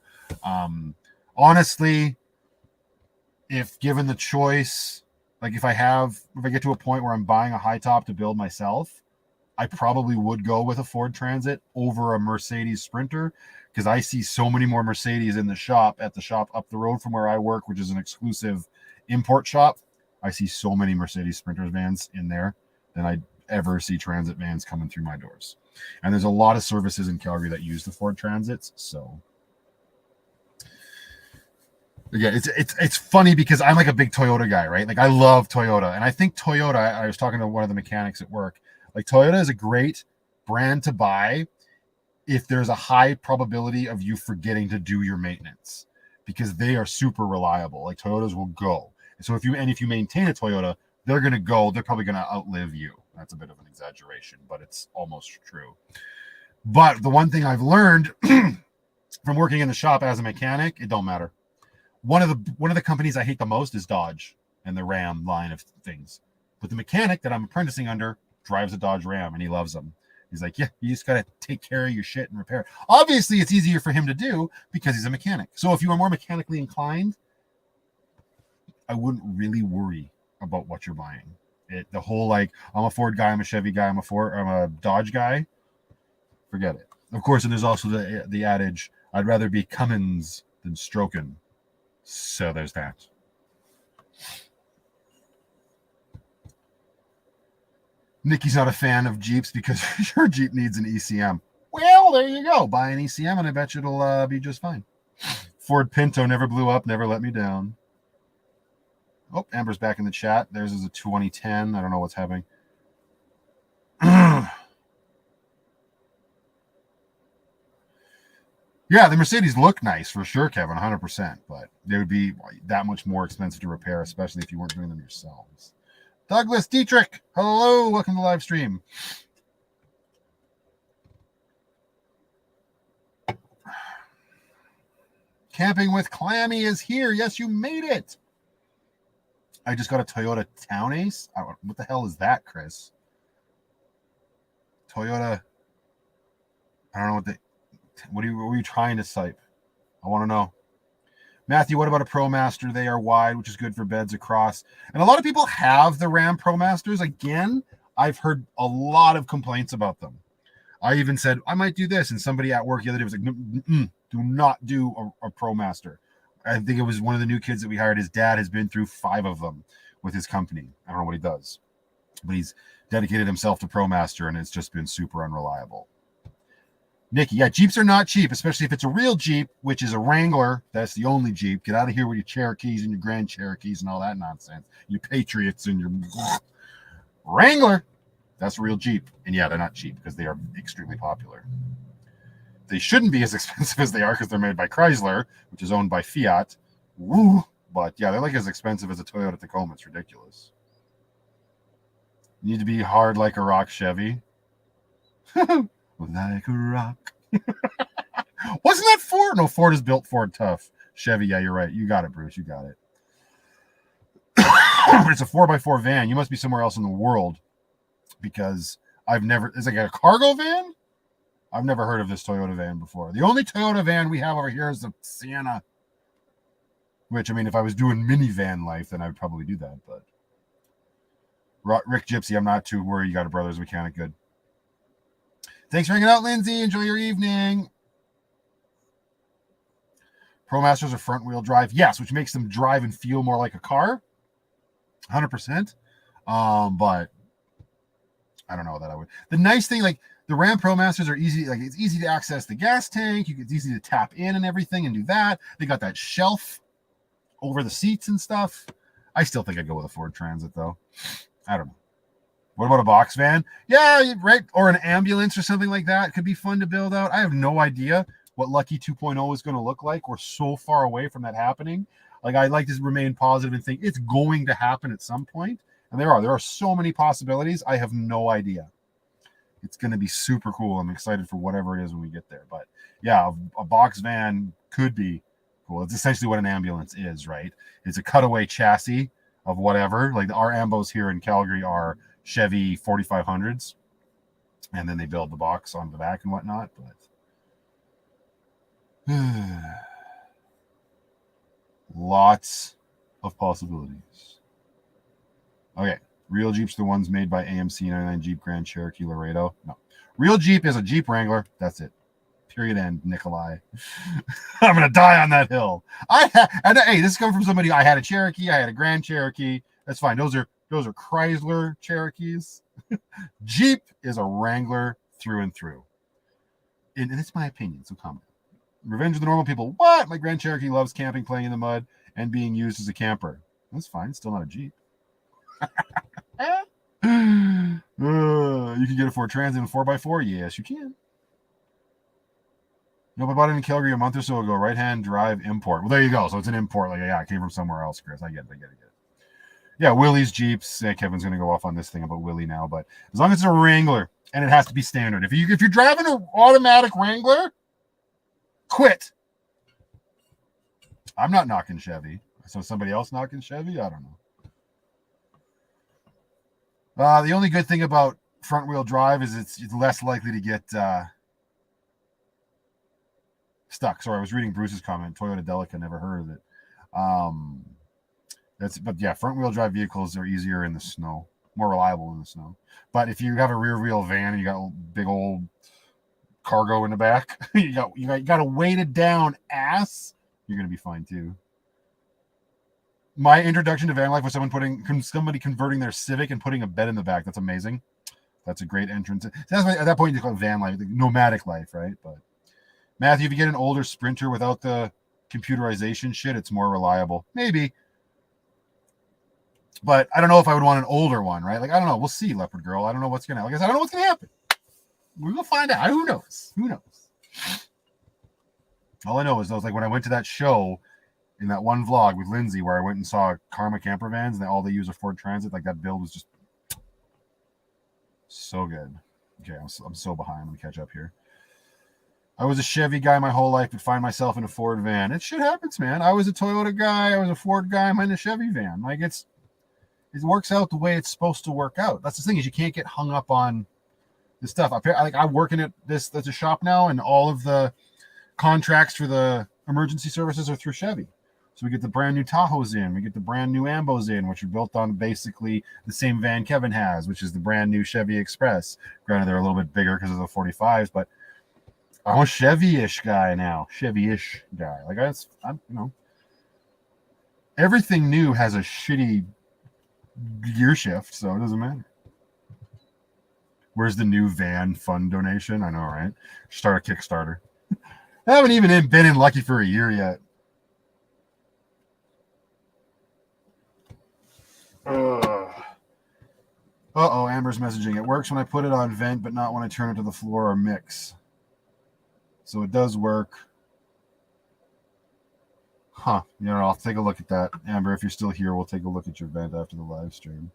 Honestly, if given the choice, like if I get to a point where I'm buying a high top to build myself, I probably would go with a Ford Transit over a Mercedes Sprinter because I see so many more Mercedes in the shop up the road from where I work, which is an exclusive import shop. I see so many Mercedes Sprinter vans in there than I ever see Transit vans coming through my doors. And there's a lot of services in Calgary that use the Ford Transits. So again, it's funny because I'm like a big Toyota guy, right? Like I love Toyota. And I think Toyota, I was talking to one of the mechanics at work, like Toyota is a great brand to buy if there's a high probability of you forgetting to do your maintenance because they are super reliable. Like Toyotas will go. So if you maintain a Toyota, they're going to go. They're probably going to outlive you. That's a bit of an exaggeration, but it's almost true. But the one thing I've learned from working in the shop as a mechanic, it don't matter. One of the companies I hate the most is Dodge and the Ram line of things. But the mechanic that I'm apprenticing under drives a Dodge Ram and he loves them. He's like, yeah, you just got to take care of your shit and repair. Obviously, it's easier for him to do because he's a mechanic. So if you are more mechanically inclined, I wouldn't really worry about what you're buying. The whole like I'm a Ford guy, I'm a Chevy guy, I'm a Dodge guy. Forget it. Of course, and there's also the adage, I'd rather be Cummins than Strokin. So there's that. Nikki's not a fan of Jeeps because her Jeep needs an ECM. Well, there you go. Buy an ECM and I bet you it'll be just fine. Ford Pinto never blew up, never let me down. Oh, Amber's back in the chat. Theirs is a 2010. I don't know what's happening. Yeah, the Mercedes look nice for sure, Kevin, 100%. But they would be that much more expensive to repair, especially if you weren't doing them yourselves. Douglas Dietrich, hello. Welcome to the live stream. Camping with Clammy is here. Yes, you made it. I just got a Toyota Town Ace. What the hell is that, Chris? Toyota. I don't know what were you trying to type? I want to know. Matthew, what about a ProMaster? They are wide, which is good for beds across. And a lot of people have the Ram ProMasters. Again, I've heard a lot of complaints about them. I even said, I might do this. And somebody at work the other day was like, do not do a ProMaster. I think it was one of the new kids that we hired. His dad has been through 5 of them with his company. I don't know what he does, but he's dedicated himself to ProMaster, and it's just been super unreliable. Nikki, yeah, Jeeps are not cheap, especially if it's a real Jeep, which is a Wrangler. That's the only Jeep. Get out of here with your Cherokees and your Grand Cherokees and all that nonsense. Your Patriots and your Wrangler. That's a real Jeep. And yeah, they're not cheap because they are extremely popular. They shouldn't be as expensive as they are because they're made by Chrysler, which is owned by Fiat. Woo! But yeah, they're like as expensive as a Toyota Tacoma. It's ridiculous. You need to be hard like a rock, Chevy. Like a rock. Wasn't that Ford? No, Ford is built Ford tough. Chevy, yeah, you're right. You got it, Bruce. You got it. It's a 4x4 van. You must be somewhere else in the world because it's like a cargo van? I've never heard of this Toyota van before. The only Toyota van we have over here is the Sienna, which, I mean, if I was doing minivan life, then I would probably do that. But Rick Gypsy, I'm not too worried. You got a brother's mechanic. Good. Thanks for hanging out, Lindsay. Enjoy your evening. ProMasters are front-wheel drive. Yes, which makes them drive and feel more like a car. 100%. But I don't know that I would. The nice thing, like, the Ram ProMasters are easy. Like, it's easy to access the gas tank. It's easy to tap in and everything and do that. They got that shelf over the seats and stuff. I still think I'd go with a Ford Transit, though. I don't know. What about a box van? Yeah, right. Or an ambulance or something like that. It could be fun to build out. I have no idea what Lucky 2.0 is going to look like. We're so far away from that happening. Like, I like to remain positive and think it's going to happen at some point. And there are so many possibilities. I have no idea. It's going to be super cool. I'm excited for whatever it is when we get there. But yeah, a box van could be cool. It's essentially what an ambulance is, right? It's a cutaway chassis of whatever. Like, our Ambos here in Calgary are Chevy 4500s, and then they build the box on the back and whatnot. But lots of possibilities. Okay, real Jeeps, the ones made by AMC 99 Jeep Grand Cherokee Laredo. No, real Jeep is a Jeep Wrangler. That's it. Period. End. Nikolai. I'm gonna die on that hill. Hey, this is coming from somebody. I had a Cherokee. I had a Grand Cherokee. That's fine. Those are Chrysler Cherokees. Jeep is a Wrangler through and through. And it's my opinion, so comment. Revenge of the Normal People. What? My Grand Cherokee loves camping, playing in the mud, and being used as a camper. That's fine. It's still not a Jeep. You can get a Ford Transit and 4x4? Yes, you can. Nope, I bought it in Calgary a month or so ago. Right-hand drive import. Well, there you go. So it's an import. Like, yeah, it came from somewhere else, Chris. I get it. Yeah, Willie's Jeeps. Kevin's going to go off on this thing about Willie now, but as long as it's a Wrangler, and it has to be standard. If you're driving an automatic Wrangler, quit. I'm not knocking Chevy. So somebody else knocking Chevy? I don't know. The only good thing about front-wheel drive is it's less likely to get stuck. Sorry, I was reading Bruce's comment. Toyota Delica, never heard of it. But yeah, front-wheel drive vehicles are easier in the snow, more reliable in the snow. But if you have a rear-wheel van and you got a big old cargo in the back, you got a weighted down ass, you're gonna be fine too. My introduction to van life was somebody converting their Civic and putting a bed in the back. That's amazing. That's a great entrance. That's why at that point you call it van life, nomadic life, right? But Matthew, if you get an older Sprinter without the computerization shit, it's more reliable. Maybe. But I don't know if I would want an older one, right? Like, I don't know. We'll see, Leopard Girl. I don't know what's going to happen. Like I said, I don't know what's going to happen. We will find out. Who knows? All I know is, like, when I went to that show in that one vlog with Lindsay where I went and saw Karma camper vans and all they use are Ford Transit, like, that build was just so good. Okay, I'm so behind. Let me catch up here. I was a Chevy guy my whole life, but find myself in a Ford van. It shit happens, man. I was a Toyota guy. I was a Ford guy. I'm in a Chevy van. Like, it's it works out the way it's supposed to work out. That's the thing, is you can't get hung up on the stuff. I'm working at this a shop now, and all of the contracts for the emergency services are through Chevy. So we get the brand new Tahoes in, we get the brand new Ambos in, which are built on basically the same van Kevin has, which is the brand new Chevy Express. Granted, they're a little bit bigger because of the 45s, but I'm a Chevy-ish guy now. Chevy-ish guy. Like I'm everything new has a shitty gear shift, so it doesn't matter. Where's the new van fund donation? I know, right? Start a Kickstarter. I haven't even been in Lucky for a year yet. Uh-oh, Amber's messaging. It works when I put it on vent, but not when I turn it to the floor or mix. So it does work. Huh. You know, I'll take a look at that. Amber, if you're still here, we'll take a look at your vent after the live stream.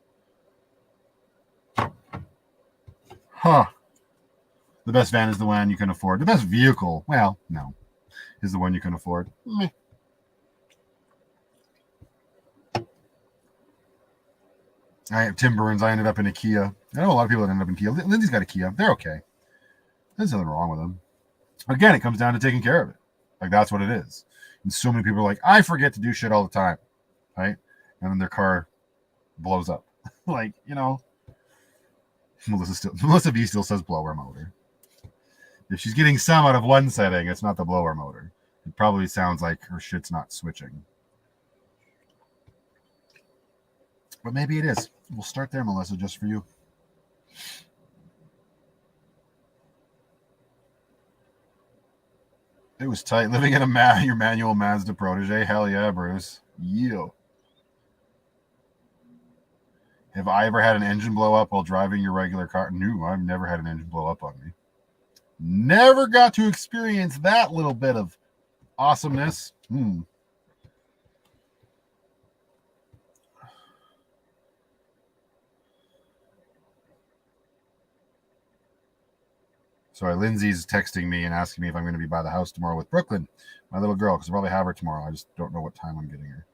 Huh. The best van is the one you can afford. The best vehicle, well, no, is the one you can afford. Meh. Tim Burns, I ended up in a Kia. I know a lot of people that end up in Kia. Lindsay's got a Kia. They're okay. There's nothing wrong with them. Again, it comes down to taking care of it. Like, that's what it is. And so many people are like, I forget to do shit all the time, right? And then their car blows up. Like, you know, Melissa B still says blower motor. If she's getting some out of one setting, it's not the blower motor. It probably sounds like her shit's not switching. But maybe it is. We'll start there, Melissa, just for you. It was tight living in your manual Mazda protege. Hell yeah, Bruce. Yeah. Have I ever had an engine blow up while driving your regular car? No, I've never had an engine blow up on me. Never got to experience that little bit of awesomeness. Sorry, Lindsay's texting me and asking me if I'm going to be by the house tomorrow with Brooklyn, my little girl, because I'll probably have her tomorrow. I just don't know what time I'm getting her.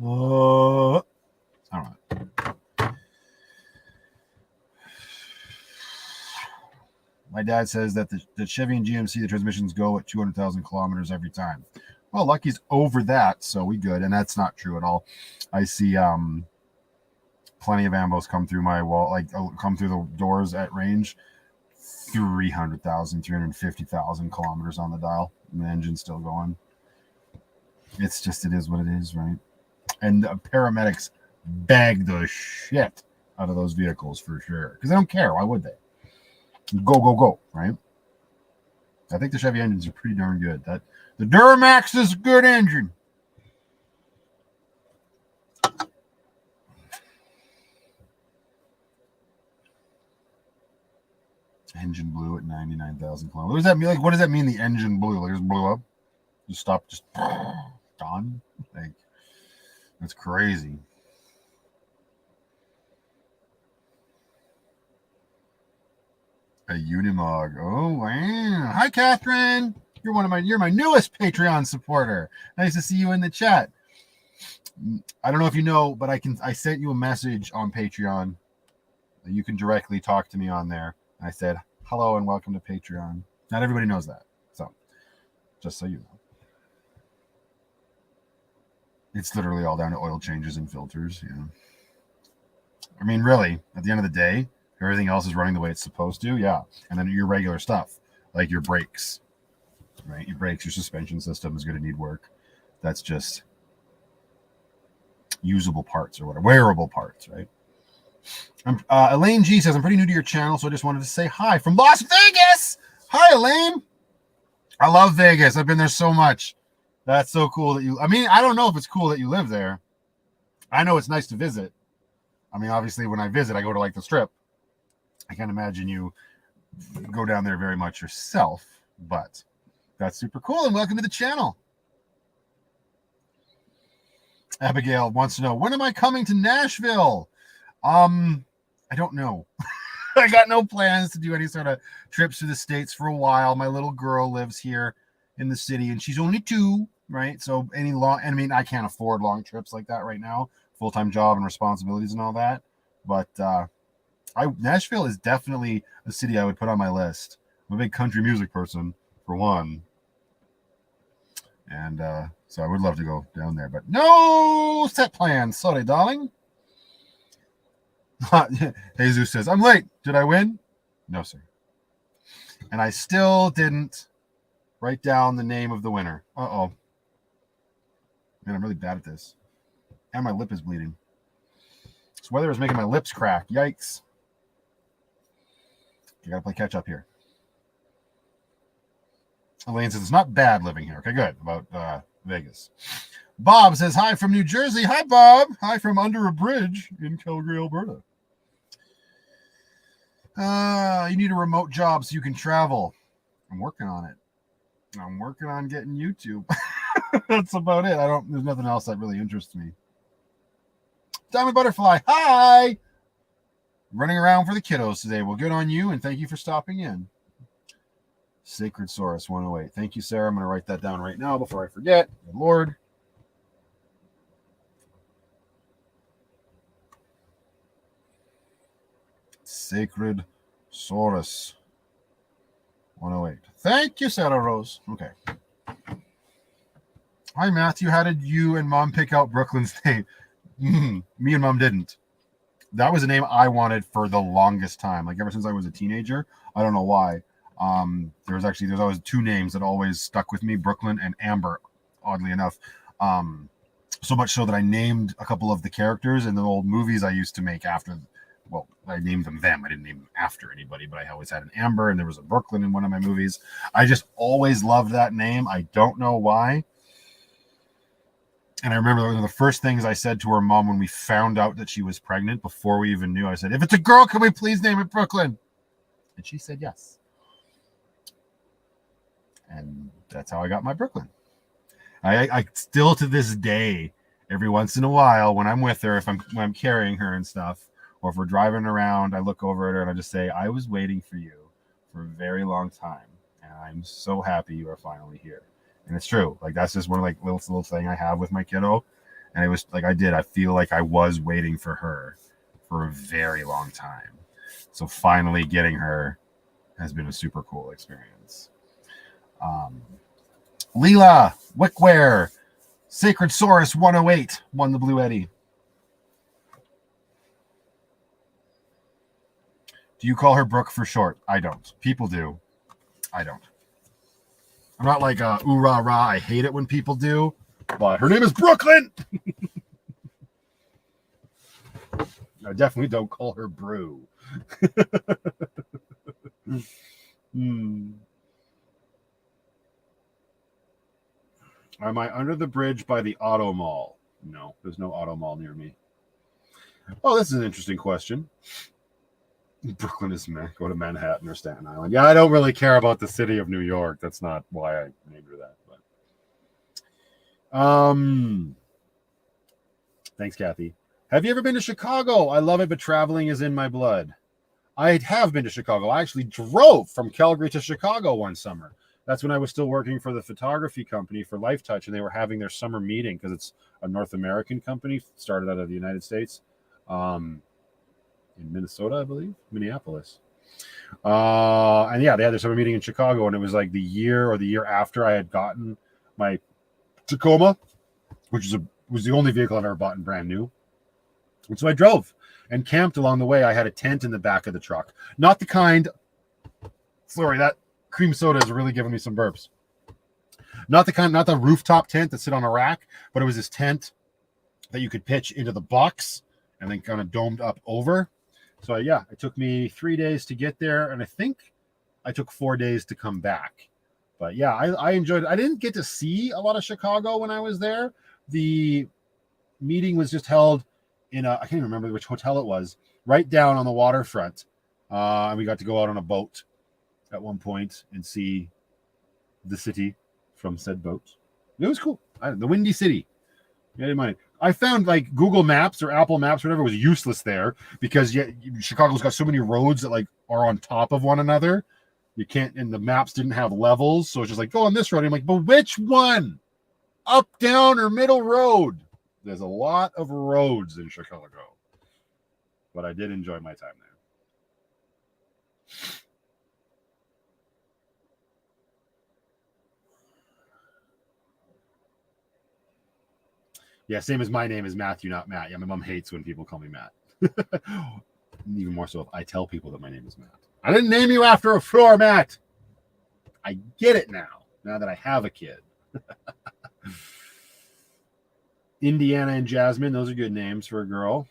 All right. My dad says that the Chevy and GMC, the transmissions go at 200,000 kilometers every time. Well, Lucky's over that, so we good. And that's not true at all. I see plenty of Ambos come through my wall, like come through the doors at range, 300,000, 350,000 kilometers on the dial, and the engine's still going. It's just, it is what it is, right? And paramedics bag the shit out of those vehicles for sure, because they don't care. Why would they? Go, right? I think the Chevy engines are pretty darn good. The Duramax is a good engine. Engine blew at 99,000 kilometers. What does that mean? Like, what does that mean? The engine blew? Like, it just blew up? Just stopped? Just gone? Like, that's crazy. A Unimog. Oh wow! Hi, Catherine. You're my newest Patreon supporter. Nice to see you in the chat. I don't know if you know, but I sent you a message on Patreon. You can directly talk to me on there. I said hello and welcome to Patreon. Not everybody knows that, so just so you know, it's literally all down to oil changes and filters. Yeah. I mean, really, at the end of the day, everything else is running the way it's supposed to. Yeah. And then your regular stuff, like your brakes, right? Your brakes, your suspension system is going to need work. That's just usable parts or whatever, wearable parts, right? Elaine G says, I'm pretty new to your channel, so I just wanted to say hi from Las Vegas. Hi, Elaine. I love Vegas. I've been there so much. That's so cool that I mean, I don't know if it's cool that you live there. I know it's nice to visit. I mean, obviously, when I visit, I go to like the Strip. I can't imagine you go down there very much yourself, but that's super cool. And welcome to the channel. Abigail wants to know, when am I coming to Nashville? I don't know. I got no plans to do any sort of trips to the States for a while. My little girl lives here in the city, and she's only 2, right? So any long, and I mean, I can't afford long trips like that right now, full-time job and responsibilities and all that. But Nashville is definitely a city I would put on my list. I'm a big country music person, for one. And so I would love to go down there, but no set plans. Sorry, darling. Jesus says, I'm late. Did I win? No, sir. And I still didn't write down the name of the winner. Uh-oh. Man, I'm really bad at this. And my lip is bleeding. This weather is making my lips crack. Yikes. I gotta play catch up here. Elaine says, it's not bad living here. Okay, good. About Vegas. Bob says, hi from New Jersey. Hi, Bob. Hi from under a bridge in Calgary, Alberta. You need a remote job so you can travel. I'm working on it. I'm working on getting YouTube. That's about it. There's nothing else that really interests me. Diamond Butterfly, hi! Running around for the kiddos today. Well, good on you, and thank you for stopping in. Sacred Saurus 108. Thank you, Sarah. I'm going to write that down right now before I forget. Good Lord. Sacred Saurus 108. Thank you, Sarah Rose. Okay. Hi, Matthew. How did you and Mom pick out Brooklyn's name? Me and Mom didn't. That was a name I wanted for the longest time. Like ever since I was a teenager. I don't know why. There's always two names that always stuck with me, Brooklyn and Amber, oddly enough. So much so that I named a couple of the characters in the old movies I used to make after. Well, I named them. I didn't name them after anybody, but I always had an Amber, and there was a Brooklyn in one of my movies. I just always loved that name. I don't know why. And I remember one of the first things I said to her mom when we found out that she was pregnant, before we even knew, I said, if it's a girl, can we please name it Brooklyn? And she said yes. And that's how I got my Brooklyn. I still to this day, every once in a while, when I'm with her, when I'm carrying her and stuff, or if we're driving around, I look over at her and I just say, I was waiting for you for a very long time, and I'm so happy you are finally here. And it's true. Like, that's just one like little thing I have with my kiddo. And it was like I feel like I was waiting for her for a very long time. So finally getting her has been a super cool experience. Leela Wickware, Sacred Saurus 108 won the Bluetti. Do you call her Brooke for short? I don't. People do. I don't. I'm not like ooh rah rah. I hate it when people do. But her name is Brooklyn. I definitely don't call her Brew. Am I under the bridge by the auto mall? No, there's no auto mall near me. Oh, this is an interesting question. Brooklyn is go to Manhattan or Staten Island. Yeah, I don't really care about the city of New York. That's not why I named her that. But thanks, Kathy. Have you ever been to Chicago? I love it, but traveling is in my blood. I have been to Chicago. I actually drove from Calgary to Chicago one summer. That's when I was still working for the photography company for Lifetouch, and they were having their summer meeting because it's a North American company, started out of the United States. In Minnesota, I believe, Minneapolis. And yeah, they had their summer meeting in Chicago, and it was like the year or the year after I had gotten my Tacoma, which was the only vehicle I've ever bought in brand new. And so I drove and camped along the way. I had a tent in the back of the truck. Not the kind, sorry, that cream soda is really giving me some burps. Not the rooftop tent that sit on a rack, but it was this tent that you could pitch into the box and then kind of domed up over. So yeah, it took me 3 days to get there, and I think I took 4 days to come back. But yeah, I enjoyed it. I didn't get to see a lot of Chicago when I was there. The meeting was just held in I can't even remember which hotel it was, right down on the waterfront. And we got to go out on a boat at one point and see the city from said boat. It was cool. The Windy City. I didn't mind it. I found like Google Maps or Apple Maps, whatever, was useless there because Chicago's got so many roads that like are on top of one another. You can't, and the maps didn't have levels, so it's just like go on this road. I'm like, but which one? up, down, or middle road. There's a lot of roads in Chicago. But I did enjoy my time there. Yeah, same as my name is Matthew, not Matt. Yeah, my mom hates when people call me Matt. Even more so if I tell people that my name is Matt. I didn't name you after a floor mat. I get it now that I have a kid. Indiana and Jasmine, those are good names for a girl.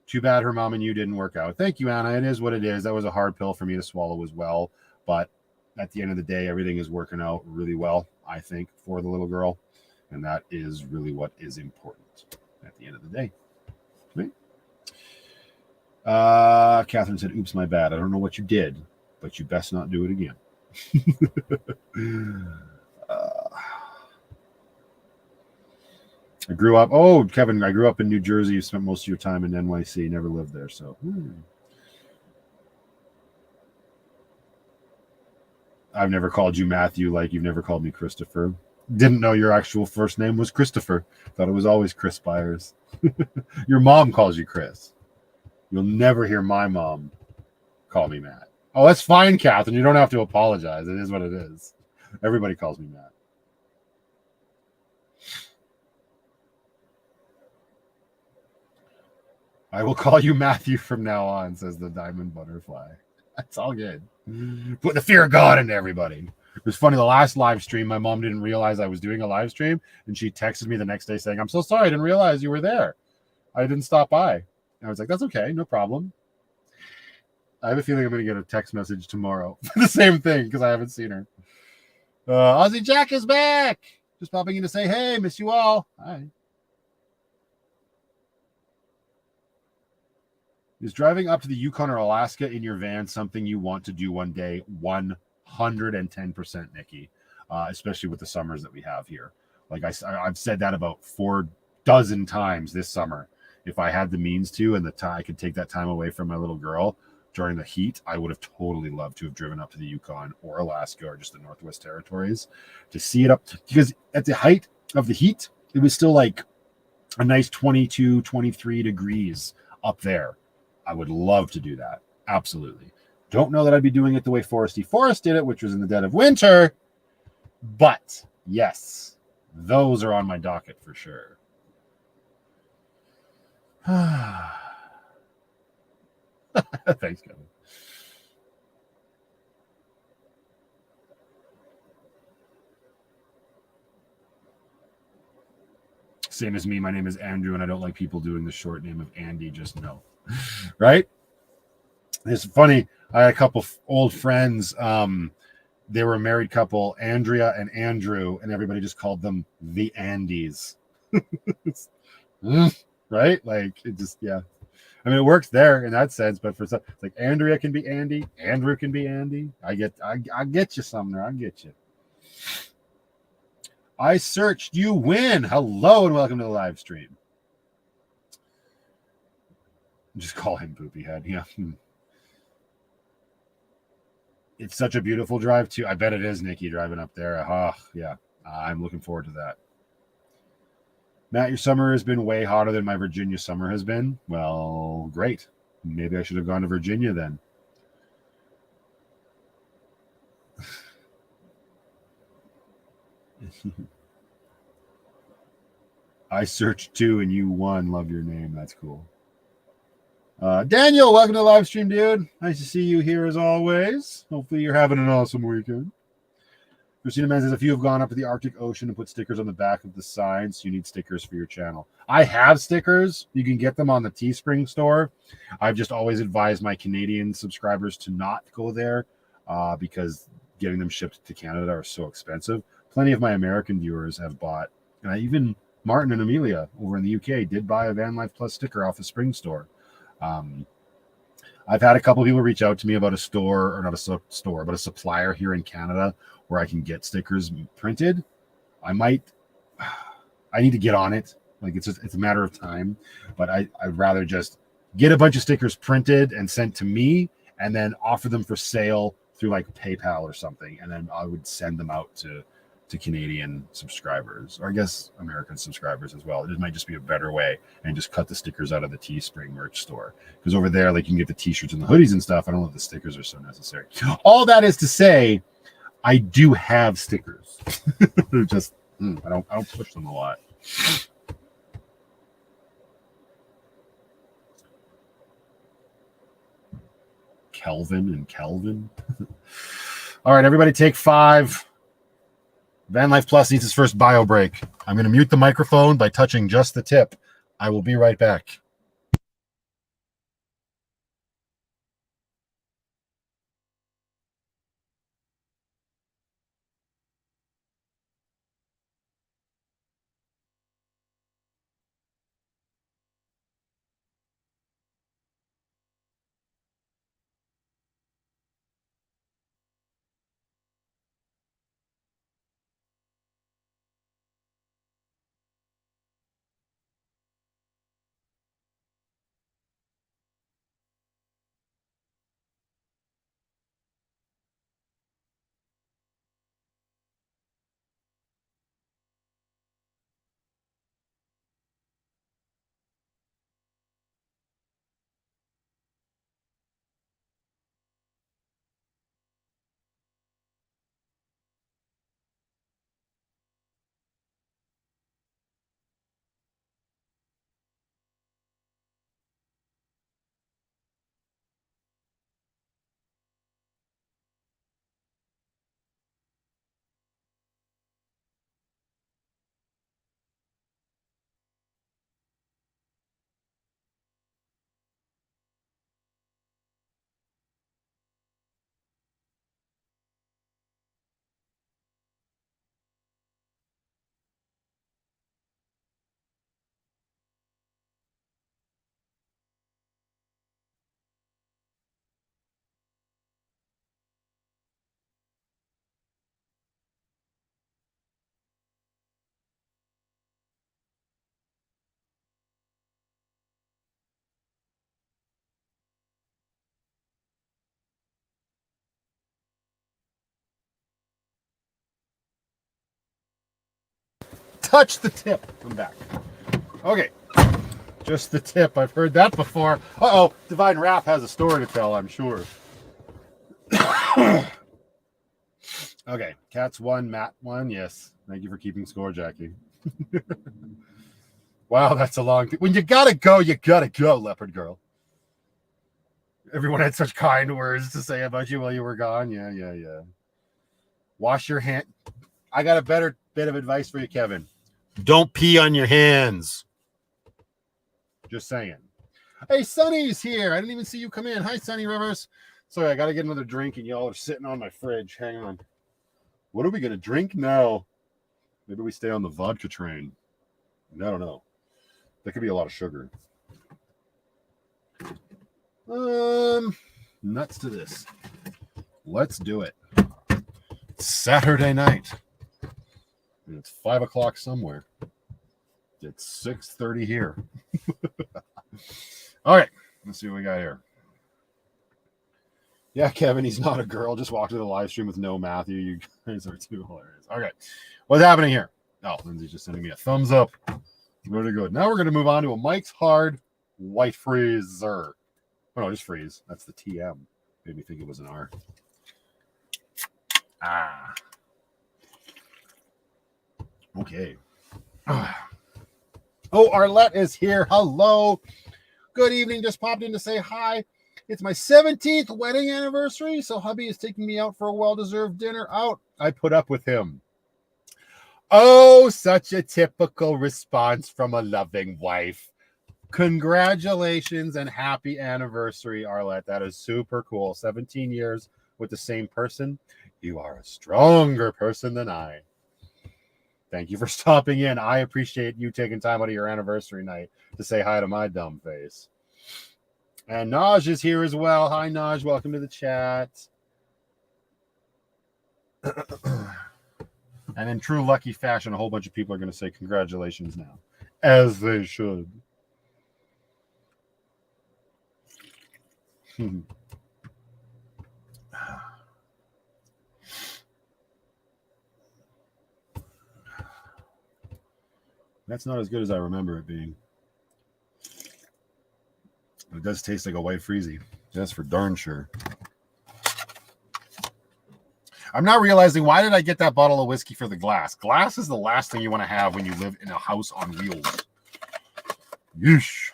Too bad her mom and you didn't work out. Thank you, Anna. It is what it is. That was a hard pill for me to swallow as well. But at the end of the day, everything is working out really well, I think, for the little girl. And that is really what is important at the end of the day. Right? Catherine said, oops, my bad. I don't know what you did, but you best not do it again. I grew up. Oh, Kevin, I grew up in New Jersey. You spent most of your time in NYC. Never lived there. So I've never called you Matthew like you've never called me Christopher. Didn't know your actual first name was Christopher. Thought it was always Chris Byers. Your mom calls you Chris. You'll never hear my mom call me Matt. Oh, that's fine, Catherine. You don't have to apologize. It is what it is. Everybody calls me Matt. I will call you Matthew from now on, says the Diamond Butterfly. That's all good. Put the fear of God into everybody. It was funny, the last live stream, my mom didn't realize I was doing a live stream, and she texted me the next day saying, I'm so sorry, I didn't realize you were there. I didn't stop by. And I was like, that's okay, no problem. I have a feeling I'm going to get a text message tomorrow for the same thing, because I haven't seen her. Aussie Jack is back! Just popping in to say, hey, miss you all. Hi. Is driving up to the Yukon or Alaska in your van something you want to do one day? 110%, Nikki, especially with the summers that we have here. Like I've said that about 4 dozen times this summer. If I had the means to and the time I could take that time away from my little girl during the heat, I would have totally loved to have driven up to the Yukon or Alaska or just the Northwest Territories to see it up. Because at the height of the heat, it was still like a nice 22, 23 degrees up there. I would love to do that. Absolutely. Don't know that I'd be doing it the way Foresty Forest did it, which was in the dead of winter. But yes, those are on my docket for sure. Thanks, Kevin. Same as me. My name is Andrew, and I don't like people doing the short name of Andy. Just no. Right? It's funny. I had a couple old friends. They were a married couple, Andrea and Andrew, and everybody just called them the Andys. Right? Like it just, yeah. I mean, it works there in that sense, but for some, it's like Andrea can be Andy, Andrew can be Andy. I get you, Sumner. I get you. I searched, you win. Hello and welcome to the live stream. Just call him Poopy Head. Yeah. It's such a beautiful drive too. I bet it is, Nikki, driving up there. Yeah. I'm looking forward to that. Matt, your summer has been way hotter than my Virginia summer has been. Well, great. Maybe I should have gone to Virginia then. I searched too and you won. Love your name. That's cool. Daniel, welcome to the live stream, dude. Nice to see you here as always. Hopefully you're having an awesome weekend. Christina Man says, if you have gone up to the Arctic Ocean and put stickers on the back of the signs, you need stickers for your channel. I have stickers. You can get them on the Teespring store. I've just always advised my Canadian subscribers to not go there because getting them shipped to Canada are so expensive. Plenty of my American viewers have bought, and even Martin and Amelia over in the UK did buy a Vanlife Plus sticker off the Spring store. I've had a couple of people reach out to me about a store, or not a store, but a supplier here in Canada where I can get stickers printed. I need to get on it. Like it's a matter of time, but I'd rather just get a bunch of stickers printed and sent to me and then offer them for sale through like PayPal or something. And then I would send them out to to Canadian subscribers, or I guess American subscribers as well. It might just be a better way and just cut the stickers out of the Teespring merch store. Because over there, like, you can get the t-shirts and the hoodies and stuff. I don't know if the stickers are so necessary. All that is to say, I do have stickers. Just I don't push them a lot. Kelvin. All right, everybody take 5. Vanlife Plus needs his first bio break. I'm going to mute the microphone by touching just the tip. I will be right back. Touch the tip. I'm back. Okay. Just the tip. I've heard that before. Uh-oh. Divine Wrath has a story to tell, I'm sure. Okay. Cats 1, Matt 1. Yes. Thank you for keeping score, Jackie. Wow, that's a long... When you gotta go, Leopard Girl. Everyone had such kind words to say about you while you were gone. Yeah. Wash your hand. I got a better bit of advice for you, Kevin. Don't pee on your hands. Just saying. Hey, Sonny's here. I didn't even see you come in. Hi, Sonny Rivers. Sorry, I got to get another drink, and y'all are sitting on my fridge. Hang on. What are we going to drink now? Maybe we stay on the vodka train. I don't know. That could be a lot of sugar. Nuts to this. Let's do it. It's Saturday night. And it's 5 o'clock somewhere. It's 6:30 here. All right. Let's see what we got here. Yeah, Kevin, he's not a girl. Just walked to the live stream with no Matthew. You guys are too hilarious. Okay. What's happening here? Oh, Lindsay's just sending me a thumbs up. Really good. Now we're going to move on to a Mike's Hard White Freezer. Oh, no, just freeze. That's the TM. Made me think it was an R. Okay. Oh, Arlette is here. Hello. Good evening. Just popped in to say hi. It's my 17th wedding anniversary, so hubby is taking me out for a well-deserved dinner out. I put up with him. Oh, such a typical response from a loving wife. Congratulations and happy anniversary, Arlette. That is super cool. 17 years with the same person. You are a stronger person than I. Thank you for stopping in. I appreciate you taking time out of your anniversary night to say hi to my dumb face. And Naj is here as well. Hi, Naj. Welcome to the chat. And in true lucky fashion, a whole bunch of people are going to say congratulations now, as they should. That's not as good as I remember it being. But it does taste like a white freezy. That's for darn sure. I'm not realizing, why did I get that bottle of whiskey for the glass? Glass is the last thing you want to have when you live in a house on wheels. Yeesh.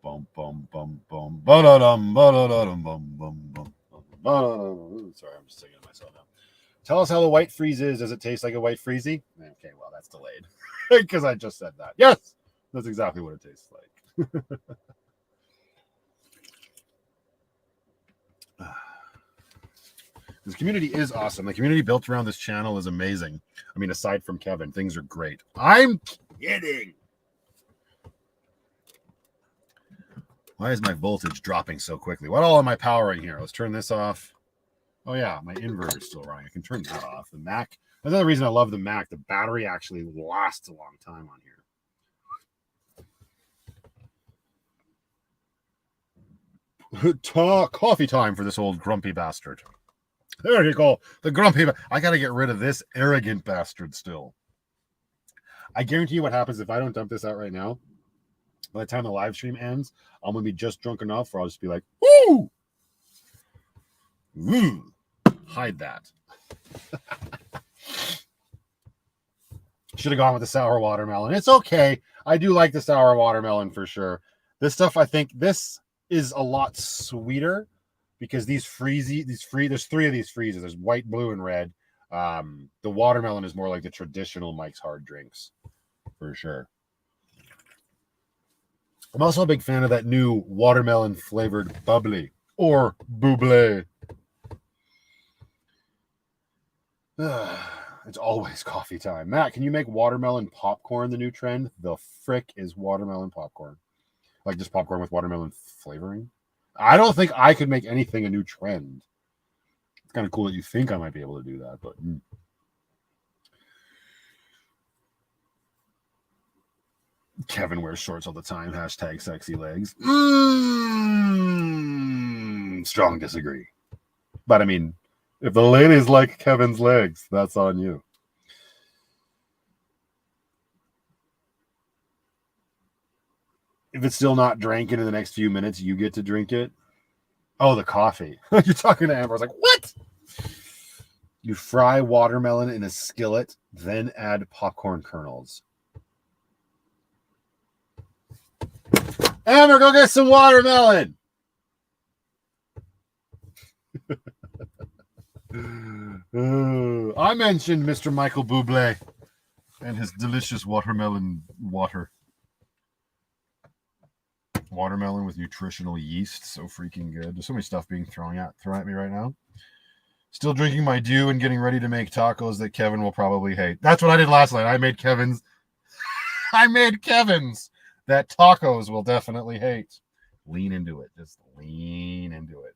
Bum, bum, bum, bum. Ba-da-dum, ba-da-da-dum, bum, bum, bum. Sorry, I'm just singing to myself now. Tell us how the white freeze is. Does it taste like a white freezy? Okay, well, that's delayed. Because I just said that. Yes! That's exactly what it tastes like. This community is awesome. The community built around this channel is amazing. I mean, aside from Kevin, things are great. I'm kidding. Why is my voltage dropping so quickly? What all am I powering here? Let's turn this off. Oh, yeah, my inverter is still running. I can turn that off. The Mac. That's another reason I love the Mac. The battery actually lasts a long time on here. Coffee time for this old grumpy bastard. There you go. The grumpy. I got to get rid of this arrogant bastard still. I guarantee you what happens if I don't dump this out right now. By the time the live stream ends, I'm going to be just drunk enough where I'll just be like, woo! Woo! Hide that. Should have gone with the sour watermelon. It's okay. I do like the sour watermelon for sure. This stuff, I think this is a lot sweeter because there's three of these freezes. There's white, blue, and red. The watermelon is more like the traditional Mike's Hard drinks for sure. I'm also a big fan of that new watermelon flavored bubbly or buble. It's always coffee time. Matt, can you make watermelon popcorn the new trend? The frick is watermelon popcorn? Like just popcorn with watermelon flavoring? I don't think I could make anything a new trend. It's kind of cool that you think I might be able to do that, but Kevin wears shorts all the time. Hashtag sexy legs. Strong disagree. But I mean, if the ladies like Kevin's legs, that's on you. If it's still not drinking in the next few minutes, you get to drink it. Oh, the coffee. You're talking to Amber. I was like, what? You fry watermelon in a skillet, then add popcorn kernels. Amber, go get some watermelon. I mentioned Mr. Michael Bublé and his delicious watermelon water. Watermelon with nutritional yeast. So freaking good. There's so many stuff being thrown at me right now. Still drinking my dew and getting ready to make tacos that Kevin will probably hate. That's what I did last night. I made Kevin's that tacos will definitely hate. Lean into it. Just lean into it.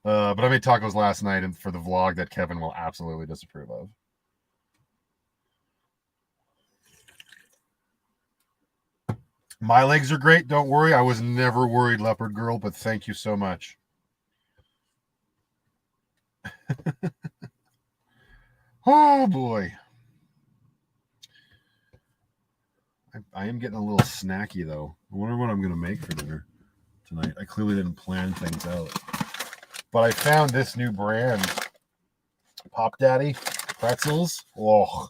But I made tacos last night and for the vlog that Kevin will absolutely disapprove of. My legs are great. Don't worry. I was never worried, Leopard Girl, but thank you so much. Oh, boy. I am getting a little snacky, though. I wonder what I'm going to make for dinner tonight. I clearly didn't plan things out. But I found this new brand, Pop Daddy pretzels. Oh,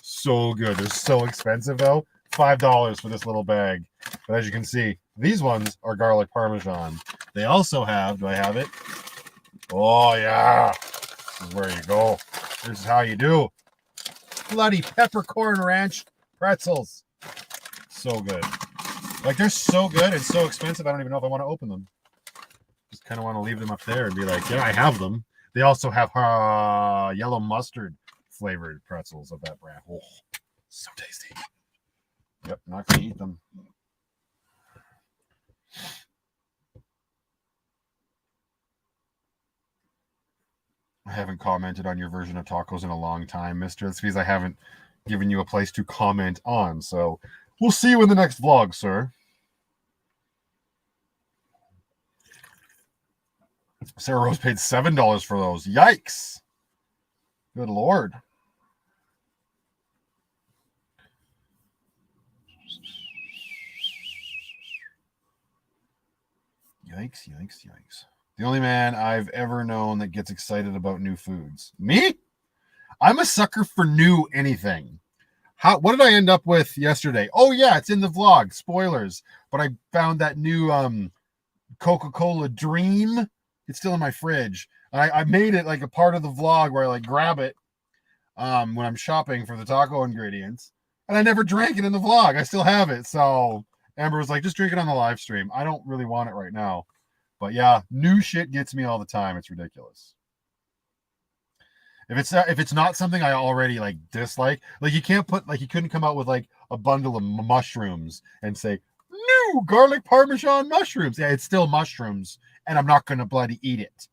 so good. They're so expensive, though. $5 for this little bag. But as you can see, these ones are garlic parmesan. They also have, do I have it? Oh, yeah. This is where you go. This is how you do. Bloody peppercorn ranch pretzels. So good. Like, they're so good and so expensive, I don't even know if I want to open them. Just kind of want to leave them up there and be like, yeah, I have them. They also have yellow mustard flavored pretzels of that brand. Oh, so tasty. Yep, not going to eat them. I haven't commented on your version of tacos in a long time, mister. That's because I haven't given you a place to comment on. So we'll see you in the next vlog, sir. Sarah Rose paid $7 for those. Yikes. Good Lord. Yikes, yikes, yikes. The only man I've ever known that gets excited about new foods. Me? I'm a sucker for new anything. What did I end up with yesterday? Oh yeah, it's in the vlog. Spoilers. But I found that new Coca-Cola Dream. It's still in my fridge. I made it like a part of the vlog where I like grab it when I'm shopping for the taco ingredients. And I never drank it in the vlog. I still have it. So Amber was like, just drink it on the live stream. I don't really want it right now. But yeah, new shit gets me all the time. It's ridiculous. If it's not something I already like dislike, like you couldn't come out with like a bundle of mushrooms and say new garlic parmesan mushrooms. Yeah, it's still mushrooms, and I'm not gonna bloody eat it.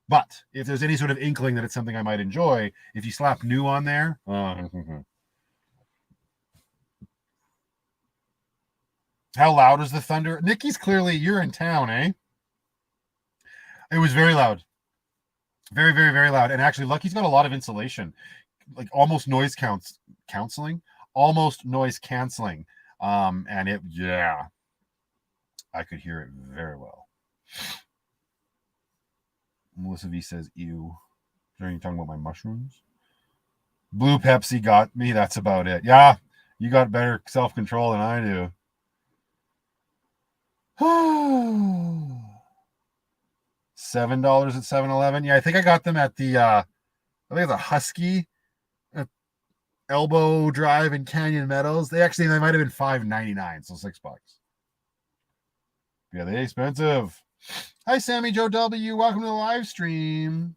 But if there's any sort of inkling that it's something I might enjoy, if you slap new on there, how loud is the thunder? Nikki's clearly you're in town, eh? It was very loud. Very, very, very loud. And actually, Lucky's got a lot of insulation, like almost noise canceling. And I could hear it very well. Melissa V says, ew. Are you talking about my mushrooms? Blue Pepsi got me. That's about it. Yeah, you got better self-control than I do. $7 at 7-Eleven. Yeah, I think I got them at the I think it's a Husky at Elbow Drive in Canyon Meadows. They might have been $5.99, so $6. Yeah, they're expensive. Hi, Sammy Joe W. Welcome to the live stream.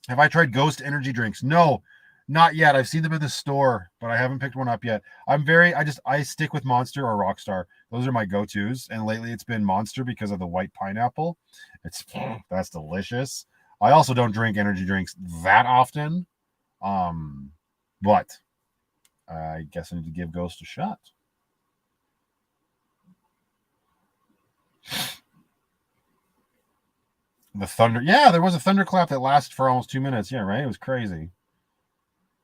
Have I tried Ghost energy drinks? No, not yet. I've seen them in the store, but I haven't picked one up yet. I stick with Monster or Rockstar. Those are my go-tos. And lately it's been Monster because of the white pineapple. That's delicious. I also don't drink energy drinks that often. But I guess I need to give Ghost a shot. The thunder. Yeah, there was a thunderclap that lasted for almost 2 minutes. Yeah, right? It was crazy.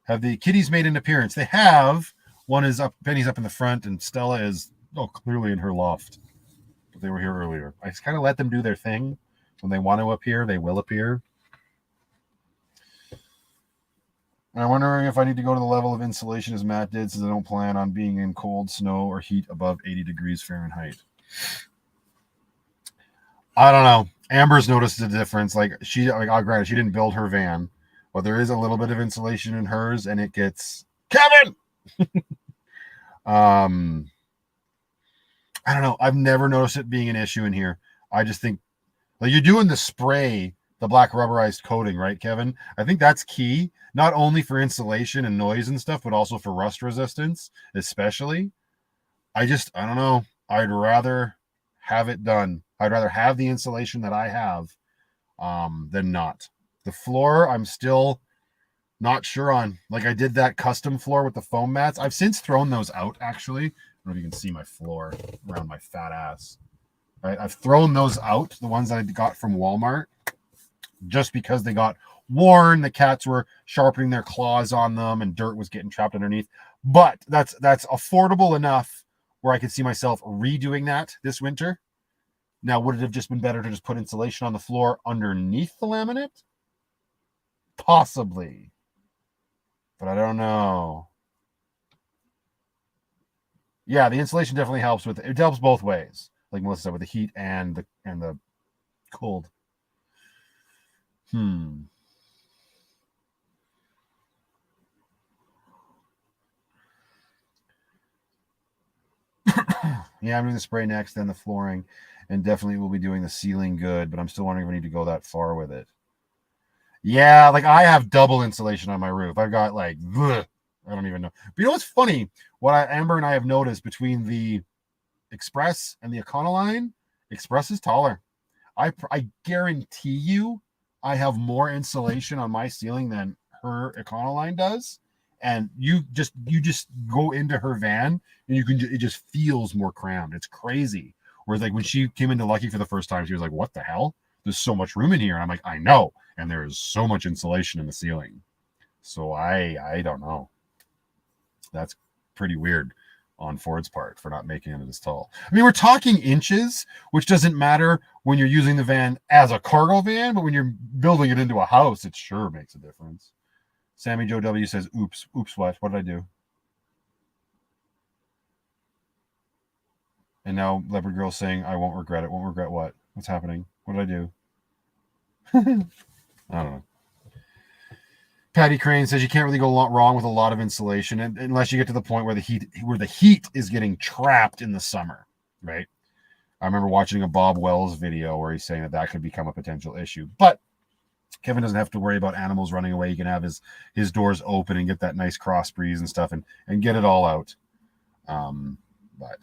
Have the kitties made an appearance? They have. One is up. Penny's up in the front, and Stella is clearly in her loft. But they were here earlier. I just kind of let them do their thing. When they want to appear, they will appear. And I'm wondering if I need to go to the level of insulation as Matt did, since I don't plan on being in cold snow or heat above 80 degrees Fahrenheit. I don't know. Amber's noticed a difference. Granted, she didn't build her van, but there is a little bit of insulation in hers, and it gets Kevin. I don't know. I've never noticed it being an issue in here. I just think you're doing the spray, the black rubberized coating, right, Kevin? I think that's key, not only for insulation and noise and stuff, but also for rust resistance, especially. I don't know. I'd rather have it done. I'd rather have the insulation that I have than not. The floor, I'm still not sure on. I did that custom floor with the foam mats. I've since thrown those out, actually. I don't know if you can see my floor around my fat ass. Right? I've thrown those out, the ones that I got from Walmart, just because they got worn. The cats were sharpening their claws on them, and dirt was getting trapped underneath. But that's affordable enough where I could see myself redoing that this winter. Now, would it have just been better to just put insulation on the floor underneath the laminate? Possibly. But I don't know. Yeah, the insulation definitely helps with it. It helps both ways. Like Melissa said, with the heat and the cold. Yeah, I'm doing the spray next, then the flooring, and definitely will be doing the ceiling good, but I'm still wondering if I need to go that far with it. Yeah, I have double insulation on my roof. I've got I don't even know. But you know what's funny? What Amber and I have noticed between the Express and the Econoline, Express is taller. I guarantee you I have more insulation on my ceiling than her Econoline does. And you just go into her van and it just feels more crammed. It's crazy. Whereas when she came into Lucky for the first time, she was like, what the hell? there's so much room in here. And I'm like, I know. And there is so much insulation in the ceiling. So I don't know. That's pretty weird on Ford's part for not making it as tall. I mean, we're talking inches, which doesn't matter when you're using the van as a cargo van, but when you're building it into a house, it sure makes a difference. Sammy Joe W says, oops, what? What did I do? And now Leopard Girl saying, I won't regret it. Won't regret what? What's happening? What did I do? I don't know. Patty Crane says you can't really go wrong with a lot of insulation unless you get to the point where the heat is getting trapped in the summer, right? I remember watching a Bob Wells video where he's saying that could become a potential issue. But Kevin doesn't have to worry about animals running away. He can have his doors open and get that nice cross breeze and stuff and get it all out. But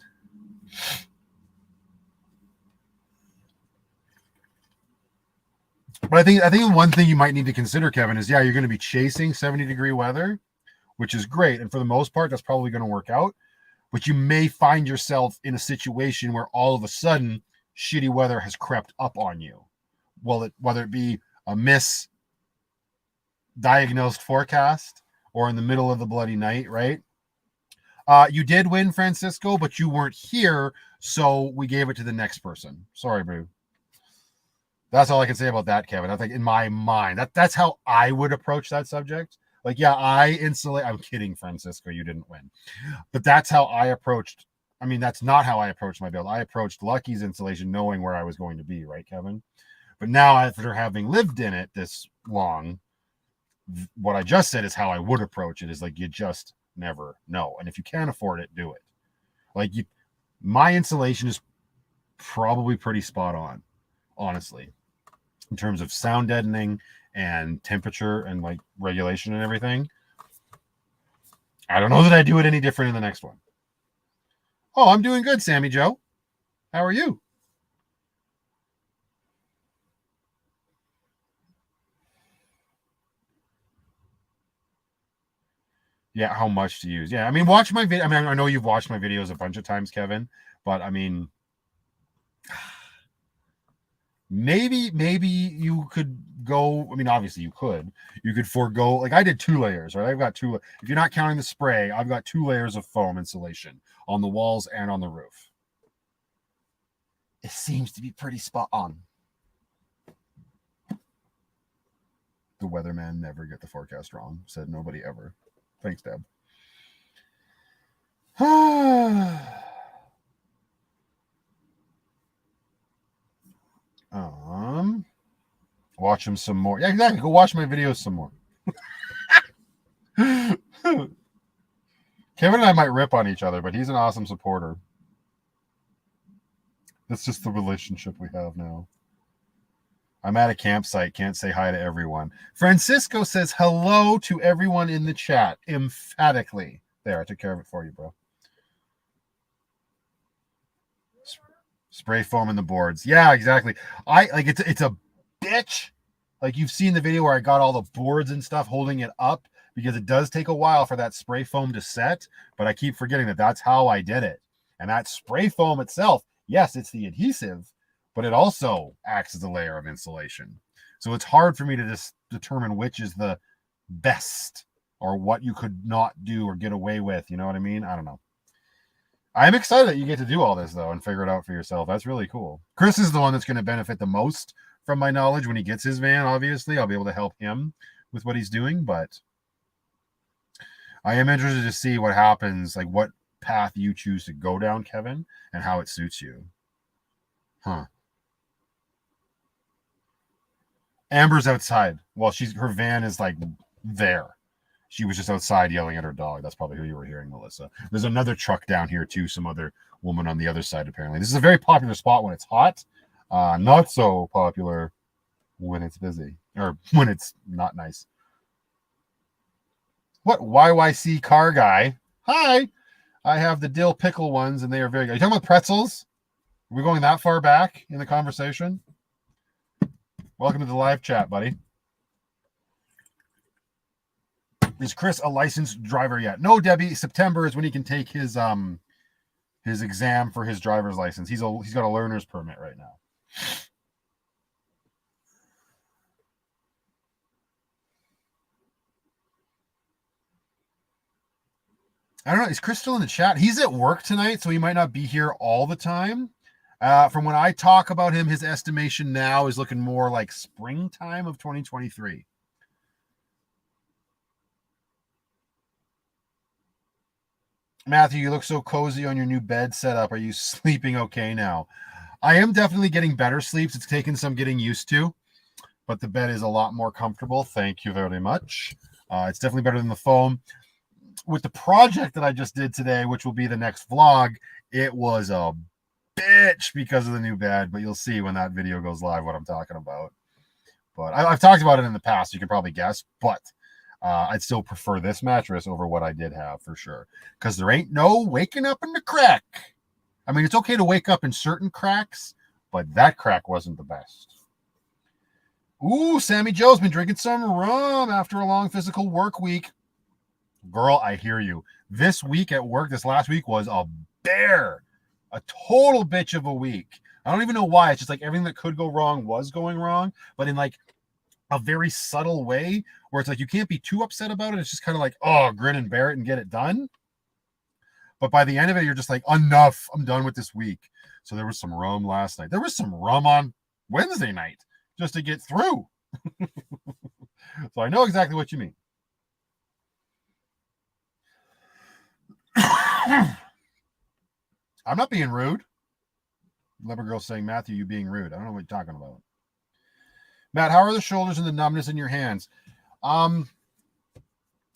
I think one thing you might need to consider, Kevin, is you're going to be chasing 70-degree weather, which is great. And for the most part, that's probably going to work out. But you may find yourself in a situation where all of a sudden shitty weather has crept up on you. Whether it be a misdiagnosed forecast or in the middle of the bloody night, right? You did win, Francisco, but you weren't here, so we gave it to the next person. Sorry, boo. That's all I can say about that, Kevin. I think in my mind, that's how I would approach that subject. Like, I insulate. I'm kidding, Francisco. You didn't win. But that's how I approached. I mean, that's not how I approached my build. I approached Lucky's insulation knowing where I was going to be, right, Kevin? But now, after having lived in it this long, what I just said is how I would approach it, is like, you just never know. And if you can't afford it, do it. Like, my insulation is probably pretty spot on, honestly, in terms of sound deadening and temperature and like regulation and everything. I don't know that I do it any different in the next one. Oh, I'm doing good, Sammy Joe. How are you? Yeah, how much to use? Yeah, I mean, watch my video. I mean, I know you've watched my videos a bunch of times, Kevin, but I mean, maybe you could go. I mean, obviously you could forego, like I did 2 layers, right? I've got 2. If you're not counting the spray, I've got 2 layers of foam insulation on the walls and on the roof. It seems to be pretty spot on. The weatherman never get the forecast wrong, said nobody ever. Thanks, Deb. Watch him some more. Yeah, exactly. Go watch my videos some more. Kevin and I might rip on each other, but he's an awesome supporter. That's just the relationship we have now. I'm at a campsite. Can't say hi to everyone. Francisco says hello to everyone in the chat emphatically. There, I took care of it for you, bro. Spray foam in the boards. Yeah, exactly. It's a bitch. Like, you've seen the video where I got all the boards and stuff holding it up, because it does take a while for that spray foam to set, but I keep forgetting that that's how I did it. And that spray foam itself, yes, it's the adhesive, but it also acts as a layer of insulation. So it's hard for me to just determine which is the best or what you could not do or get away with. You know what I mean? I don't know. I'm excited that you get to do all this, though, and figure it out for yourself. That's really cool. Chris is the one that's going to benefit the most from my knowledge when he gets his van. Obviously, I'll be able to help him with what he's doing, but I am interested to see what happens, like what path you choose to go down, Kevin, and how it suits you. Huh. Amber's outside. Well, her van is like there. She was just outside yelling at her dog. That's probably who you were hearing, Melissa. There's another truck down here too. Some other woman on the other side, apparently. This is a very popular spot when it's hot. Not so popular when it's busy or when it's not nice. What YYC car guy? Hi. I have the dill pickle ones, and they are very good. Are you talking about pretzels? Are we going that far back in the conversation? Welcome to the live chat, buddy. Is Chris a licensed driver yet? No, Debbie. September is when he can take his exam for his driver's license. He's got a learner's permit right now. I don't know. Is Chris still in the chat? He's at work tonight, so he might not be here all the time. From when I talk about him, his estimation now is looking more like springtime of 2023. Matthew, you look so cozy on your new bed setup. Are you sleeping okay now? I am definitely getting better sleeps. It's taken some getting used to, but the bed is a lot more comfortable. Thank you very much. It's definitely better than the foam. With the project that I just did today, which will be the next vlog, it was a bitch because of the new bed, but you'll see when that video goes live what I'm talking about. But I've talked about it in the past, you can probably guess, but I'd still prefer this mattress over what I did have for sure, because there ain't no waking up in the crack. I mean, it's okay to wake up in certain cracks, but that crack wasn't the best. Ooh, Sammy Joe's been drinking some rum after a long physical work week. Girl, I hear you. This week at work, this last week was a bear. A total bitch of a week. I don't even know why. It's just like everything that could go wrong was going wrong, but in like a very subtle way where it's like you can't be too upset about it. It's just kind of like, oh, grin and bear it and get it done. But by the end of it, you're just like, enough. I'm done with this week. So there was some rum last night. There was some rum on Wednesday night just to get through. So I know exactly what you mean. I'm not being rude. Leper girl saying, Matthew, you being rude. I don't know what you're talking about. Matt, how are the shoulders and the numbness in your hands?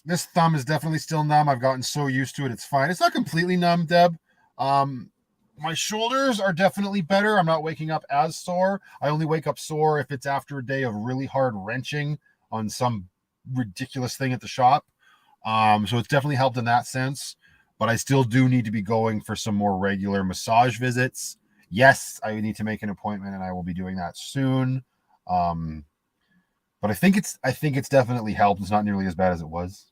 This thumb is definitely still numb. I've gotten so used to it. It's fine. It's not completely numb, Deb. My shoulders are definitely better. I'm not waking up as sore. I only wake up sore if it's after a day of really hard wrenching on some ridiculous thing at the shop. So it's definitely helped in that sense. But I still do need to be going for some more regular massage visits. Yes, I need to make an appointment, and I will be doing that soon. But I think it's definitely helped. It's not nearly as bad as it was.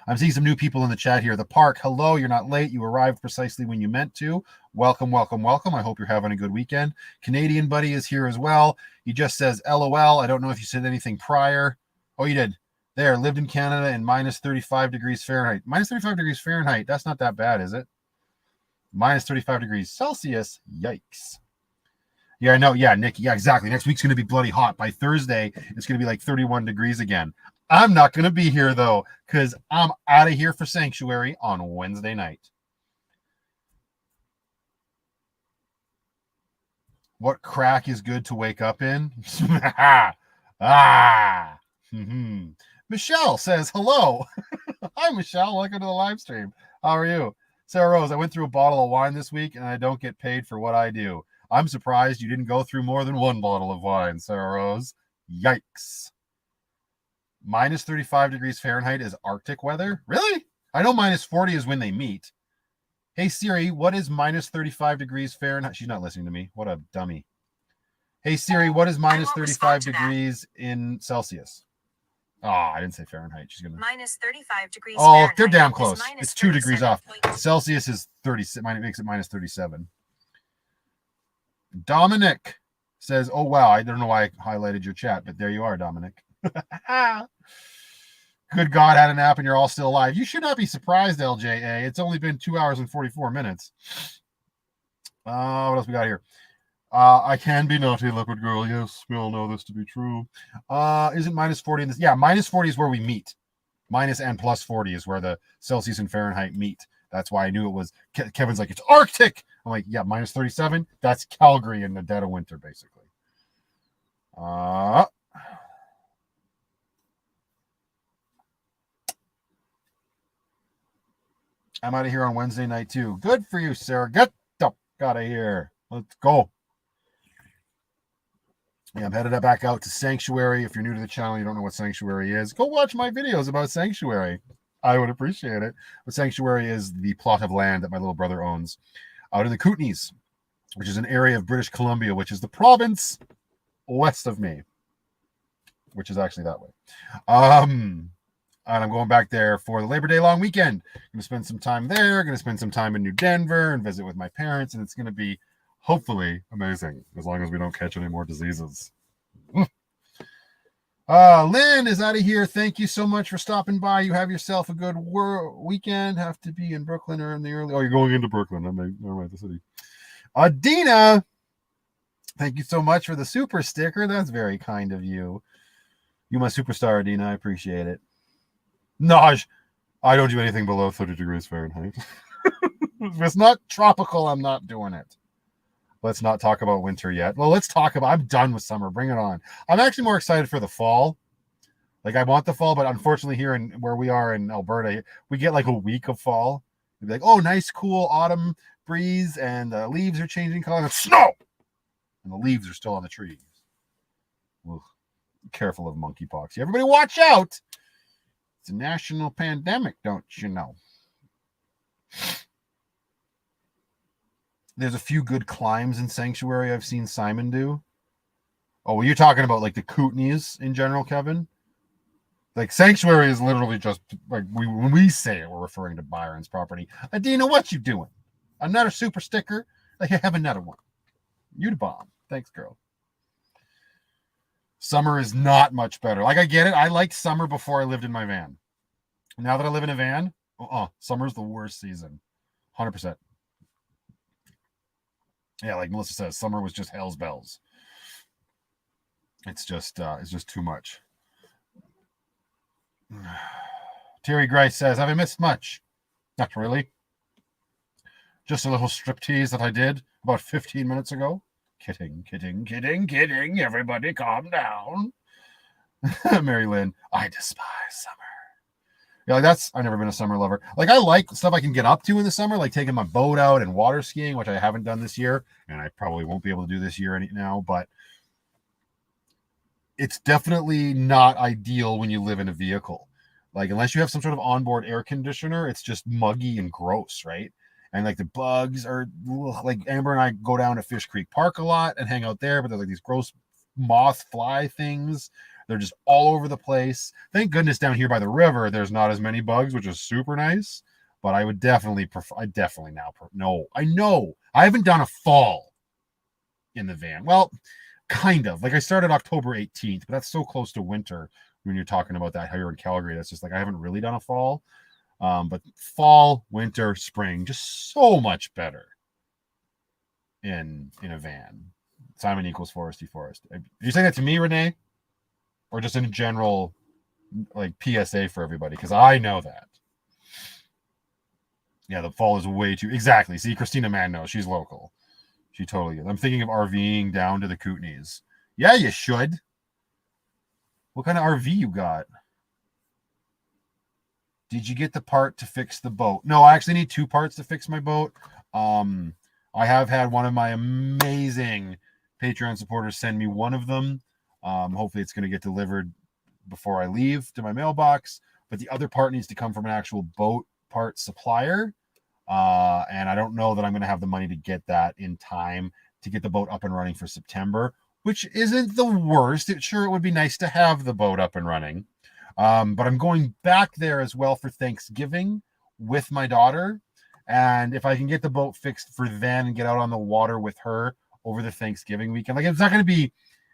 I'm seeing some new people in the chat here. The park, hello, you're not late. You arrived precisely when you meant to. Welcome, welcome, welcome. I hope you're having a good weekend. Canadian buddy is here as well. He just says LOL. I don't know if you said anything prior. Oh, you did. There, lived in Canada in minus 35 degrees Fahrenheit. Minus 35 degrees Fahrenheit. That's not that bad, is it? Minus 35 degrees Celsius. Yikes. Yeah, I know. Yeah, Nick. Yeah, exactly. Next week's going to be bloody hot. By Thursday, it's going to be like 31 degrees again. I'm not going to be here, though, because I'm out of here for Sanctuary on Wednesday night. What crack is good to wake up in? Mm-hmm. Michelle says, hello. Hi, Michelle. Welcome to the live stream. How are you? Sarah Rose, I went through a bottle of wine this week, and I don't get paid for what I do. I'm surprised you didn't go through more than one bottle of wine, Sarah Rose. Yikes. Minus 35 degrees Fahrenheit is Arctic weather? Really? I know minus 40 is when they meet. Hey, Siri, what is minus 35 degrees Fahrenheit? She's not listening to me. What a dummy. Hey, Siri, what is minus 35 degrees in Celsius? Oh, I didn't say Fahrenheit. She's going to... Minus 35 degrees Fahrenheit. Oh, they're damn close. It's 2 degrees off. Celsius is 30. It makes it minus 37. Dominic says, oh, wow. I don't know why I highlighted your chat, but there you are, Dominic. Good God, had a nap and you're all still alive. You should not be surprised, LJA. It's only been 2 hours and 44 minutes. What else we got here? I can be naughty, leopard girl. Yes, we all know this to be true. Isn't minus 40 in this? Yeah, minus 40 is where we meet. Minus and plus 40 is where the Celsius and Fahrenheit meet. That's why I knew it was. Kevin's like, it's Arctic. I'm like, yeah, minus 37. That's Calgary in the dead of winter, basically. I'm out of here on Wednesday night, too. Good for you, Sarah. Get the fuck out of here. Let's go. Yeah, I'm headed back out to Sanctuary. If you're new to the channel, you don't know what Sanctuary is, go watch my videos about Sanctuary. I would appreciate it. But Sanctuary is the plot of land that my little brother owns out in the Kootenays, which is an area of British Columbia, which is the province west of me, which is actually that way. And I'm going back there for the Labor Day long weekend. I'm going to spend some time there. Going to spend some time in New Denver and visit with my parents, and it's going to be hopefully amazing, as long as we don't catch any more diseases. Lynn is out of here. Thank you so much for stopping by. You have yourself a good weekend. Have to be in Brooklyn or in the early. Oh, you're going into Brooklyn. Never mind the city. Dina, thank you so much for the super sticker. That's very kind of you. You my superstar, Dina. I appreciate it. Naj, I don't do anything below 30 degrees Fahrenheit. If it's not tropical, I'm not doing it. Let's not talk about winter yet. Well, let's talk about, I'm done with summer. Bring it on. I'm actually more excited for the fall. Like, I want the fall, but unfortunately here in where we are in Alberta, we get like a week of fall. It'd be like, oh, nice, cool autumn breeze, and the leaves are changing color, and snow! And the leaves are still on the trees. Ugh. Careful of monkeypox. Everybody watch out! It's a national pandemic, don't you know? There's a few good climbs in Sanctuary I've seen Simon do. Oh, well, you're talking about like the Kootenays in general, Kevin? Like Sanctuary is literally just like when we say it, we're referring to Byron's property. Adina, what you doing? Another super sticker? Like, I have another one. You the bomb. Thanks, girl. Summer is not much better. Like, I get it. I liked summer before I lived in my van. Now that I live in a van, summer's the worst season. 100%. Yeah, like Melissa says, summer was just hell's bells. It's just too much. Terry Grice says, have I missed much? Not really. Just a little striptease that I did about 15 minutes ago. Kidding. Everybody calm down. Mary Lynn, I despise summer. Yeah, like I've never been a summer lover. Like, I like stuff I can get up to in the summer, like taking my boat out and water skiing, which I haven't done this year, and I probably won't be able to do this year now, but it's definitely not ideal when you live in a vehicle. Like, unless you have some sort of onboard air conditioner, it's just muggy and gross, right? And like the bugs are, like, Amber and I go down to Fish Creek Park a lot and hang out there, but there's like these gross moth fly things. They're just all over the place. Thank goodness down here by the river, there's not as many bugs, which is super nice. But I would definitely prefer, I know. I haven't done a fall in the van. Well, kind of. Like, I started October 18th, but that's so close to winter when you're talking about that here in Calgary. That's just like, I haven't really done a fall. But fall, winter, spring, just so much better in a van. Simon equals Foresty Forest. Are you saying that to me, Renee? Or just in general, like, PSA for everybody? Because I know that. Yeah, the fall is way too... Exactly. See, Christina Mann knows. She's local. She totally is. I'm thinking of RVing down to the Kootenays. Yeah, you should. What kind of RV you got? Did you get the part to fix the boat? No, I actually need 2 parts to fix my boat. I have had one of my amazing Patreon supporters send me one of them. Hopefully it's going to get delivered before I leave to my mailbox. But the other part needs to come from an actual boat part supplier. And I don't know that I'm going to have the money to get that in time to get the boat up and running for September, which isn't the worst. It would be nice to have the boat up and running. But I'm going back there as well for Thanksgiving with my daughter. And if I can get the boat fixed for then and get out on the water with her over the Thanksgiving weekend, like, it's not going to be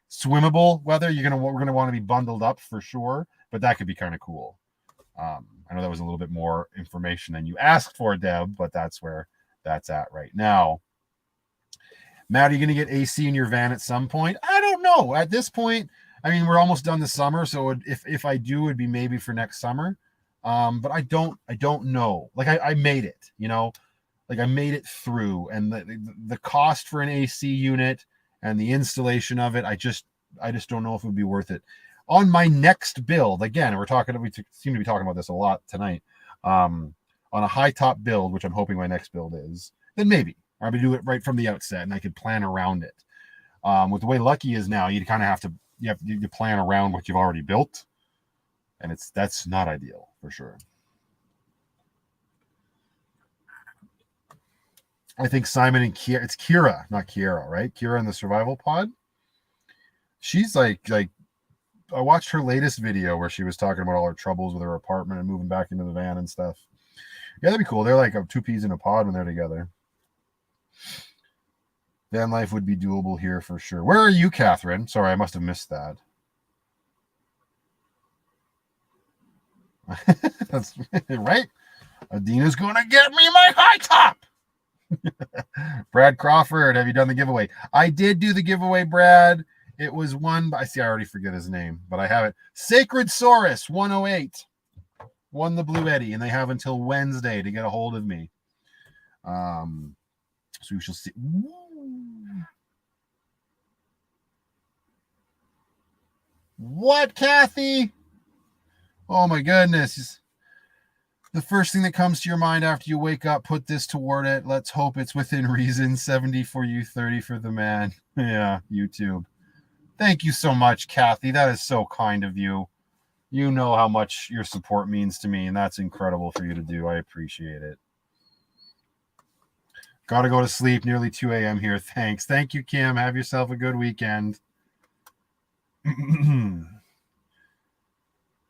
swimmable weather. We're going to want to be bundled up for sure, but that could be kind of cool. I know that was a little bit more information than you asked for, Deb, but that's where that's at right now. Matt, are you going to get AC in your van at some point? I don't know. At this point, I mean, we're almost done the summer, so if I do, it'd be maybe for next summer. But I don't know. Like, I made it, like, I made it through, and the cost for an AC unit and the installation of it, I just don't know if it would be worth it. On my next build, again, we seem to be talking about this a lot tonight. On a high top build, which I'm hoping my next build is, then maybe I'll be do it right from the outset, and I could plan around it. With the way Lucky is now, you kind of have to plan around what you've already built, and that's not ideal for sure. I think Simon and Kira, it's Kira, not Kiera, right? Kira in the survival pod. She's like I watched her latest video where she was talking about all her troubles with her apartment and moving back into the van and stuff. Yeah, that'd be cool. They're like 2 peas in a pod when they're together. Vanlife would be doable here for sure. Where are you, Catherine? Sorry, I must have missed that. That's right. Adina's gonna get me my high top. Brad Crawford, have you done the giveaway? I did do the giveaway, Brad. It was one. I see. I already forget his name, but I have it. Sacred Saurus 108 won the Bluetti, and they have until Wednesday to get a hold of me. So we shall see. What, Kathy? Oh my goodness. The first thing that comes to your mind after you wake up, put this toward it. Let's hope it's within reason. 70 for you, 30 for the man. Yeah, YouTube. Thank you so much, Kathy. That is so kind of you. You know how much your support means to me, and that's incredible for you to do. I appreciate it. Got to go to sleep. Nearly 2 a.m. here. Thanks. Thank you, Kim. Have yourself a good weekend.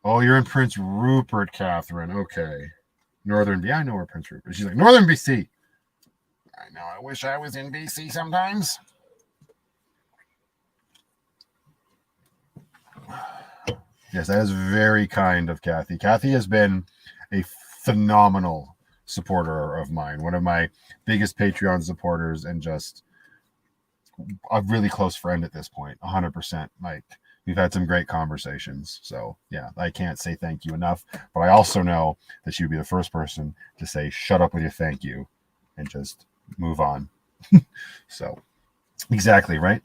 Oh, you're in Prince Rupert, Catherine. Okay. Northern BC. I know where Prince Rupert is. She's like, Northern BC. I know. I wish I was in BC sometimes. Yes, that is very kind of Kathy. Kathy has been a phenomenal supporter of mine. One of my biggest Patreon supporters and just a really close friend at this point. 100%. Like, we've had some great conversations. So, yeah, I can't say thank you enough. But I also know that she would be the first person to say, shut up with your thank you and just move on. So, exactly, right?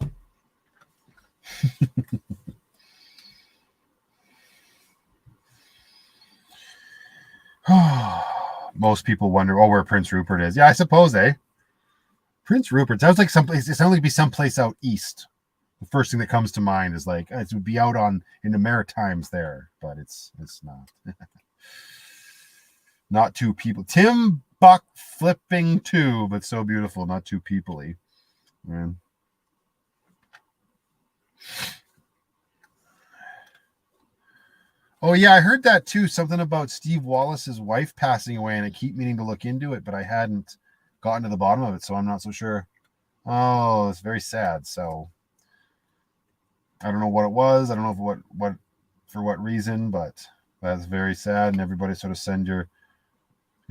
Most people wonder, where Prince Rupert is. Yeah, I suppose, Prince Rupert sounds like someplace. It sounds like it'd be someplace out east. The first thing that comes to mind is like it would be out in the Maritimes there, but it's not. Not too people. Tim Buck flipping too, but so beautiful, not too peoply. Man. Oh yeah, I heard that too. Something about Steve Wallace's wife passing away, and I keep meaning to look into it, but I hadn't gotten to the bottom of it, so I'm not so sure. Oh, it's very sad. So I don't know what it was. I don't know what for what reason, but that's very sad. And everybody sort of send your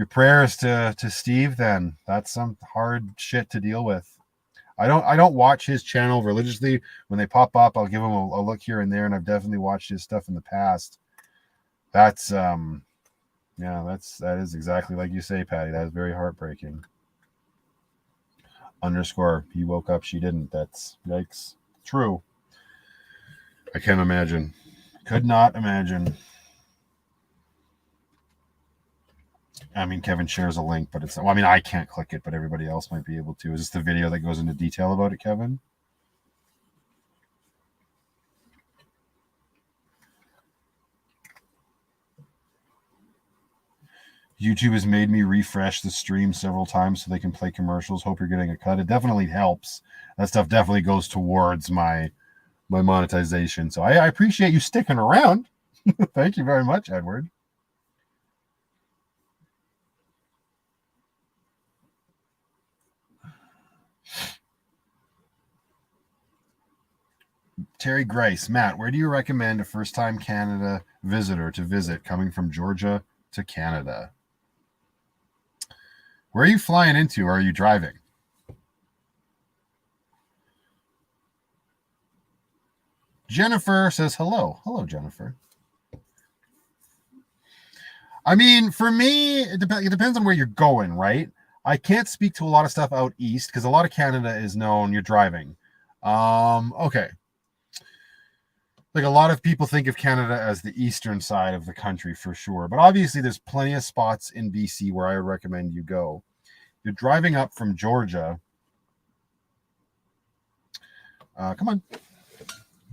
prayers to Steve. Then that's some hard shit to deal with. I don't watch his channel religiously. When they pop up, I'll give him a look here and there, and I've definitely watched his stuff in the past. That's that is exactly like you say, Patty. That is very heartbreaking. _ he woke up, she didn't. That's yikes. True. I can't imagine. Could not imagine. I mean, Kevin shares a link, but I can't click it, but everybody else might be able to. Is this the video that goes into detail about it, Kevin? YouTube has made me refresh the stream several times so they can play commercials. Hope you're getting a cut. It definitely helps. That stuff definitely goes towards my monetization. So I appreciate you sticking around. Thank you very much, Edward. Terry Grice, Matt, where do you recommend a first-time Canada visitor to visit coming from Georgia to Canada? Where are you flying into, or are you driving? Jennifer says hello. Hello, Jennifer. I mean, for me, it depends on where you're going, right? I can't speak to a lot of stuff out east because a lot of Canada is known you're driving. Okay. Like a lot of people think of Canada as the eastern side of the country for sure, but obviously there's plenty of spots in BC where I recommend you go. You're driving up from Georgia. Come on.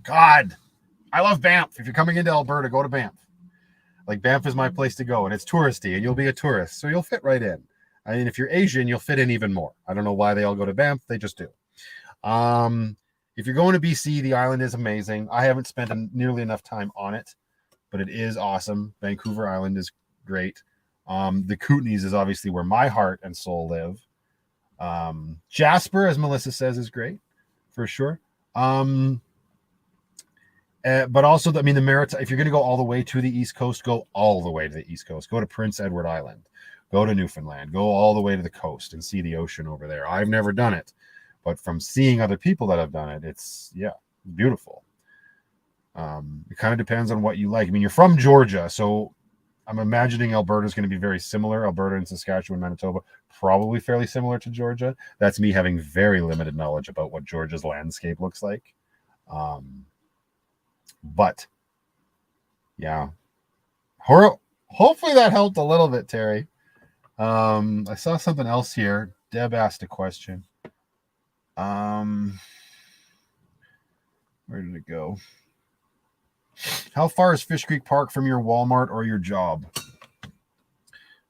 God, I love Banff. If you're coming into Alberta, go to Banff. Like Banff is my place to go, and it's touristy, and you'll be a tourist, so you'll fit right in. I mean, if you're Asian, you'll fit in even more. I don't know why they all go to Banff. They just do. If you're going to BC, the island is amazing. I haven't spent nearly enough time on it, but it is awesome. Vancouver Island is great. The Kootenays is obviously where my heart and soul live. Jasper, as Melissa says, is great for sure. But also, I mean, the Maritime, if you're going to go all the way to the East Coast, go all the way to the East Coast. Go to Prince Edward Island. Go to Newfoundland. Go all the way to the coast and see the ocean over there. I've never done it, but from seeing other people that have done it, it's, yeah, beautiful. It kind of depends on what you like. I mean, you're from Georgia, so I'm imagining Alberta is going to be very similar. Alberta and Saskatchewan, Manitoba, probably fairly similar to Georgia. That's me having very limited knowledge about what Georgia's landscape looks like. But yeah, hopefully that helped a little bit, Terry. I saw something else here. Deb asked a question. Where did it go? How far is Fish Creek Park from your Walmart or your job?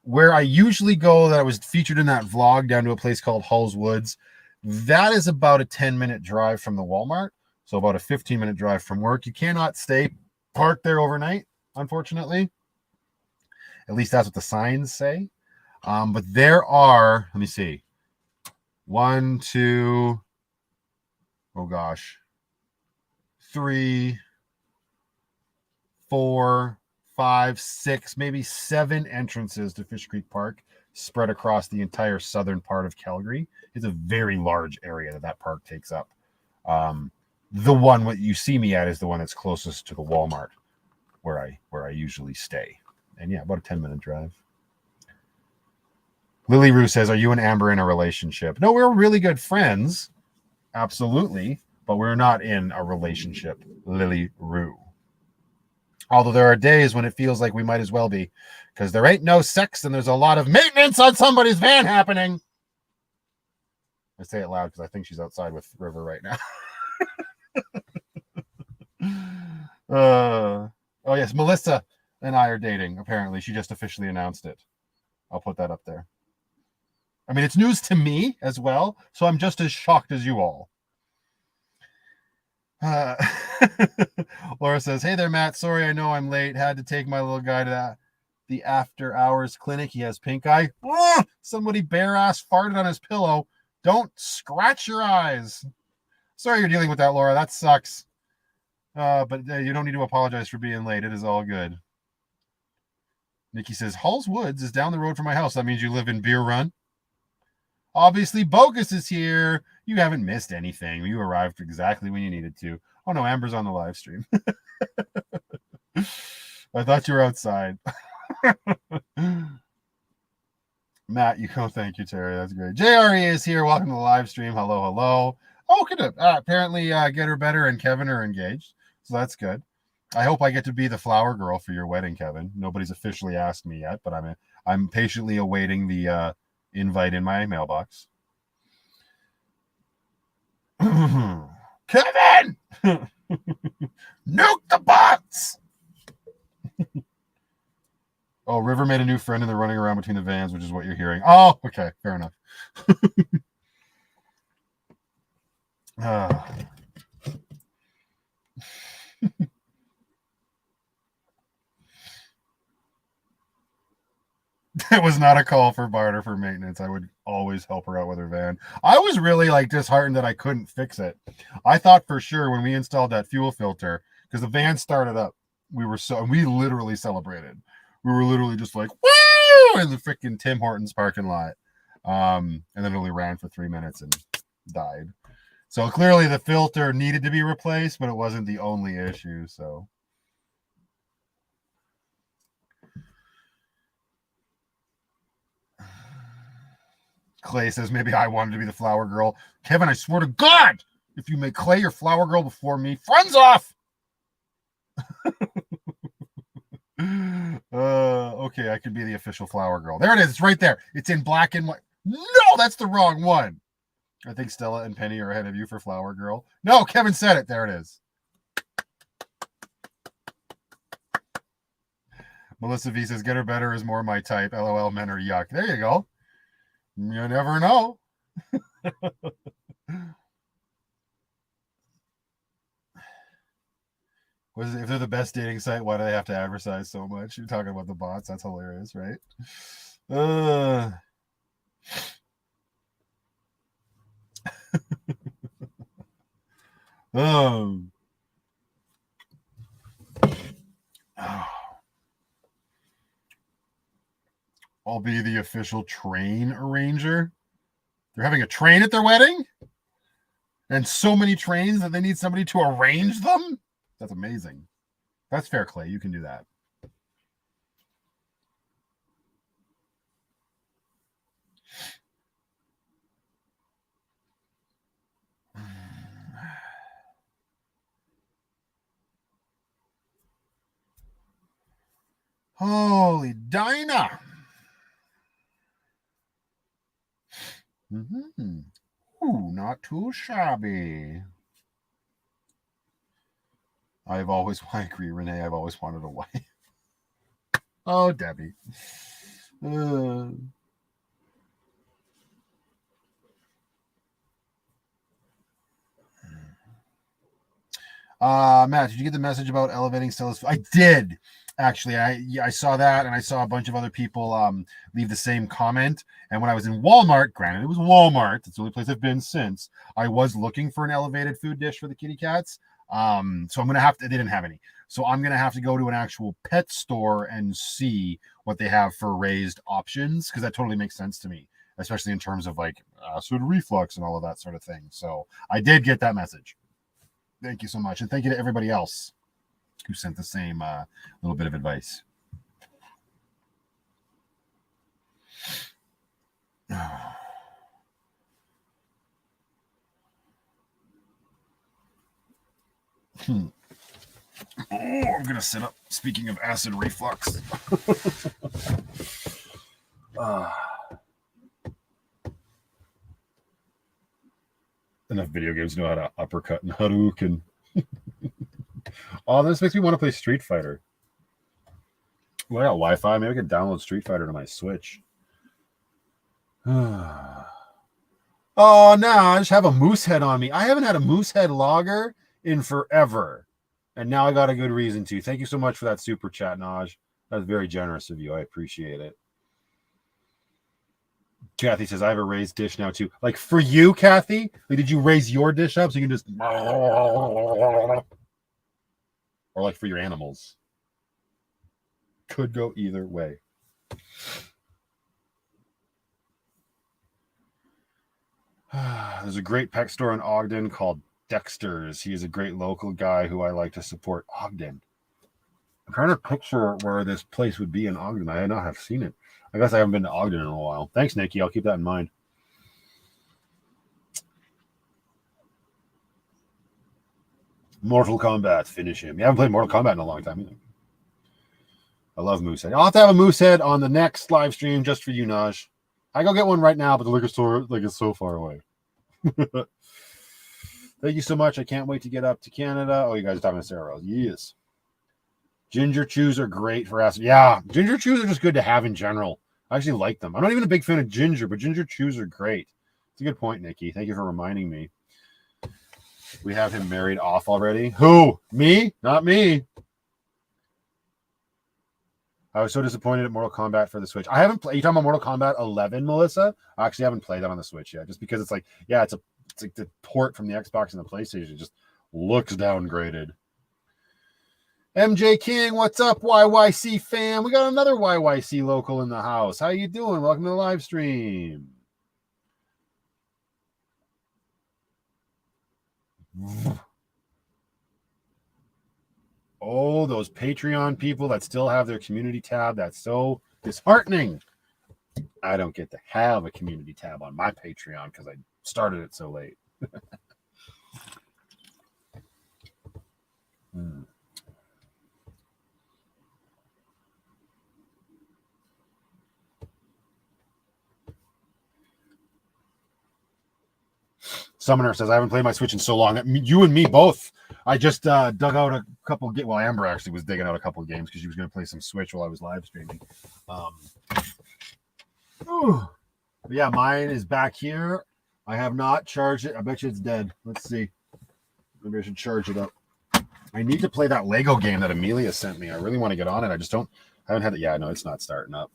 Where I usually go, that was featured in that vlog, down to a place called Hulls Woods. That is about a 10-minute drive from the Walmart. So about a 15-minute drive from work. You cannot stay parked there overnight, unfortunately. At least that's what the signs say. But there are, let me see, 1, 2, oh gosh, 3, 4, 5, 6, maybe 7 entrances to Fish Creek Park spread across the entire southern part of Calgary. It's a very large area that park takes up. The one what you see me at is the one that's closest to the Walmart where I usually stay. And yeah, about a 10-minute drive. Lily Rue says, are you and Amber in a relationship? No, we're really good friends. Absolutely. But we're not in a relationship, Lily Rue. Although there are days when it feels like we might as well be, because there ain't no sex and there's a lot of maintenance on somebody's van happening. I say it loud because I think she's outside with River right now. Oh, yes, Melissa and I are dating, apparently. She just officially announced it. I'll put that up there. I mean, it's news to me as well, so I'm just as shocked as you all. Laura says, hey there, Matt. Sorry, I know I'm late. Had to take my little guy to the after hours clinic. He has pink eye. Somebody bare ass farted on his pillow. Don't scratch your eyes. Sorry you're dealing with that, Laura. That sucks. But you don't need to apologize for being late. It is all good. Nikki says, Halls Woods is down the road from my house. That means you live in Beer Run. Obviously, Bogus is here. You haven't missed anything. You arrived exactly when you needed to. Oh, no, Amber's on the live stream. I thought you were outside. Matt, you go. Thank you, Terry. That's great. JRE is here. Welcome to the live stream. Hello, hello. Oh, good. Apparently, Get Her Better and Kevin are engaged. So that's good. I hope I get to be the flower girl for your wedding, Kevin. Nobody's officially asked me yet, but I'm patiently awaiting the invite in my mailbox. Kevin! Nuke the bots! Oh, River made a new friend and they're running around between the vans, which is what you're hearing. Oh, okay. Fair enough. It was not a call for barter for maintenance. I would always help her out with her van. I was really disheartened that I couldn't fix it. I thought for sure when we installed that fuel filter, because the van started up, we literally celebrated. We were literally just like, woo! In the freaking Tim Hortons parking lot. And then it only ran for 3 minutes and died. So clearly the filter needed to be replaced, but it wasn't the only issue. So Clay says, maybe I wanted to be the flower girl. Kevin, I swear to God, if you make Clay your flower girl before me, friends off. Okay, I could be the official flower girl. There it is. It's right there. It's in black and white. No, that's the wrong one. I think Stella and Penny are ahead of you for flower girl. No, Kevin said it. There it is. Melissa V says, Get Her Better is more my type. LOL, men are yuck. There you go. You never know. If they're the best dating site, why do they have to advertise so much? You're talking about the bots. That's hilarious, right? I'll be the official train arranger. They're having a train at their wedding? And so many trains that they need somebody to arrange them? That's amazing. That's fair, Clay. You can do that. Holy Dinah. Mm-hmm. Ooh, not too shabby. I agree, Renee. I've always wanted a wife. Oh, Debbie. Matt, did you get the message about elevating Stella's? I did. Actually, I saw that, and I saw a bunch of other people leave the same comment. And when I was in Walmart, granted it was Walmart, it's the only place I've been since, I was looking for an elevated food dish for the kitty cats. So I'm gonna have to. They didn't have any, so I'm gonna have to go to an actual pet store and see what they have for raised options, because that totally makes sense to me, especially in terms of like acid reflux and all of that sort of thing. So I did get that message. Thank you so much, and thank you to everybody else who sent the same little bit of advice. Oh, I'm gonna sit up. Speaking of acid reflux. Enough video games know how to uppercut and Hadouken. Oh, this makes me want to play Street Fighter. Well, I got Wi-Fi. Maybe I can download Street Fighter to my Switch. Oh, no, I just have a moose head on me. I haven't had a moose head lager in forever. And now I got a good reason to. Thank you so much for that super chat, Naj. That's very generous of you. I appreciate it. Kathy says, I have a raised dish now, too. Like, for you, Kathy? Like, did you raise your dish up so you can just... Or, like, for your animals? Could go either way. There's a great pet store in Ogden called Dexter's. He is a great local guy who I like to support. Ogden. I'm trying to picture where this place would be in Ogden. I not have seen it. I guess I haven't been to Ogden in a while. Thanks, Nikki. I'll keep that in mind. Mortal Kombat. Finish him. You haven't played Mortal Kombat in a long time either. I love Moosehead. I'll have to have a Moosehead on the next live stream just for you, Naj. I go get one right now, but the liquor store is so far away. Thank you so much. I can't wait to get up to Canada. Oh, you guys are talking to Sarah Rose. Yes. Ginger chews are great for acid. Yeah, ginger chews are just good to have in general. I actually like them. I'm not even a big fan of ginger, but ginger chews are great. It's a good point, Nikki. Thank you for reminding me. We have him married off already. Who? Me? Not me. I was so disappointed at Mortal Kombat for the Switch. I haven't played. You talking about Mortal Kombat 11, Melissa? I actually haven't played that on the Switch yet, just because it's like, yeah, it's like the port from the Xbox and the PlayStation. It just looks downgraded. MJ King, what's up, YYC fam? We got another YYC local in the house. How you doing? Welcome to the live stream. Oh, those Patreon people that still have their community tab. That's so disheartening. I don't get to have a community tab on my Patreon because I started it so late. Summoner says, I haven't played my Switch in so long. You and me both. I just dug out a couple. Well, Amber actually was digging out a couple of games because she was going to play some Switch while I was live streaming. Yeah, mine is back here. I have not charged it. I bet you it's dead. Let's see. Maybe I should charge it up. I need to play that Lego game that Amelia sent me. I really want to get on it. I haven't had it. Yeah, no, it's not starting up.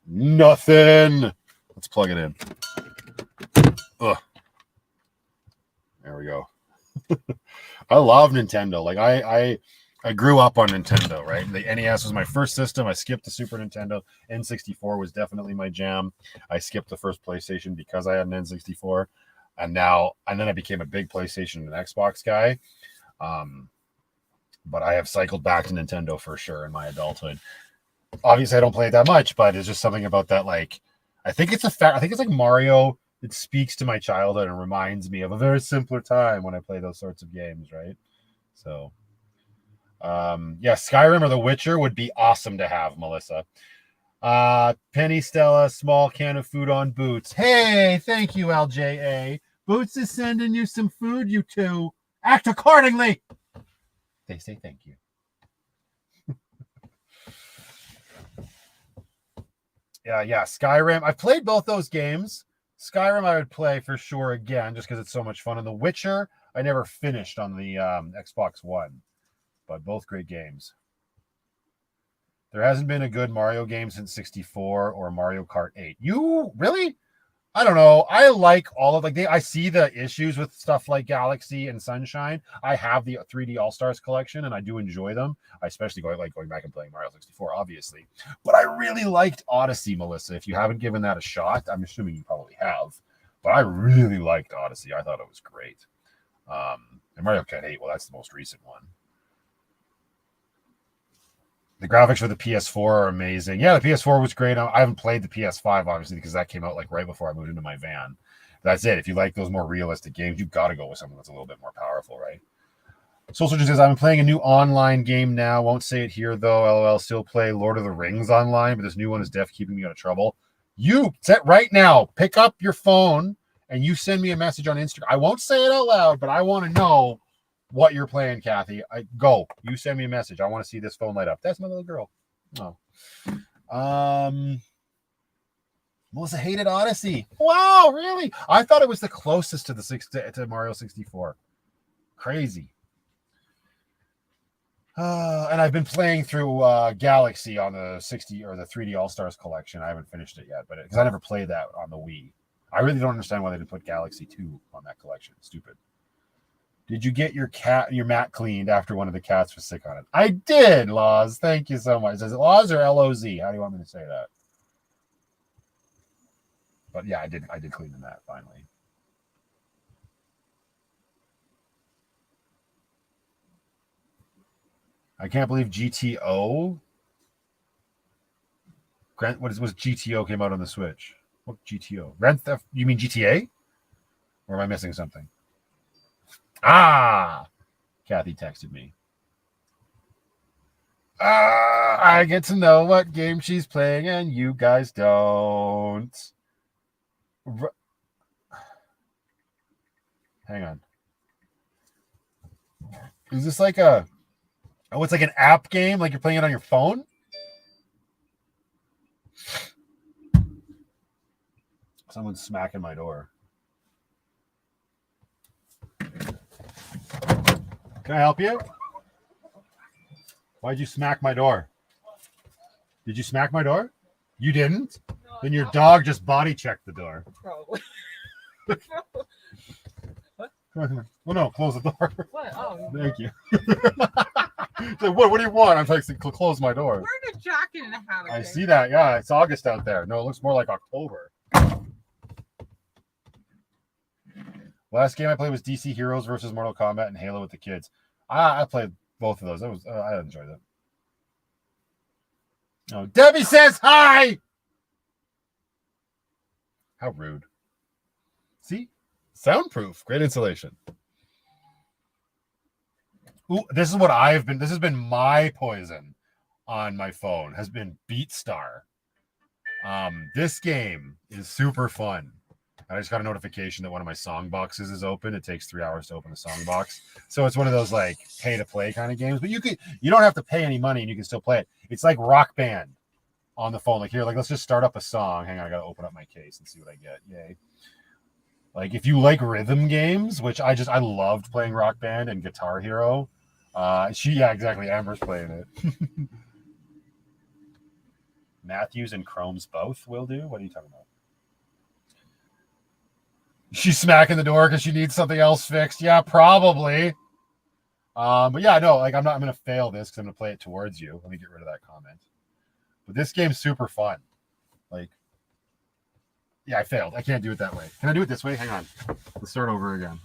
Nothing. Let's plug it in. Ugh. There we go. I love Nintendo. Like I I grew up on Nintendo, right? The NES was my first system. I skipped the Super Nintendo. N64 was definitely my jam. I skipped the first PlayStation because I had an N64. And then I became a big PlayStation and Xbox guy. But I have cycled back to Nintendo for sure in my adulthood. Obviously, I don't play it that much, but it's just something about that. Like, I think it's like Mario. It speaks to my childhood and reminds me of a very simpler time when I play those sorts of games, right? So, yeah, Skyrim or The Witcher would be awesome to have, Melissa. Penny Stella, small can of food on Boots. Hey, thank you, LJA. Boots is sending you some food, you two. Act accordingly. They say thank you. Yeah, Skyrim. I've played both those games. Skyrim I would play for sure again, just because it's so much fun. And The Witcher, I never finished on the Xbox One, but both great games. There hasn't been a good Mario game since 64 or Mario Kart 8. You really? I don't know. I like all of I see the issues with stuff like Galaxy and Sunshine. I have the 3D All Stars collection and I do enjoy them. I especially going back and playing Mario 64, obviously. But I really liked Odyssey, Melissa. If you haven't given that a shot, I'm assuming you probably have. But I really liked Odyssey. I thought it was great. And Mario Kart 8, well, that's the most recent one. The graphics for the PS4 are amazing. Yeah, the PS4 was great. I haven't played the PS5, obviously, because that came out like right before I moved into my van. That's it. If you like those more realistic games, you've got to go with something that's a little bit more powerful, right? Social just says, I'm playing a new online game now. Won't say it here, though. LOL, still play Lord of the Rings online, but this new one is definitely keeping me out of trouble. You, set right now, pick up your phone and you send me a message on Instagram. I won't say it out loud, but I want to know what you're playing, Kathy. You send me a message. I want to see this phone light up. That's my little girl. Melissa hated Odyssey. Wow, really? I thought it was the closest to Mario 64. Crazy. And I've been playing through Galaxy on the 60 or the 3D All Stars collection. I haven't finished it yet, but because I never played that on the Wii. I really don't understand why they didn't put Galaxy 2 on that collection. It's stupid. Did you get your mat cleaned after one of the cats was sick on it? I did, Laws. Thank you so much. Is it Laws or L-O-Z? How do you want me to say that? But yeah, I did clean the mat finally. I can't believe GTO. What was GTO came out on the Switch? What GTO? Grand Theft? You mean GTA? Or am I missing something? Kathy texted me. I get to know what game she's playing and you guys don't. Hang on. Is this like it's like an app game? Like you're playing it on your phone? Someone's smacking my door. Can I help you? Why'd you smack my door? Did you smack my door? You didn't? No, then your dog just body checked the door. Probably. What? Well, no, close the door. What? Oh. Thank you. So, what do you want? I'm like, close my door. Wearing a jacket and a hat. I see that. Yeah, it's August out there. No, it looks more like October. Last game I played was DC Heroes versus Mortal Kombat and Halo with the kids. I played both of those. I enjoyed it. Oh, Debbie says hi. How rude. See? Soundproof. Great insulation. Ooh, this has been my poison on my phone, has been BeatStar. This game is super fun. I just got a notification that one of my song boxes is open. It takes 3 hours to open a song box. So it's one of those like pay to play kind of games, but you don't have to pay any money and you can still play it. It's like Rock Band on the phone. Like here, let's just start up a song. Hang on, I got to open up my case and see what I get. Yay. Like if you like rhythm games, which I loved playing Rock Band and Guitar Hero. Exactly. Amber's playing it. Matthews and Chrome's both will do. What are you talking about? She's smacking the door because she needs something else fixed. Yeah, probably. But yeah, no, like I'm gonna fail this because I'm gonna play it towards you. Let me get rid of that comment. But this game's super fun. Like, yeah, I failed. I can't do it that way. Can I do it this way? Hang on. Let's start over again.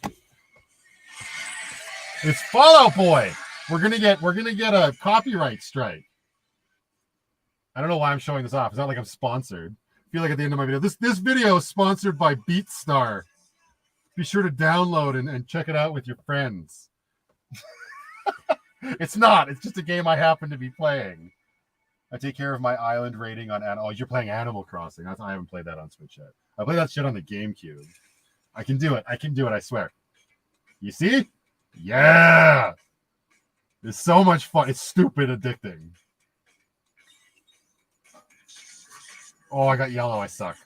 It's Fallout Boy. We're gonna get a copyright strike. I don't know why I'm showing this off. It's not like I'm sponsored. I feel like at the end of my video, this video is sponsored by BeatStar. Be sure to download and check it out with your friends. It's not. It's just a game I happen to be playing. I take care of my island rating on. Oh, you're playing Animal Crossing. I haven't played that on Switch yet. I play that shit on the GameCube. I can do it. I swear. You see? Yeah. It's so much fun. It's stupid addicting. Oh, I got yellow. I suck.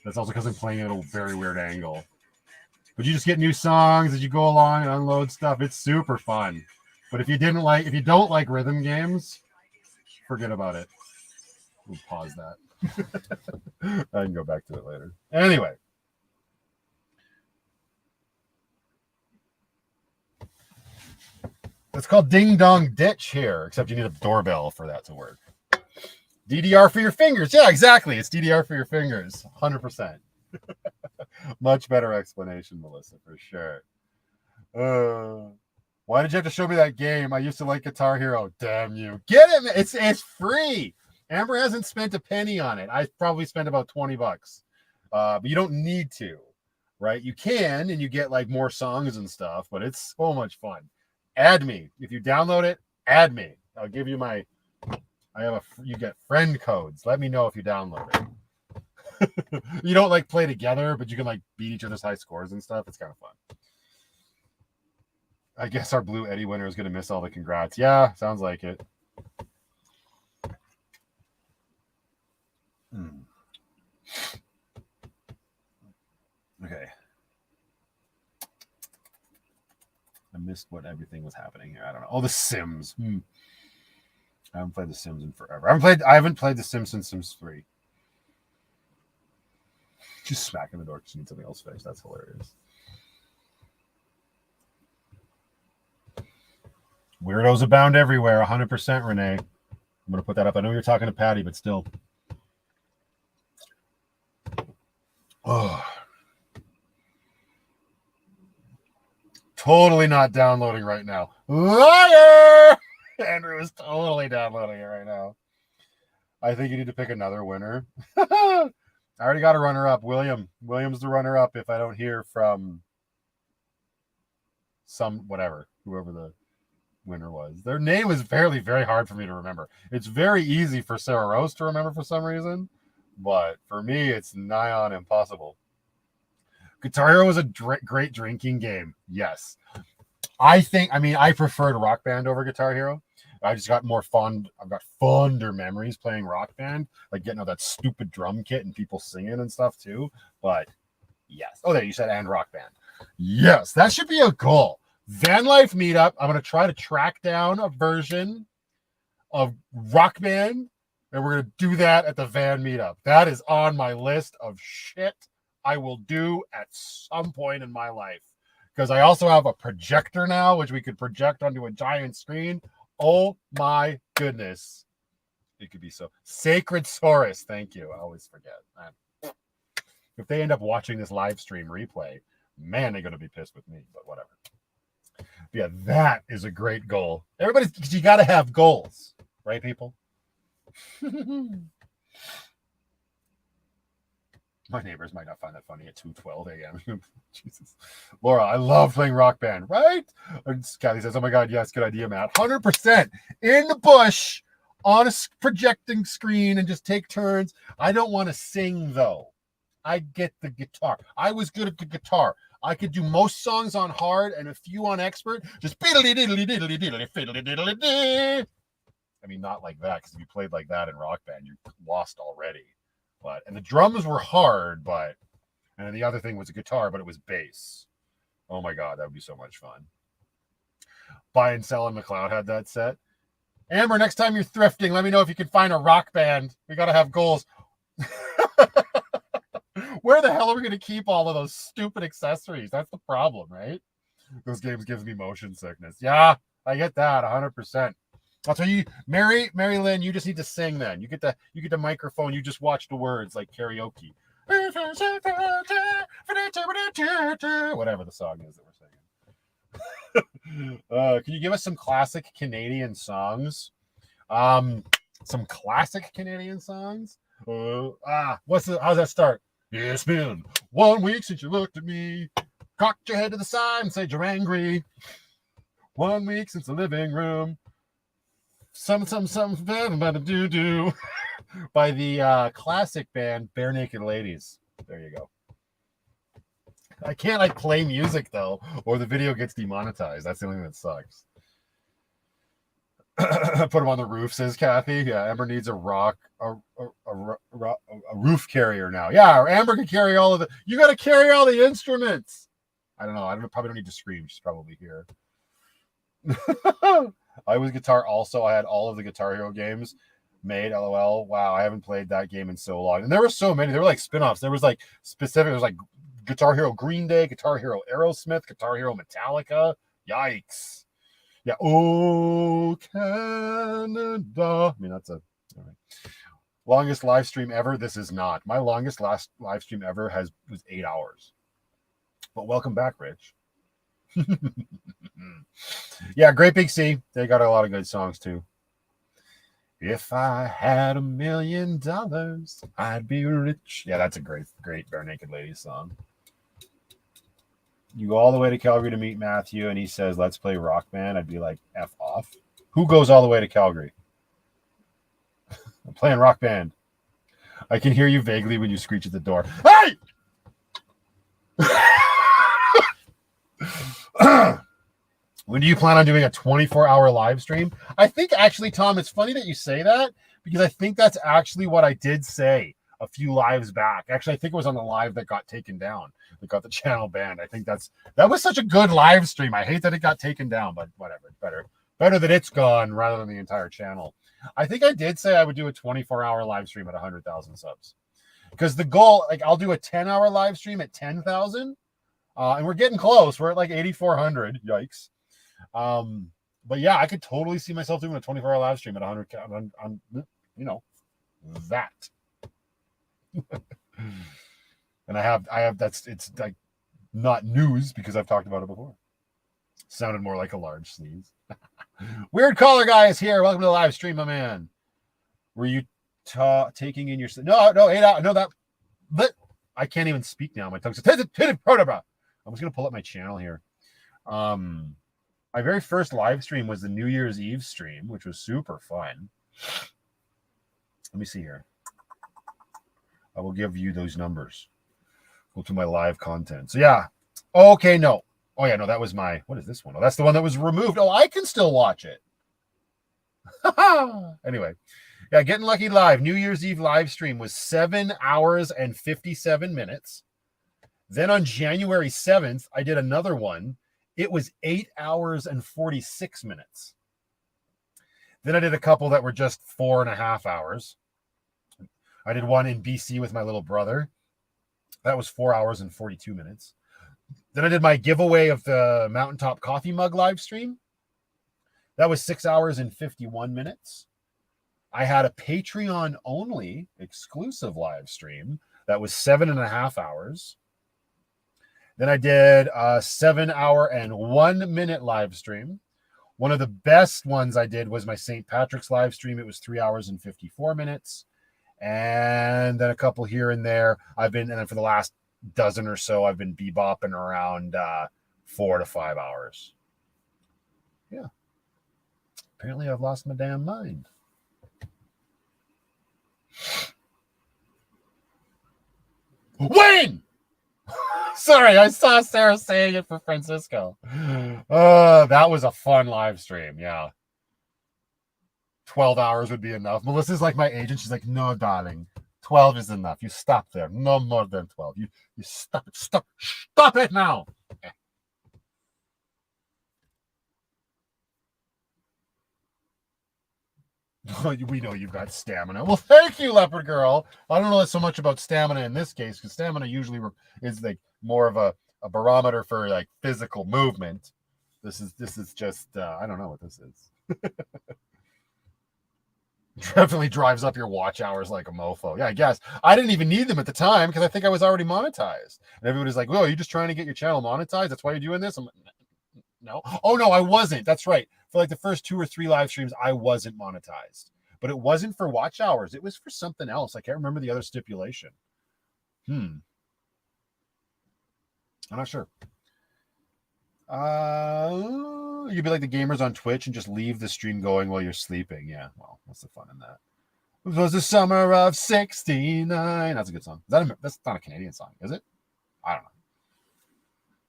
That's also because I'm playing at a very weird angle. But you just get new songs as you go along and unload stuff. It's super fun. But if you don't like rhythm games, forget about it. We'll pause that. I can go back to it later. Anyway. It's called Ding Dong Ditch here, except you need a doorbell for that to work. DDR for your fingers. Yeah, exactly. It's DDR for your fingers. 100%. Much better explanation, Melissa, for sure. Why did you have to show me that game? I used to like Guitar Hero. Damn you. Get it, man. It's free. Amber hasn't spent a penny on it. I probably spent about $20. But you don't need to, right? You can, and you get like more songs and stuff, but it's so much fun. Add me. If you download it, add me. I'll give you you get friend codes. Let me know if you download it. You don't like play together, but you can like beat each other's high scores and stuff. It's kind of fun. I guess our Bluetti winner is going to miss all the congrats. Yeah, sounds like it. Okay. I missed what everything was happening here. I don't know. Oh, The Sims. I haven't played The Sims in forever. I haven't played The Sims since Sims 3. Just smacking the door because you need something else fixed. That's hilarious. Weirdos abound everywhere. 100%, Renee. I'm going to put that up. I know you're talking to Patty, but still. Oh. Totally not downloading right now. Liar! Andrew is totally downloading it right now. I think you need to pick another winner. I already got a runner-up. William's the runner-up if I don't hear from whoever the winner was. Their name is very hard for me to remember. It's very easy for Sarah Rose to remember for some reason, but for me, it's nigh on impossible. Guitar Hero was a great drinking game. Yes. I preferred Rock Band over Guitar Hero. I just got I've got fonder memories playing Rock Band, like getting all that stupid drum kit and people singing and stuff too. But yes. Oh, there you said and Rock Band. Yes, that should be a goal. Vanlife meetup. I'm going to try to track down a version of Rock Band, and we're going to do that at the Van meetup. That is on my list of shit I will do at some point in my life. Because I also have a projector now, which we could project onto a giant screen. Oh my goodness. It could be so. Sacred Saurus. Thank you. I always forget. If they end up watching this live stream replay, man, they're going to be pissed with me, but whatever. Yeah, that is a great goal. You got to have goals, right, people? My neighbors might not find that funny at 2:12 a.m. Jesus. Laura, I love playing Rock Band, right? And Kathy says, oh my God, yes, good idea, Matt. 100% in the bush on a projecting screen and just take turns. I don't want to sing, though. I get the guitar. I was good at the guitar. I could do most songs on hard and a few on expert. Just fiddly diddly diddly diddly fiddly diddly diddly. I mean, not like that, because if you played like that in Rock Band, you lost already. And the drums were hard, and then the other thing was a guitar, but it was bass. Oh my God, that would be so much fun. Buy and Sell and Macleod had that set. Amber, next time you're thrifting, let me know if you can find a Rock Band. We got to have goals. Where the hell are we going to keep all of those stupid accessories? That's the problem, right? Those games gives me motion sickness. Yeah, I get that 100%. I'll tell you, Mary Lynn, you just need to sing then. You get the microphone, you just watch the words like karaoke. Whatever the song is that we're singing. Can you give us some classic Canadian songs? Some classic Canadian songs? How's that start? It's been 1 week since you looked at me. Cocked your head to the side and said you're angry. 1 week since the living room. Something about a doo-doo. By the classic band Bare Naked Ladies. There you go. I can't play music though, or the video gets demonetized. That's the only thing that sucks. Put them on the roof, says Kathy. Yeah, Amber needs a roof carrier now. Yeah, Amber can carry all of the. You got to carry all the instruments. I don't know. Probably don't need to scream. She's probably here. I was guitar also. I had all of the Guitar Hero games made. LOL. Wow, I haven't played that game in so long. And there were so many. There were like spin-offs. There was like specific. There was like Guitar Hero Green Day, Guitar Hero Aerosmith, Guitar Hero Metallica. Yikes. Yeah. Oh, Canada. I mean, that's all right. Longest live stream ever. This is not. My longest live stream ever was 8 hours. But welcome back, Rich. Yeah, Great Big Sea. They got a lot of good songs too. If I had $1 million, I'd be rich. Yeah, that's a great Bare Naked Ladies song. You go all the way to Calgary to meet Matthew, and he says, let's play Rock Band. I'd be like, F off. Who goes all the way to Calgary? I'm playing Rock Band. I can hear you vaguely when you screech at the door. Hey! When do you plan on doing a 24-hour live stream? I think actually, Tom, it's funny that you say that because I think that's actually what I did say a few lives back. Actually, I think it was on the live that got taken down, that got the channel banned. I think that was such a good live stream. I hate that it got taken down, but whatever. Better that it's gone rather than the entire channel. I think I did say I would do a 24-hour live stream at 100,000 subs. Because the goal, I'll do a 10-hour live stream at 10,000. And we're getting close. We're at like 8,400. Yikes. But yeah, I could totally see myself doing a 24-hour live stream at 100 on that. And I have it's like not news because I've talked about it before. Sounded more like a large sneeze. Weird caller guy is here. Welcome to the live stream, my man. Were you taking in your no 8 hours? No, but I can't even speak now. My tongue's I'm just gonna pull up my channel here. My very first live stream was the New Year's Eve stream, which was super fun. Let me see here. I will give you those numbers. Go to my live content. So yeah. Okay, no. Oh yeah, no, that was what is this one? Oh, that's the one that was removed. Oh, I can still watch it. Anyway. Yeah, Getting Lucky Live. New Year's Eve live stream was 7 hours and 57 minutes. Then on January 7th, I did another one. It was 8 hours and 46 minutes. Then I did a couple that were just 4.5 hours. I did one in BC with my little brother. That was 4 hours and 42 minutes. Then I did my giveaway of the Mountaintop Coffee Mug live stream. That was 6 hours and 51 minutes. I had a Patreon only exclusive live stream. That was 7.5 hours. Then I did a 7 hour and 1 minute live stream. One of the best ones I did was my St. Patrick's live stream. It was 3 hours and 54 minutes. And then a couple here and there. And then for the last dozen or so, I've been bebopping around 4 to 5 hours. Yeah. Apparently I've lost my damn mind. Wayne! Sorry, I saw Sarah saying it for Francisco. That was a fun live stream. Yeah. 12 hours would be enough. Melissa's like my agent. She's like, no, darling. 12 is enough. You stop there. No more than 12. You stop it. Stop it now. We know you've got stamina. Well, thank you, Leopard Girl. I don't know so much about stamina in this case because stamina usually is like more of a a barometer for like physical movement. This is just I don't know what this is. Definitely drives up your watch hours like a mofo. Yeah, I guess. I didn't even need them at the time because I think I was already monetized. And everybody's like, "Well, are you just trying to get your channel monetized? That's why you're doing this?" I'm like, no. Oh no, I wasn't. That's right. For like the first 2 or 3 live streams, I wasn't monetized. But it wasn't for watch hours. It was for something else. I can't remember the other stipulation. I'm not sure. You'd be like the gamers on Twitch and just leave the stream going while you're sleeping. Yeah, well, what's the fun in that? It was the summer of '69. That's a good song. That's not a Canadian song, is it? I don't know.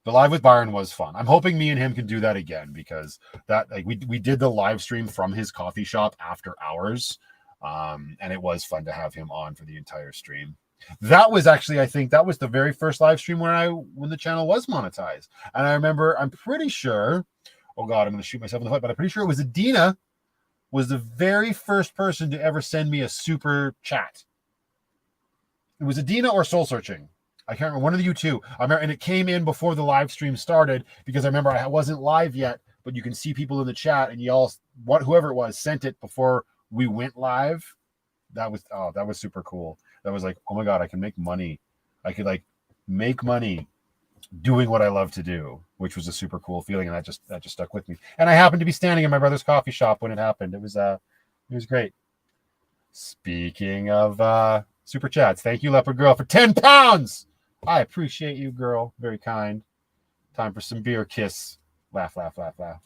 The live with Byron was fun. I'm hoping me and him can do that again because that like we did the live stream from his coffee shop after hours, and it was fun to have him on for the entire stream. That was actually, I think, that was the very first live stream when the channel was monetized, and I remember, I'm pretty sure. Oh God, I'm going to shoot myself in the foot, but I'm pretty sure it was Adina was the very first person to ever send me a super chat. It was Adina or Soul Searching. I can't remember, one of you two. I remember, and it came in before the live stream started because I remember I wasn't live yet, but you can see people in the chat, and y'all, whoever it was, sent it before we went live. That was super cool. That was like, oh my God, I can make money. I could like make money doing what I love to do, which was a super cool feeling, and that just stuck with me. And I happened to be standing in my brother's coffee shop when it happened. It was great. Speaking of super chats, thank you, Leopard Girl, for 10 pounds. I appreciate you, girl. Very kind. Time for some beer kiss. Laugh, laugh, laugh, laugh.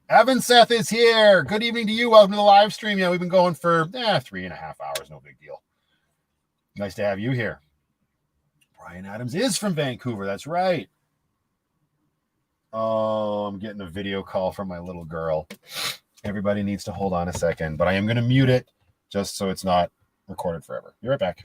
Evan Seth is here. Good evening to you. Welcome to the live stream. Yeah, we've been going for 3.5 hours. No big deal. Nice to have you here. Brian Adams is from Vancouver. That's right. Oh, I'm getting a video call from my little girl. Everybody needs to hold on a second, but I am going to mute it just so it's not recorded forever. Be right back.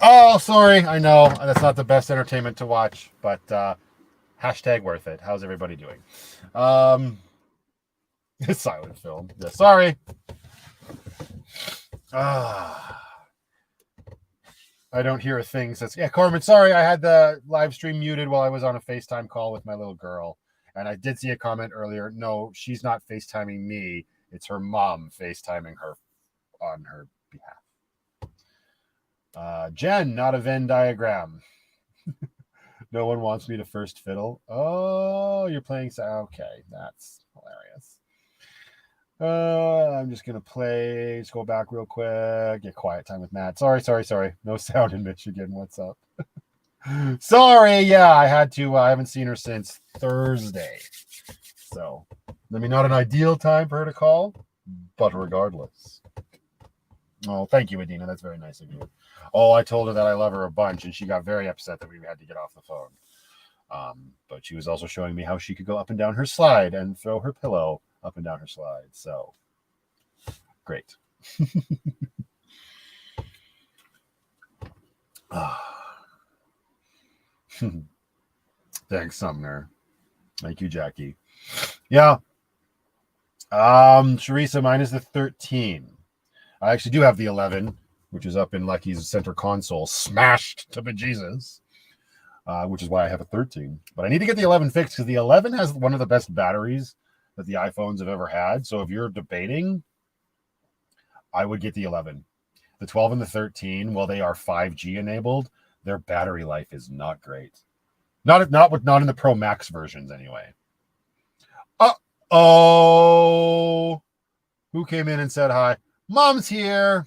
Oh, sorry. I know that's not the best entertainment to watch, but hashtag worth it. How's everybody doing? Silent film. Yeah, sorry. I don't hear a thing. Says, yeah, Corman, sorry, I had the live stream muted while I was on a FaceTime call with my little girl. And I did see a comment earlier. No, she's not FaceTiming me. It's her mom FaceTiming her on her behalf. Jen, not a Venn diagram. No one wants me to first fiddle. Oh, you're playing. Okay, that's hilarious. I'm just gonna play. Just go back real quick. Get quiet time with Matt. Sorry. No sound in Michigan. What's up? Sorry. Yeah, I had to. I haven't seen her since Thursday. So, I mean, not an ideal time for her to call, but regardless. Oh, thank you, Adina. That's very nice of you. Oh, I told her that I love her a bunch, and she got very upset that we had to get off the phone. But she was also showing me how she could go up and down her slide and throw her pillow up and down her slide. So, great. Thanks, Sumner. Thank you, Jackie. Yeah. Teresa, mine is the 13. I actually do have the 11, which is up in Lucky's center console, smashed to bejesus, which is why I have a 13. But I need to get the 11 fixed because the 11 has one of the best batteries that the iPhones have ever had. So if you're debating, I would get the 11. The 12 and the 13, while they are 5G enabled, their battery life is not great. Not in the Pro Max versions anyway. Oh, who came in and said hi? Mom's here.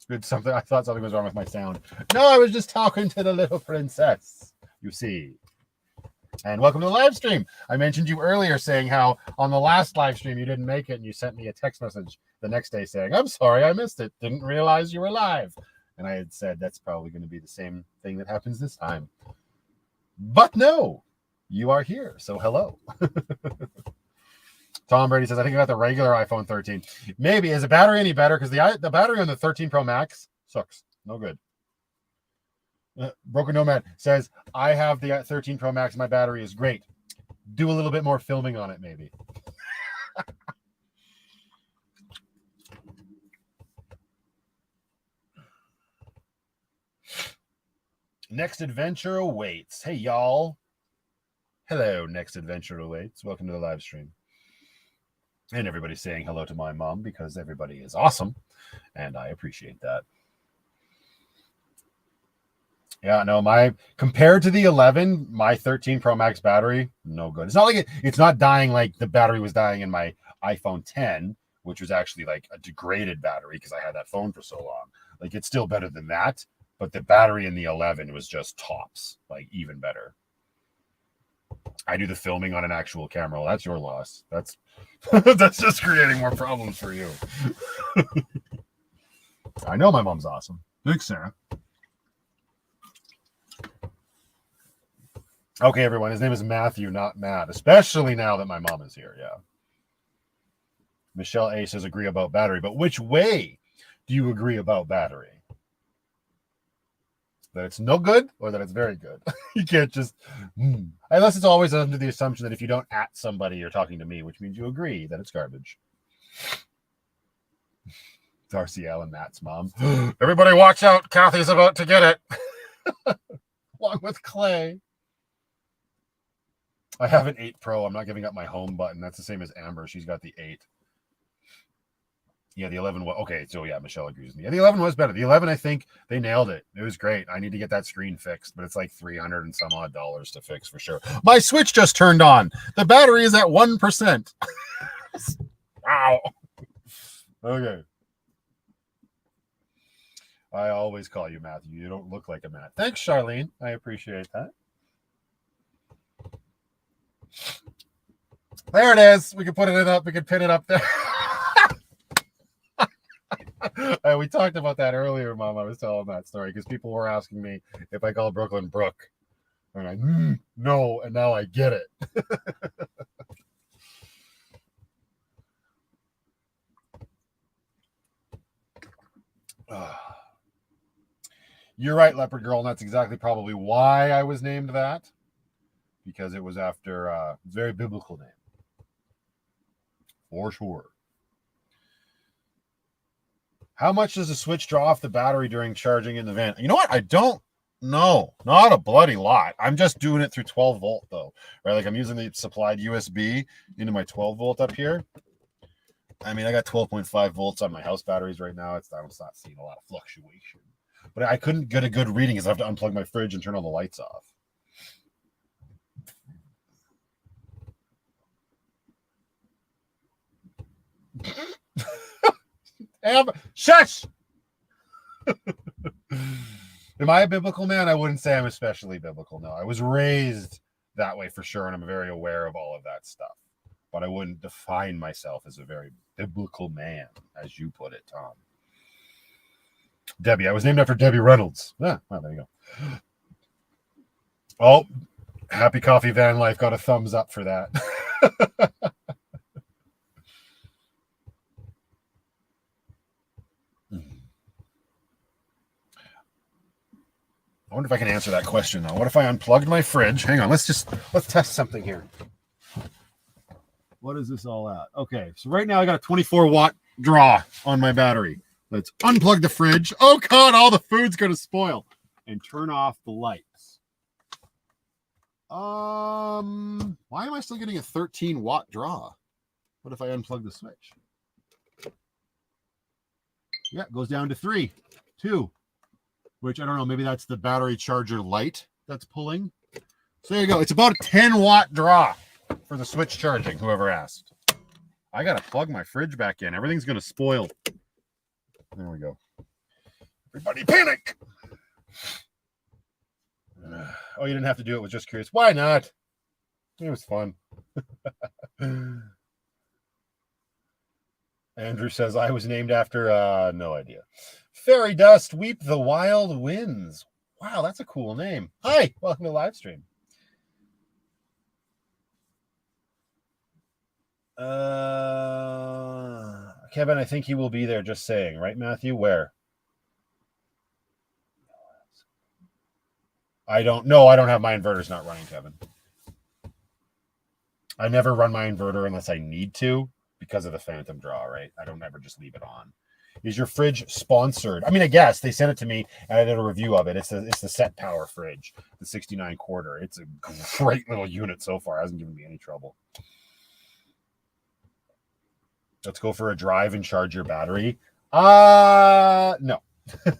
Good, something. I thought something was wrong with my sound. No, I was just talking to the little princess. You see. And welcome to the live stream. I mentioned you earlier saying how on the last live stream you didn't make it, and you sent me a text message the next day saying, "I'm sorry, I missed it. Didn't realize you were live." And I had said that's probably going to be the same thing that happens this time. But no, you are here. So hello. Tom Brady says, I think I got the regular iPhone 13. Maybe. Is the battery any better? Because the battery on the 13 Pro Max sucks. No good. Broken Nomad says, I have the 13 Pro Max. My battery is great. Do a little bit more filming on it, maybe. Next adventure awaits. Hey, y'all. Hello, next adventure awaits. Welcome to the live stream. And everybody's saying hello to my mom because everybody is awesome. And I appreciate that. Yeah, no, compared to the 11, my 13 Pro Max battery, no good. It's not like it's not dying like the battery was dying in my iPhone 10, which was actually like a degraded battery because I had that phone for so long. Like it's still better than that, but the battery in the 11 was just tops, like even better. I do the filming on an actual camera. Well, that's your loss. That's just creating more problems for you. I know my mom's awesome. Thanks, Sarah. Okay, everyone. His name is Matthew, not Matt, especially now that my mom is here. Yeah. Michelle A says agree about battery, but which way do you agree about battery? That it's no good or that it's very good? You can't just, unless it's always under the assumption that if you don't at somebody, you're talking to me, which means you agree that it's garbage. Darcy Allen, Matt's mom. Everybody watch out. Kathy's about to get it. Along with Clay. I have an 8 Pro. I'm not giving up my home button. That's the same as Amber. She's got the 8. Yeah, the 11 was okay. So yeah, Michelle agrees with me. Yeah, the 11 was better. The 11, I think they nailed it. It was great. I need to get that screen fixed, but it's like $300 and some odd to fix for sure. My Switch just turned on. The battery is at 1%. Wow. Okay. I always call you Matthew. You don't look like a Matt. Thanks, Charlene. I appreciate that. There it is. We can put it up. We can pin it up there. We talked about that earlier, Mom. I was telling that story because people were asking me if I called Brooklyn Brooke. And I, no, and now I get it. You're right, Leopard Girl, and that's exactly probably why I was named that. Because it was after a very biblical name. For sure. How much does a switch draw off the battery during charging in the van? You know what? I don't know. Not a bloody lot. I'm just doing it through 12 volt though. Right? Like I'm using the supplied USB into my 12 volt up here. I mean, I got 12.5 volts on my house batteries right now. I'm not seeing a lot of fluctuation. But I couldn't get a good reading because I have to unplug my fridge and turn all the lights off. Shush! Am I a biblical man? I wouldn't say I'm especially biblical. No, I was raised that way for sure, and I'm very aware of all of that stuff. But I wouldn't define myself as a very biblical man, as you put it, Tom. Debbie. I was named after Debbie Reynolds. Ah, well, there you go. Oh, Happy Coffee Vanlife got a thumbs up for that. I wonder if I can answer that question though. What if I unplugged my fridge? Hang on, let's test something here. What is this all at? Okay, so right now I got a 24 watt draw on my battery. Let's unplug the fridge. Oh God, all the food's gonna spoil. And turn off the lights. Why am I still getting a 13 watt draw? What if I unplug the switch? Yeah, it goes down to 3, 2. Which I don't know, maybe that's the battery charger light that's pulling. So there you go. It's about a 10 watt draw for the switch charging, whoever asked. I got to plug my fridge back in. Everything's going to spoil. There we go. Everybody panic. Oh, you didn't have to do it. I was just curious. Why not? It was fun. Andrew says, I was named after, no idea. Fairy Dust, Weep the Wild Winds. Wow, that's a cool name. Hi, welcome to the live stream. Kevin, I think he will be there, just saying. Right, Matthew? Where? I don't know. I don't have my inverter's not running, Kevin. I never run my inverter unless I need to because of the phantom draw, right? I don't ever just leave it on. Is your fridge sponsored? I mean, I guess they sent it to me and I did a review of it. It's the Set Power fridge, the 69 quarter. It's a great little unit so far. It hasn't given me any trouble. Let's go for a drive and charge your battery. No.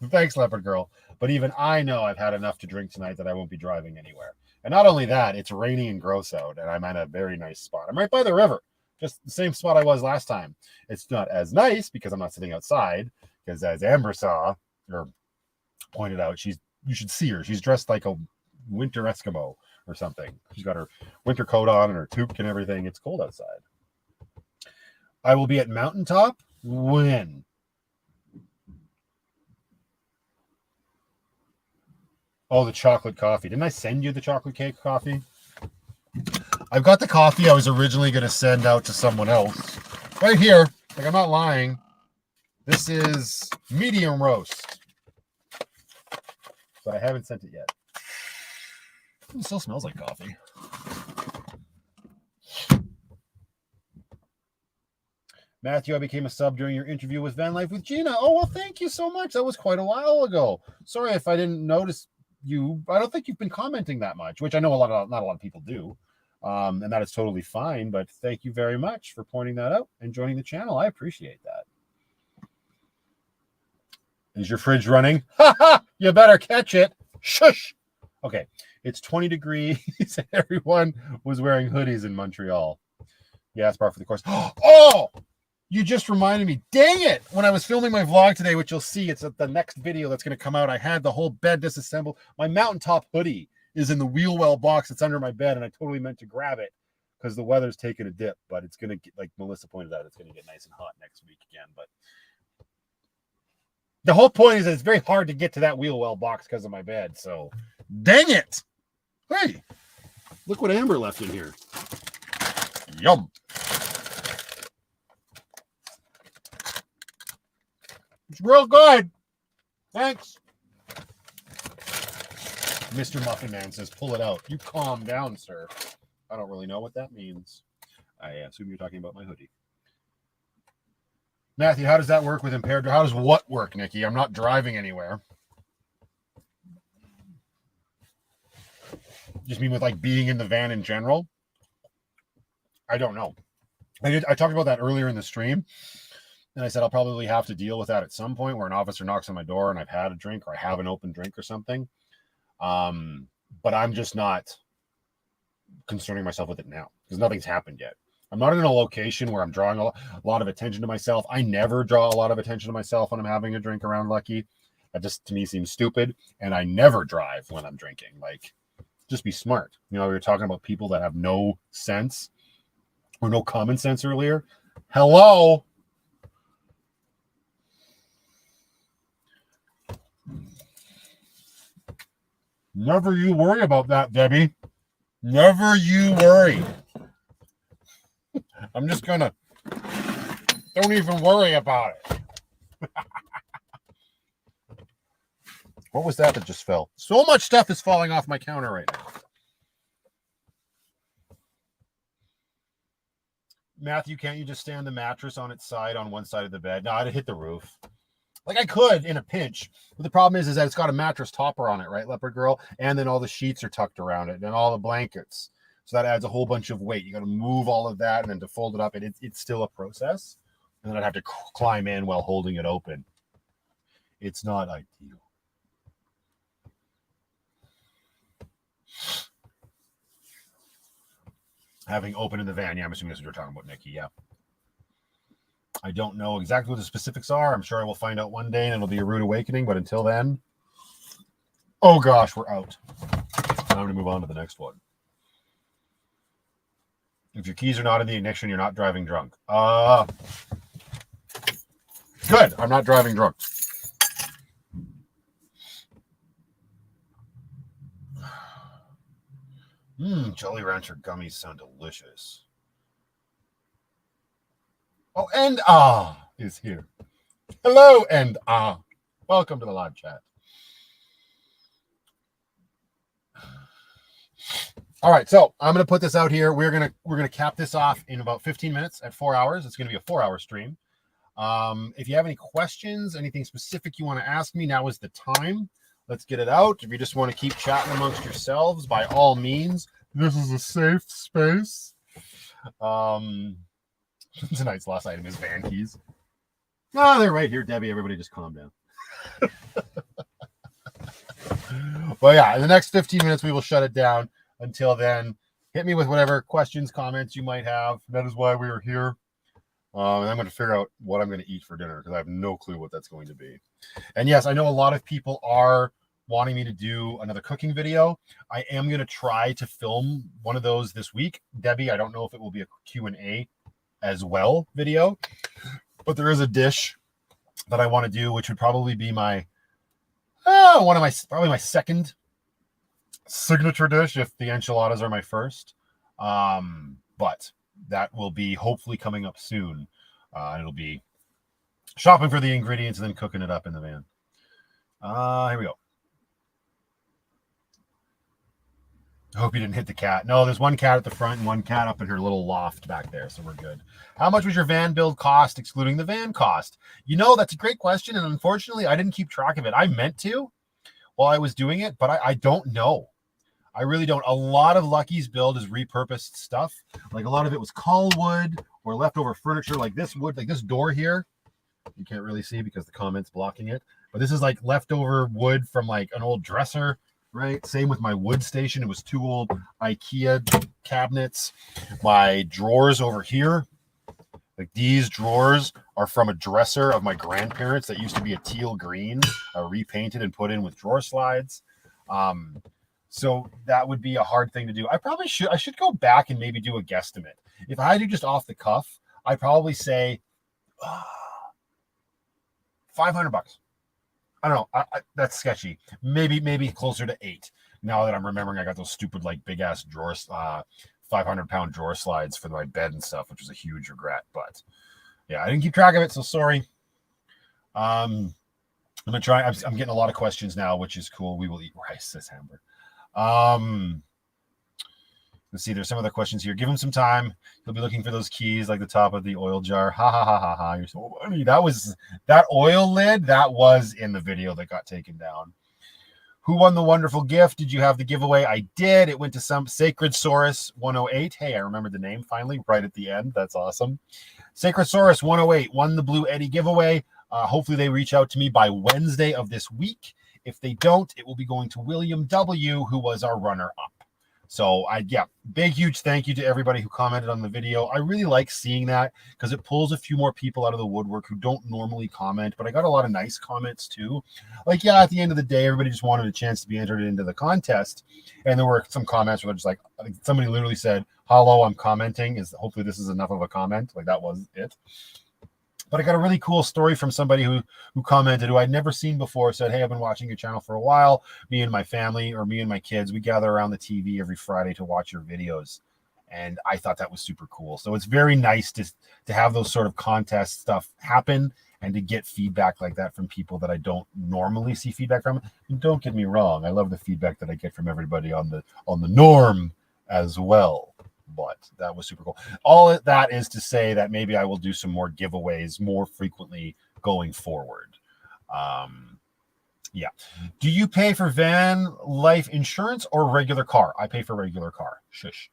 Thanks, Leopard Girl. But even I know I've had enough to drink tonight that I won't be driving anywhere. And not only that, it's rainy and gross out, and I'm at a very nice spot. I'm right by the river. Just the same spot I was last time. It's not as nice because I'm not sitting outside. Because as Amber saw or pointed out, you should see her. She's dressed like a winter Eskimo or something. She's got her winter coat on and her toque and everything. It's cold outside. I will be at Mountaintop when? Oh, the chocolate coffee. Didn't I send you the chocolate cake coffee? I've got the coffee I was originally going to send out to someone else. Right here. Like, I'm not lying. This is medium roast. But I haven't sent it yet. It still smells like coffee. Matthew, I became a sub during your interview with Vanlife with Gina. Oh, well, thank you so much. That was quite a while ago. Sorry if I didn't notice you. I don't think you've been commenting that much, which I know not a lot of people do. And that is totally fine. But thank you very much for pointing that out and joining the channel. I appreciate that. Is your fridge running? Ha ha! You better catch it. Shush. Okay. It's 20 degrees. Everyone was wearing hoodies in Montreal. Yeah, it's part for the course. Oh! You just reminded me. Dang it! When I was filming my vlog today, which you'll see, it's at the next video that's going to come out. I had the whole bed disassembled. My Mountaintop hoodie is in the wheel well box that's under my bed, and I totally meant to grab it because the weather's taking a dip. But it's going to get, like Melissa pointed out, it's going to get nice and hot next week again. But the whole point is that it's very hard to get to that wheel well box because of my bed. So, dang it! Hey, look what Amber left in here. Yum. It's real good. Thanks. Mr. Muffin Man says, pull it out. You calm down, sir. I don't really know what that means. I assume you're talking about my hoodie. Matthew, how does that work with impaired? How does what work, Nikki? I'm not driving anywhere. Just mean with like being in the van in general? I don't know. I talked about that earlier in the stream. And I said I'll probably have to deal with that at some point where an officer knocks on my door and I've had a drink or I have an open drink or something. But I'm just not concerning myself with it now because nothing's happened yet. I'm not in a location where I'm drawing a lot of attention to myself. I never draw a lot of attention to myself when I'm having a drink around Lucky. That just to me seems stupid. And I never drive when I'm drinking. Like, just be smart. You know, we were talking about people that have no sense or no common sense earlier. Hello. Never you worry about that, Debbie. Never you worry. I'm just gonna don't even worry about it. What was that just fell? So much stuff is falling off my counter right now. Matthew, can't you just stand the mattress on its side on one side of the bed? No, I'd hit the roof. Like I could in a pinch, but the problem is that it's got a mattress topper on it, right, Leopard Girl? And then all the sheets are tucked around it and all the blankets. So that adds a whole bunch of weight. You got to move all of that and then to fold it up. And it's still a process. And then I'd have to climb in while holding it open. It's not ideal. Having open in the van. Yeah, I'm assuming that's what you're talking about, Nikki. Yeah. I don't know exactly what the specifics are. I'm sure I will find out one day and it'll be a rude awakening. But until then, oh gosh, we're out. Time to move on to the next one. If your keys are not in the ignition, you're not driving drunk. Good. I'm not driving drunk. Jolly Rancher gummies sound delicious. Oh, and is here. Hello, and welcome to the live chat. All right, so I'm gonna put this out here. We're gonna cap this off in about 15 minutes at 4 hours. It's gonna be a 4-hour stream. If you have any questions, anything specific you want to ask me, now is the time. Let's get it out. If you just want to keep chatting amongst yourselves, by all means, this is a safe space. Tonight's last item is van keys. Oh, they're right here, Debbie. Everybody just calm down. Well, yeah, in the next 15 minutes, we will shut it down. Until then, hit me with whatever questions, comments you might have. That is why we are here. And I'm going to figure out what I'm going to eat for dinner because I have no clue what that's going to be. And yes, I know a lot of people are wanting me to do another cooking video. I am going to try to film one of those this week. Debbie, I don't know if it will be a Q&A as well video, but there is a dish that I want to do, which would probably be my probably my second signature dish if the enchiladas are my first. But that will be hopefully coming up soon. It'll be shopping for the ingredients and then cooking it up in the van. Here we go. I hope you didn't hit the cat. No, there's one cat at the front and one cat up in her little loft back there, so we're good. How much was your van build cost, excluding the van cost? You know, that's a great question, and unfortunately, I didn't keep track of it. I meant to while I was doing it, but I don't know. I really don't. A lot of Lucky's build is repurposed stuff. Like a lot of it was call wood or leftover furniture, like this wood, like this door here. You can't really see because the comment's blocking it, but this is like leftover wood from like an old dresser. Right. Same with my wood station. It was 2 old IKEA cabinets. My drawers over here, like these drawers are from a dresser of my grandparents that used to be a teal green, repainted and put in with drawer slides. So that would be a hard thing to do. I should go back and maybe do a guesstimate. If I had to just off the cuff, I'd probably say $500. I don't know. That's sketchy. Maybe closer to 8. Now that I'm remembering, I got those stupid like big ass drawers, 500-pound drawer slides for my bed and stuff, which was a huge regret. But yeah, I didn't keep track of it, so sorry. I'm gonna try. I'm getting a lot of questions now, which is cool. We will eat rice, says Amber. Let's see. There's some other questions here. Give him some time. He'll be looking for those keys like the top of the oil jar. Ha ha ha ha ha. You're so funny. That oil lid. That was in the video that got taken down. Who won the wonderful gift? Did you have the giveaway? I did. It went to some Sacred Saurus 108. Hey, I remembered the name finally right at the end. That's awesome. Sacred Saurus 108 won the Bluetti giveaway. Hopefully they reach out to me by Wednesday of this week. If they don't, it will be going to William W., who was our runner-up. So, big, huge thank you to everybody who commented on the video. I really like seeing that because it pulls a few more people out of the woodwork who don't normally comment, but I got a lot of nice comments too. Like, at the end of the day, everybody just wanted a chance to be entered into the contest. And there were some comments where just like, I think somebody literally said, hello, I'm commenting. Hopefully this is enough of a comment. Like, that was it. But I got a really cool story from somebody who commented, who I'd never seen before, said, hey, I've been watching your channel for a while. Me and my family, or me and my kids, we gather around the TV every Friday to watch your videos. And I thought that was super cool. So it's very nice to have those sort of contest stuff happen and to get feedback like that from people that I don't normally see feedback from. And don't get me wrong, I love the feedback that I get from everybody on the norm as well. But that was super cool. All that is to say that maybe I will do some more giveaways more frequently going forward. Do you pay for van life insurance or regular car? I pay for regular car. Shush.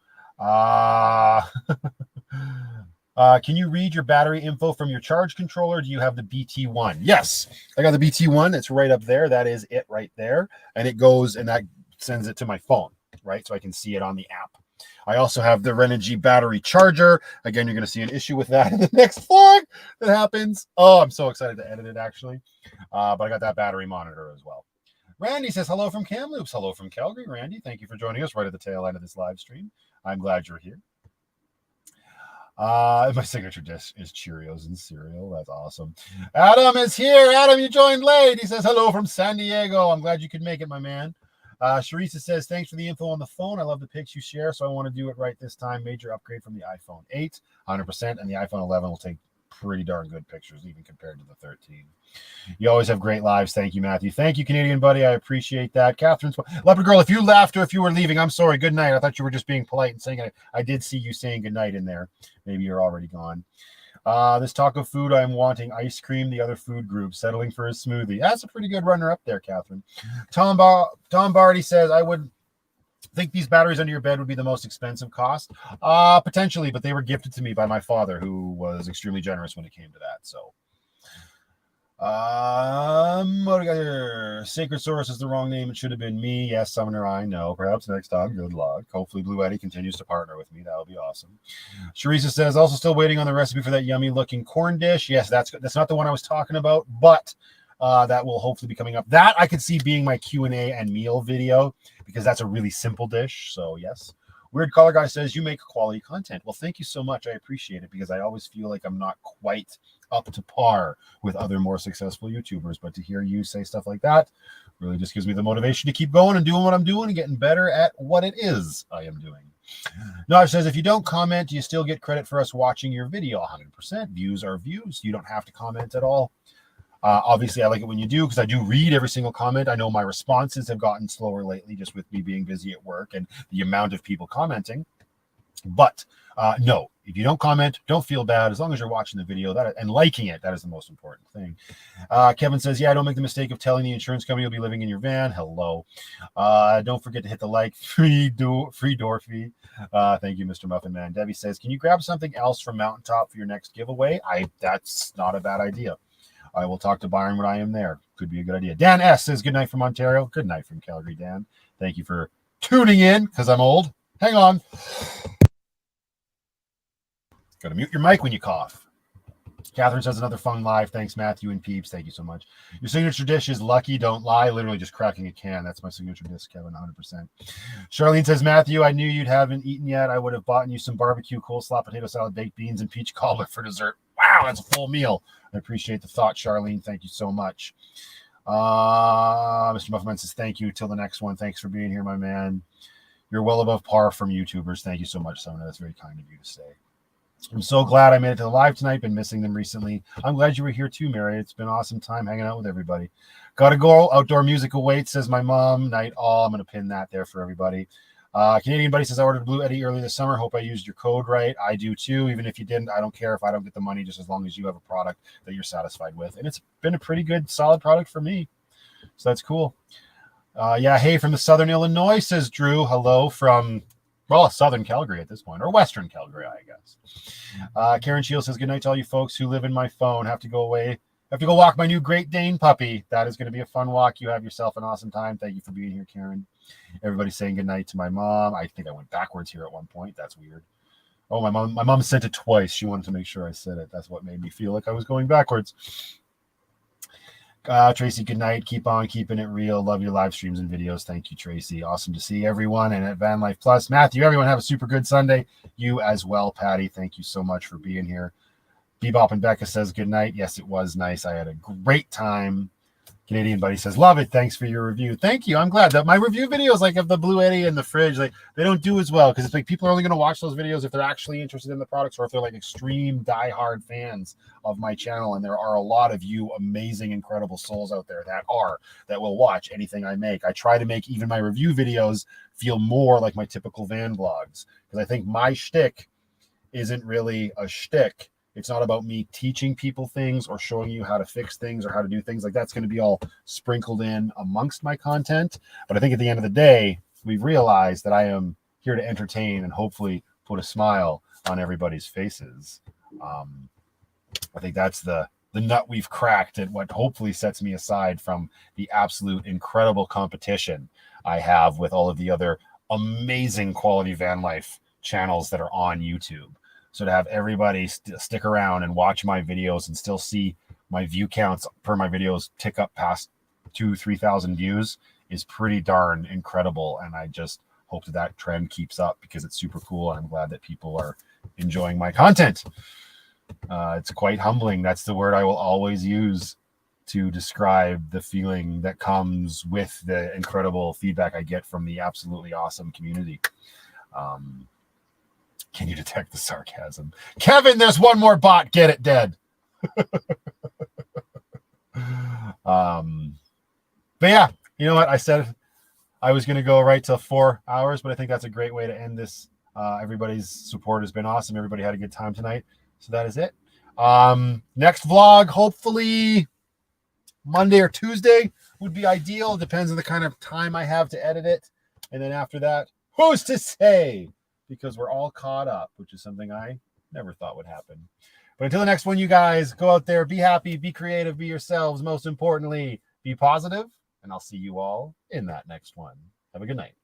Can you read your battery info from your charge controller? Do you have the BT1? Yes, I got the BT1. It's right up there. That is it right there. And it goes and that sends it to my phone, right? So I can see it on the app. I also have the Renogy battery charger. Again, you're going to see an issue with that in the next vlog that happens. Oh, I'm so excited to edit it, actually. But I got that battery monitor as well. Randy says, hello from Kamloops. Hello from Calgary, Randy. Thank you for joining us right at the tail end of this live stream. I'm glad you're here. My signature dish is Cheerios and cereal. That's awesome. Adam is here. Adam, you joined late. He says, hello from San Diego. I'm glad you could make it, my man. Sharisa says, thanks for the info on the phone. I love the pics you share, so I want to do it right this time. Major upgrade from the iPhone 8, 100%, and the iPhone 11 will take pretty darn good pictures, even compared to the 13. You always have great lives. Thank you, Matthew. Thank you, Canadian buddy. I appreciate that. Catherine's Leopard Girl, if you laughed or if you were leaving, I'm sorry. Good night. I thought you were just being polite and saying I did see you saying good night in there. Maybe you're already gone. This taco food, I'm wanting ice cream. The other food group settling for a smoothie. That's a pretty good runner up there, Catherine. Tom Barty says, I would think these batteries under your bed would be the most expensive cost. Potentially, but they were gifted to me by my father, who was extremely generous when it came to that. So, what do we got here? Sacred Source is the wrong name. It should have been me. Yes, Summoner, I know. Perhaps next time. Good luck. Hopefully Bluetti continues to partner with me. That'll be awesome. Sharisa says, also still waiting on the recipe for that yummy looking corn dish. Yes, that's not the one I was talking about, but that will hopefully be coming up. That I could see being my Q&A and meal video, because that's a really simple dish. So yes. Weird Color Guy says, you make quality content. Well, thank you so much. I appreciate it, because I always feel like I'm not quite up to par with other more successful YouTubers. But to hear you say stuff like that really just gives me the motivation to keep going and doing what I'm doing and getting better at what it is I am doing. Naj says, if you don't comment, do you still get credit for us watching your video? 100%. Views are views. You don't have to comment at all. Obviously, I like it when you do, because I do read every single comment. I know my responses have gotten slower lately, just with me being busy at work and the amount of people commenting. But no, if you don't comment, don't feel bad. As long as you're watching the video and liking it, that is the most important thing. Kevin says, yeah, don't make the mistake of telling the insurance company you'll be living in your van. Hello. Don't forget to hit the like. Free door fee. Thank you, Mr. Muffin Man. Debbie says, can you grab something else from Mountaintop for your next giveaway? That's not a bad idea. I will talk to Byron when I am there. Could be a good idea. Dan S. says, good night from Ontario. Good night from Calgary, Dan. Thank you for tuning in, because I'm old. Hang on. Got to mute your mic when you cough. Catherine says, another fun live. Thanks, Matthew and Peeps. Thank you so much. Your signature dish is lucky, don't lie. Literally just cracking a can. That's my signature dish, Kevin, 100%. Charlene says, Matthew, I knew you'd haven't eaten yet. I would have bought you some barbecue, coleslaw, potato salad, baked beans, and peach cobbler for dessert. Wow, that's a full meal. I appreciate the thought, Charlene. Thank you so much. Mr. Muffman says, thank you. Till the next one. Thanks for being here, my man. You're well above par from YouTubers. Thank you so much, Sona. That's very kind of you to say. I'm so glad I made it to the live tonight. Been missing them recently. I'm glad you were here too, Mary. It's been an awesome time hanging out with everybody. Gotta go. Outdoor music awaits, says my mom. Night all. I'm going to pin that there for everybody. Canadian buddy says, I ordered Bluetti early this summer. Hope I used your code right. I do too. Even if you didn't, I don't care if I don't get the money, just as long as you have a product that you're satisfied with. And it's been a pretty good, solid product for me. So that's cool. Yeah, hey, from the Southern Illinois, says Drew. Hello from, well, Southern Calgary at this point, or Western Calgary, I guess. Karen Shield says, good night to all you folks who live in my phone. Have to go away. Have to go walk my new Great Dane puppy. That is going to be a fun walk. You have yourself an awesome time. Thank you for being here, Karen. Everybody's saying good night to my mom. I think I went backwards here at one point. That's weird. Oh, my mom sent it twice. She wanted to make sure I said it. That's what made me feel like I was going backwards. Tracy, good night. Keep on keeping it real. Love your live streams and videos. Thank you, Tracy. Awesome to see everyone. And at Vanlife Plus, Matthew, everyone have a super good Sunday. You as well, Patty. Thank you so much for being here. Bebop and Becca says good night. Yes, it was nice. I had a great time. Canadian buddy says, love it. Thanks for your review. Thank you. I'm glad that my review videos, like of the Bluetti and the fridge, like they don't do as well because it's like people are only going to watch those videos if they're actually interested in the products or if they're like extreme diehard fans of my channel. And there are a lot of you amazing, incredible souls out there that will watch anything I make. I try to make even my review videos feel more like my typical van vlogs because I think my shtick isn't really a shtick. It's not about me teaching people things or showing you how to fix things or how to do things. Like that's going to be all sprinkled in amongst my content. But I think at the end of the day, we've realized that I am here to entertain and hopefully put a smile on everybody's faces. I think that's the nut we've cracked at what hopefully sets me aside from the absolute incredible competition I have with all of the other amazing quality van life channels that are on YouTube. So to have everybody stick around and watch my videos and still see my view counts per my videos tick up past 2,000-3,000 views is pretty darn incredible. And I just hope that trend keeps up because it's super cool. And I'm glad that people are enjoying my content. It's quite humbling. That's the word I will always use to describe the feeling that comes with the incredible feedback I get from the absolutely awesome community. Can you detect the sarcasm? Kevin, there's one more bot. Get it dead. But yeah, you know what? I said I was going to go right till 4 hours, but I think that's a great way to end this. Everybody's support has been awesome. Everybody had a good time tonight. So that is it. Next vlog, hopefully Monday or Tuesday would be ideal. Depends on the kind of time I have to edit it. And then after that, who's to say? Because we're all caught up, which is something I never thought would happen. But until the next one, you guys, go out there, be happy, be creative, be yourselves. Most importantly, be positive, and I'll see you all in that next one. Have a good night.